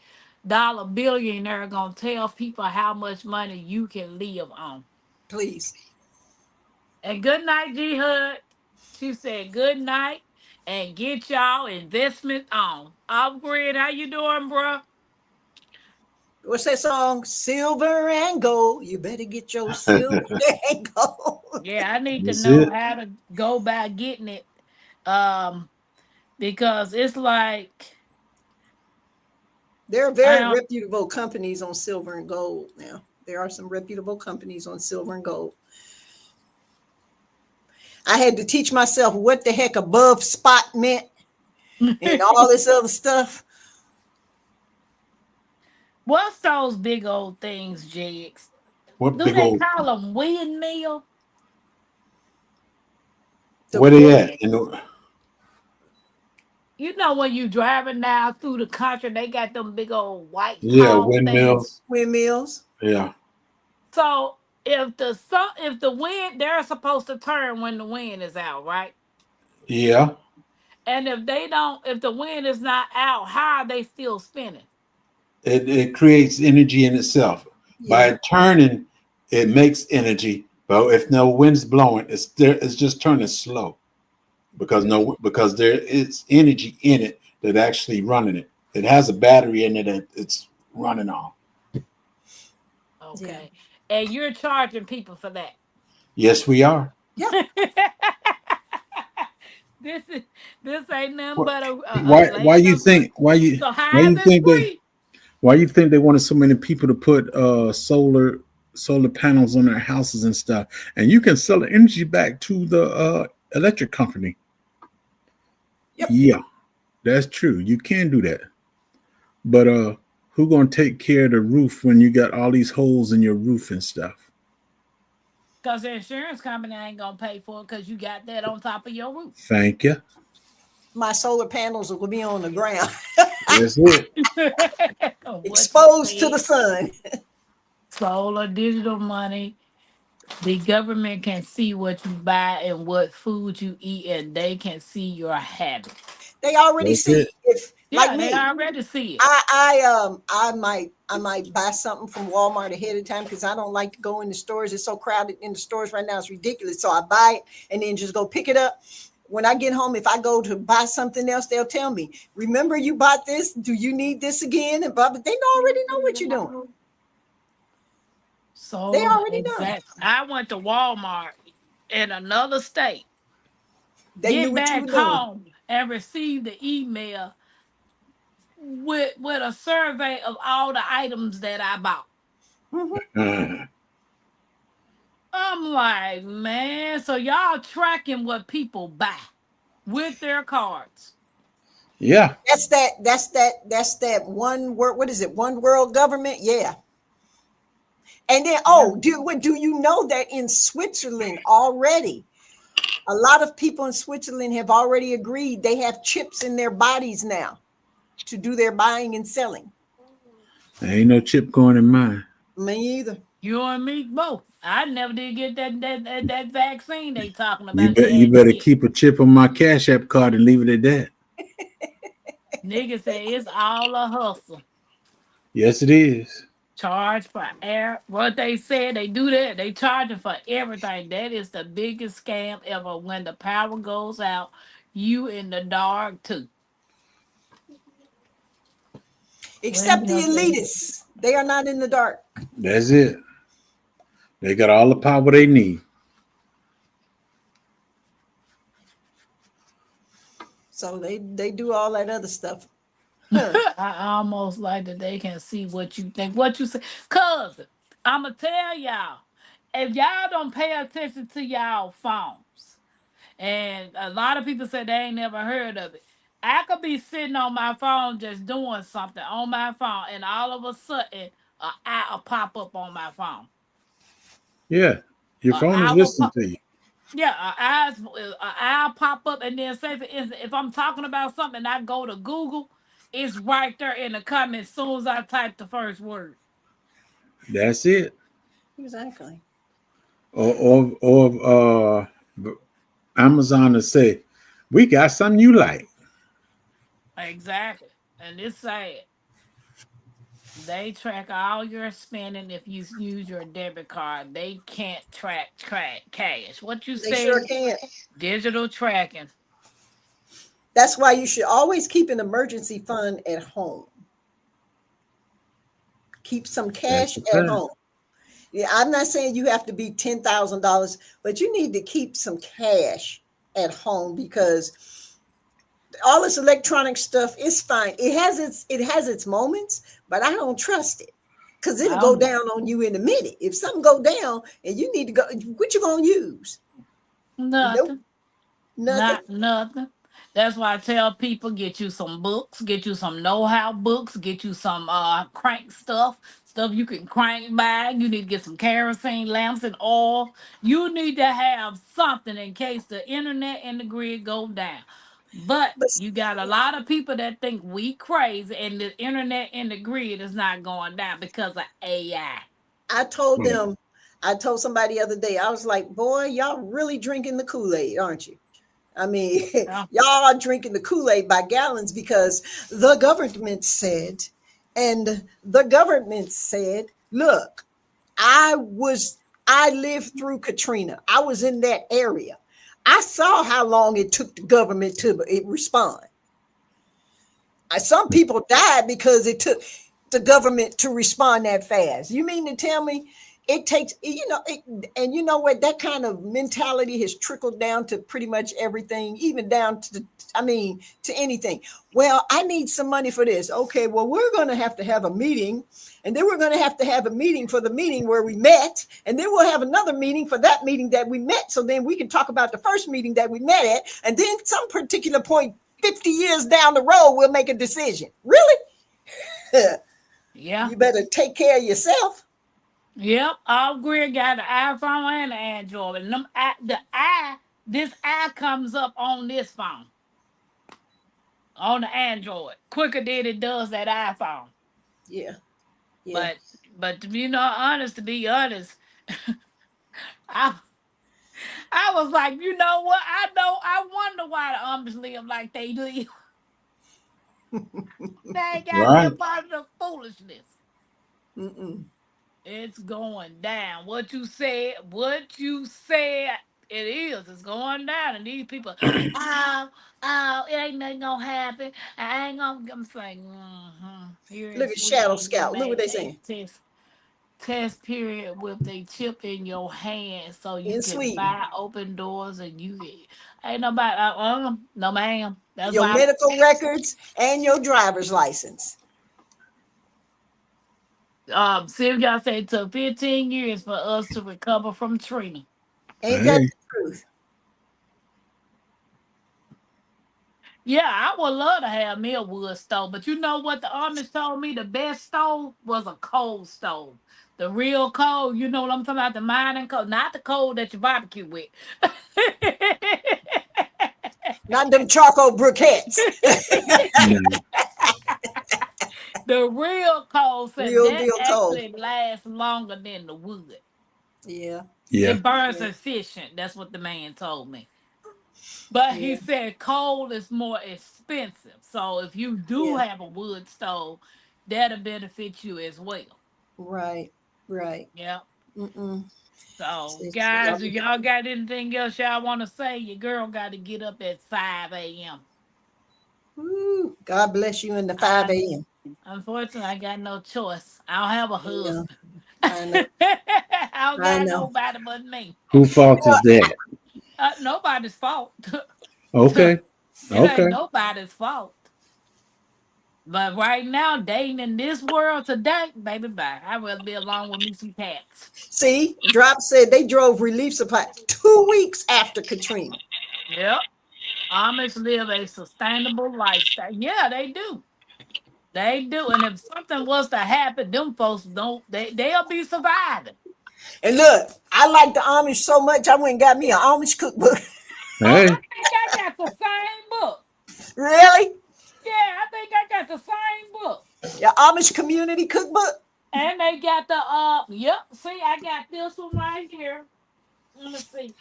dollar billionaire gonna tell people how much money you can live on? Please. And good night, G Hud. She said good night and get y'all investment on. Upgrade, how you doing, bro? What's that song? Silver and gold. You better get your silver and gold. Yeah, I need to That's know it. how to go about getting it. Um, because it's like There are I very don't reputable companies on silver and gold now. There are some reputable companies on silver and gold. I had to teach myself what the heck above spot meant and all this other stuff. what's those big old things, Jigs? What Do big they old call them windmill? The where they what? at? You know when you driving down through the country, they got them big old white Yeah, tall things. windmills. Windmills. Yeah. So if the wind, they're supposed to turn when the wind is out, right? Yeah. And if they don't, if the wind is not out, how are they still spinning? It creates energy in itself. Yeah. By turning, it makes energy. But if no wind's blowing, it's just turning slow because there is energy in it that actually running it. It has a battery in it that it's running on. Yeah. Okay. And you're charging people for that. Yes, we are. Yeah. this is this ain't nothing Wh- but a why land you of green. think why you So why how is you it think they free? why you think they wanted so many people to put solar panels on their houses and stuff, and you can sell the energy back to the electric company. Yep. Yeah, that's true. You can do that. But who gonna take care of the roof when you got all these holes in your roof and stuff? Because the insurance company ain't gonna pay for it because you got that on top of your roof. Thank you. My solar panels will be on the ground, That's it. What you exposed to the said. sun. Solar digital money. The government can see what you buy and what food you eat, and they can see your habits. They already That's see it. if like Yeah, they me. already see it. I might buy something from Walmart ahead of time because I don't like to go in the stores. It's so crowded in the stores right now. It's ridiculous. So I buy it and then just go pick it up. When I get home, if I go to buy something else, they'll tell me, "Remember you bought this? Do you need this again?" And blah, but they already know what you're doing. They So already know. exact. I went to Walmart in another state, They knew get what you back were doing. home and received the email with a survey of all the items that I bought. Mhm. I'm like, man, so y'all tracking what people buy with their cards. Yeah. That's that one word. What is it? One world government. Yeah. And then, Yeah. do you know that in Switzerland already, a lot of people in Switzerland have already agreed they have chips in their bodies now to do their buying and selling. There ain't no chip going in mine. Me either. You and me both. I never did get that vaccine they talking You about they bet you had to better get. keep a chip on my Cash App card and leave it at that. Niggas say it's all a hustle. Yes, it is. Charge for air. What they said, they do that. They charging for everything. That is the biggest scam ever. When the power goes out, you in the dark too. What Except the else they say? elitists. They are not in the dark. That's it. They got all the power they need. So they do all that other stuff. Huh. I almost like that they can see what you think, what you say. Cause I'ma tell y'all, if y'all don't pay attention to y'all phones, and a lot of people say they ain't never heard of it. I could be sitting on my phone just doing something on my phone, and all of a sudden, an eye will pop up on my phone. Yeah. Your An phone is eye will listening pop. to you. Yeah, I'll pop up, and then say for instance, if I'm talking about something, and I go to Google, it's right there in the comments. As soon as I type the first word. That's it. Exactly. Or Amazon to say, we got something you like. Exactly, and it's sad. They track all your spending if you use your debit card. They can't track cash. What you They sure said? can. Digital tracking. That's why you should always keep an emergency fund at home. Keep some That's cash a at fact. home. Yeah, I'm not saying you have to be $10,000, but you need to keep some cash at home because all this electronic stuff is fine. It has its moments, but I don't trust it because it'll I go don't know. down on you in a minute. If something go down and you need to go, what you gonna use? Nope, Nothing. nothing. Not nothing. That's why I tell people get you some books, get you some know-how books, get you some crank stuff you can crank by. You need to get some kerosene lamps and oil. You need to have something in case the internet and the grid go down. But But you got a lot of people that think we crazy and the internet and the grid is not going down because of AI. I told them, I told somebody the other day, I was like, boy, y'all really drinking the Kool-Aid, aren't you? I mean, Yeah. y'all are drinking the Kool-Aid by gallons because the government said, and the government said, look, I was, I lived through Katrina. I was in that area. I saw how long it took the government to respond. Some people died because it took the government to respond that fast. You mean to tell me it takes, and you know what? That kind of mentality has trickled down to pretty much everything, even down to to anything. Well, I need some money for this. Okay, well, we're going to have a meeting, and then we're going to have a meeting for the meeting where we met, and then we'll have another meeting for that meeting that we met. So then we can talk about the first meeting that we met at, and then some particular point 50 years down the road, we'll make a decision. Really? Yeah. You better take care of yourself. Yep, all Greer got an iPhone and an Android. And this I comes up on this phone, on the Android, quicker than it does that iPhone. Yeah, yeah. But to be not honest, to be honest, I I was like, you know what? I know I wonder why the Amish live like they live. They ain't got to be a Right. part of the foolishness. Mm-mm. It's going down. What you said, it is. It's going down. And these people, oh, oh, it ain't nothing gonna happen. I ain't gonna. I'm saying, here in Look at Shadow Sweden, we Scout. Look what made they a saying test period with a chip in your hand so you in can Sweden. buy open doors and ain't nobody. No, ma'am. That's Your why. medical records and your driver's license. Sylvia y'all said it took 15 years for us to recover from Trina. Ain't that Hey. the truth? Yeah, I would love to have me a wood stove, but you know what the Amish told me the best stove was a coal stove. The real coal, you know what I'm talking about, the mining coal, not the coal that you barbecue with. Not them charcoal briquettes. No. The real coal said Real that deal coal. actually lasts longer than the wood. Yeah. Yeah. It burns Yeah. efficient. That's what the man told me. But he Yeah. said coal is more expensive. So if you do Yeah. have a wood stove, that'll benefit you as well. Right. Right. Yeah. Mm-mm. So It's guys, if y'all got anything else y'all want to say, your girl got to get up at 5 a.m. Woo. God bless you in the 5 I a.m. unfortunately I got no choice. I don't have a I know. husband. I know. I don't I got know. nobody but me. Who fault is that? Nobody's fault. Okay. It ain't Okay. nobody's fault. But right now, dating in this world today, baby, bye. I'd rather be alone with me some cats. See, Drop said they drove relief supply 2 weeks after Katrina. Yep. Amish live a sustainable lifestyle. Yeah, they do. They do. And if something was to happen, them folks don't they'll be surviving. And look, I like the Amish so much, I went and got me an Amish cookbook. Oh, I Hey. think I got the same book. Really? Yeah, I think I got the same book. Your Amish community cookbook? And they got the yep, see, I got this one right here. Let me see.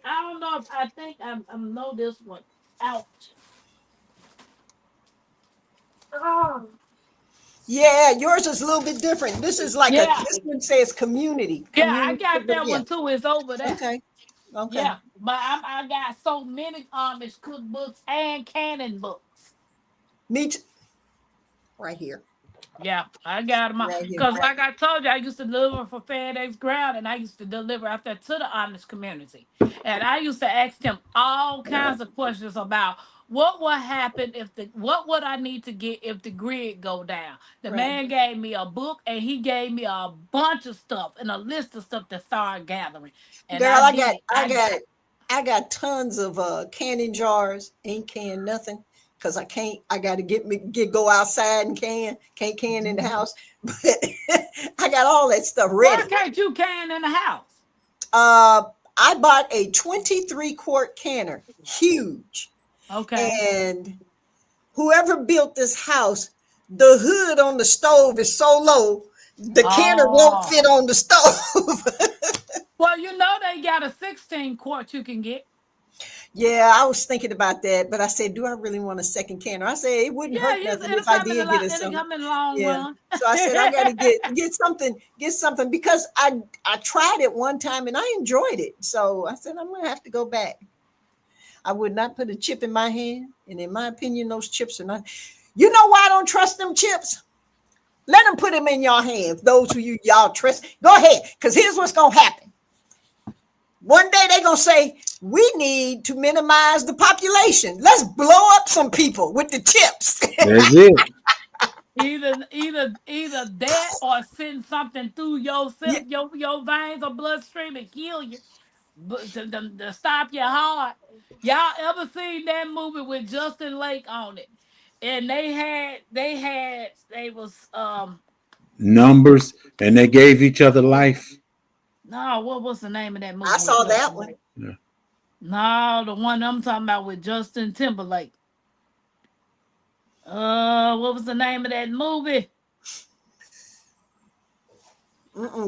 I don't know if I think I know this one. Ouch. Oh. Yeah, yours is a little bit different. This is like a Yeah, this one says community. yeah, I Community got cookbook. that Yeah. one too. It's over there. Okay. Okay. Yeah, but I got so many Amish cookbooks and canon books. Me too. Right here. Yeah, I got them Right here. because, like I told you, I used to deliver for FedEx Ground, and I used to deliver out there to the Amish community, and I used to ask them all kinds of questions about what would happen if what would I need to get if the grid go down. The Right. man gave me a book, and he gave me a bunch of stuff and a list of stuff to start gathering, and Girl, I I did got it. I got I got tons of canning jars. Ain't can nothing. Cause I can't I gotta get go outside and can't can in the house. But I got all that stuff Why ready. can't you can in the house? Uh I bought a 23-quart canner, huge. Okay. And whoever built this house, the hood on the stove is so low, the canner won't Oh. fit on the stove. Well, you know they got a 16 quart you can get. Yeah, I was thinking about that, but I said, do I really want a second canner? I said it wouldn't Yeah, hurt nothing it'll if I come in the did get a it'll something. come in the long Yeah. run. So I said I got to get something because I tried it one time and I enjoyed it. So I said I'm gonna have to go back. I would not put a chip in my hand, and in my opinion, those chips are not. You know why I don't trust them chips? Let them put them in your hands. Those who y'all trust, go ahead. Because here's what's gonna happen. One day they're gonna say, we need to minimize the population. Let's blow up some people with the chips. That's it. Either that or send something through your Yeah, your veins or bloodstream and kill you. But to stop your heart. Y'all ever seen that movie with Justin Lake on it? And they was Numbers, and they gave each other life. no, what was the name of that I movie with saw that Justin one. Lake? Yeah. No, the one I'm talking about with Justin Timberlake. What was the name of that movie?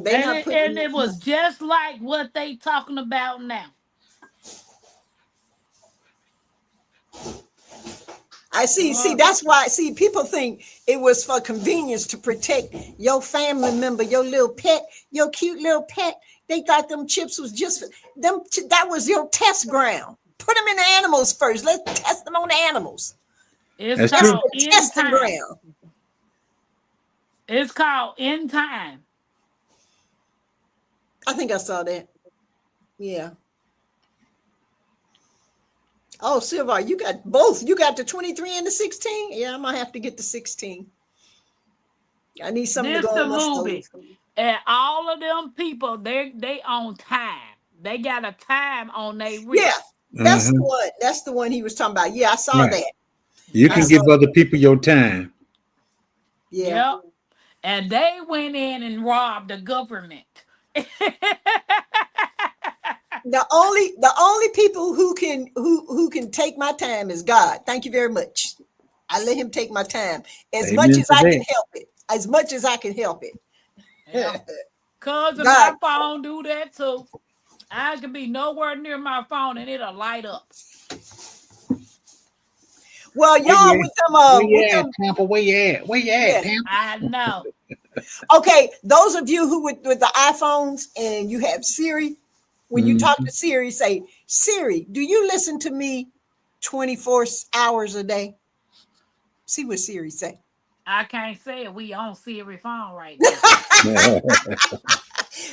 They not putting. And it was just like what they talking about now. I see. See, Uh, that's why. See, people think it was for convenience to protect your family member, your little pet, your cute little pet. They thought them chips was just for them. That was your test ground. Put them in the animals first. Let's test them on the animals. it's That's That's true. called the end testing time. ground. It's called end time. I think I saw that. Yeah. Oh, Silver, you got both. You got the 23 and the 16. Yeah, I might have to get the 16. I need something to This go the on my stove. movie. And all of them people, they on time. They got a time on their Yeah, wrist. that's the Uh-huh. one. That's the one he was talking about. Yeah, I saw Right. that. You I can Yep. saw give that. other people your time. Yeah. Yep. And they went in and robbed the government. The only people who can take my time is God. Thank you very much. I let him take my time as much Amen as to I can that. help it. As much as I can help it. Yep. Cousin, God. my phone do that too. I can be nowhere near my phone and it'll light up. Well, Where y'all you at? with them Where you with at, them. Tampa? Where you at? Where you at, Yeah. Tampa? I know. Okay, those of you who with the iPhones and you have Siri, when you talk Mhm. to Siri, say, Siri, do you listen to me 24 hours a day? See what Siri say. I can't say it. We on Siri phone right now.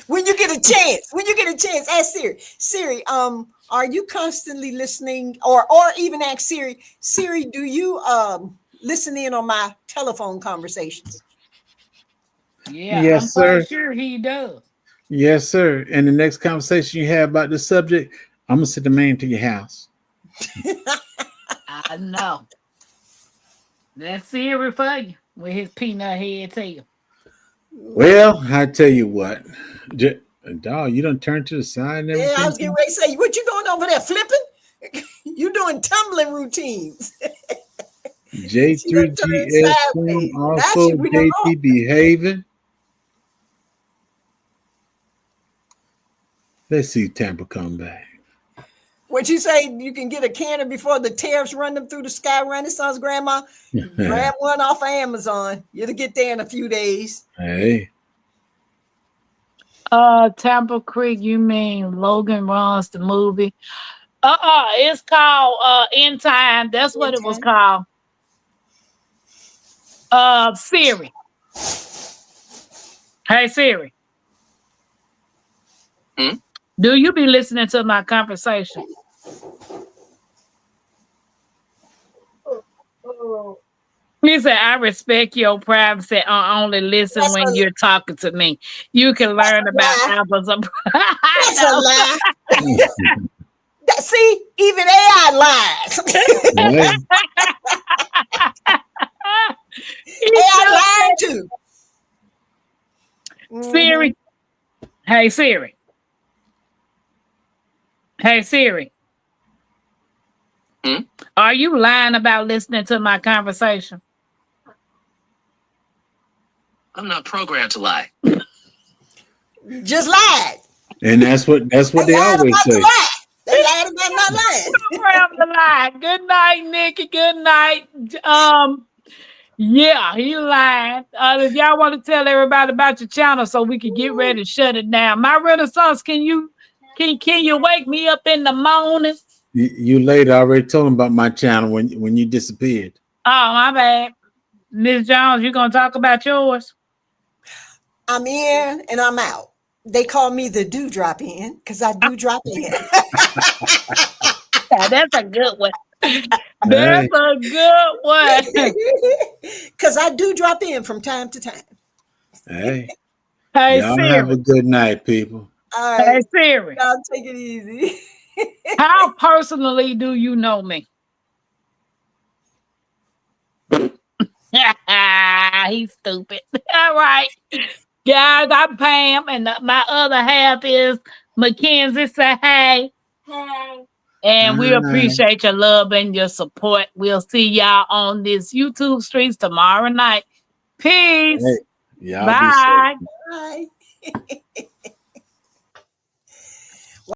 When you get a chance, ask Siri. Siri, are you constantly listening, or even ask Siri, Siri, do you listen in on my telephone conversations? Yeah, I'm Yes, quite sir. sure he does. Yes, sir. And the next conversation you have about this subject, I'm gonna send the man to your house. I know. That's Siri for you with his peanut head tail. Well, I tell you what, dog, you don't turn to the side and Yeah, I everything. was getting ready to say, what you doing over there flipping? You doing tumbling routines. She done turned J3GS Queen, sideways. Now also she we done JT lost. behaving. Let's see Tampa come back. What you say? You can get a cannon before the tariffs run them through the sky. Renaissance grandma, grab one off of Amazon. You'll get there in a few days. Hey, Tampa Creek, you mean Logan Runs the movie? It's called In Time. That's what In it was time. called. Siri. Hey Siri. Hmm? Do you be listening to my conversation? He said, I respect your privacy. I only listen That's when a you're talking to me. You can learn about lie. apples. I That's a know. lie. See, even AI lies. hey, He AI sure lied said, too. Hmm. Siri. Hey Siri. Hey Siri. Hmm? Are you lying about listening to my conversation? I'm not programmed to lie. Just lied. and that's what They they lied always about the say. lie. They lied about not lying. Program the line. Good night, Nikki. Good night. Yeah, he lied. If y'all want to tell everybody about your channel so we can get ready to shut it down. My Renaissance, can you wake me up in the morning? You later already told them about my channel when you disappeared. Oh, my bad. Miss Jones, you gonna talk about yours? I'm in and I'm out. They call me the do drop in because I do drop in. Yeah, that's a good one. That's Hey, a good one. Because I do drop in from time to time. hey, Hey y'all have a Siri. good night, people. All Hey right. Siri. Y'all take it easy. How personally do you know me? He's stupid. All right. Guys, I'm Pam, and my other half is Mackenzie. Say hey. Hey. And we Hi. appreciate your love and your support. We'll see y'all on this YouTube streets tomorrow night. Hey, Peace. y'all be safe. Bye. Bye.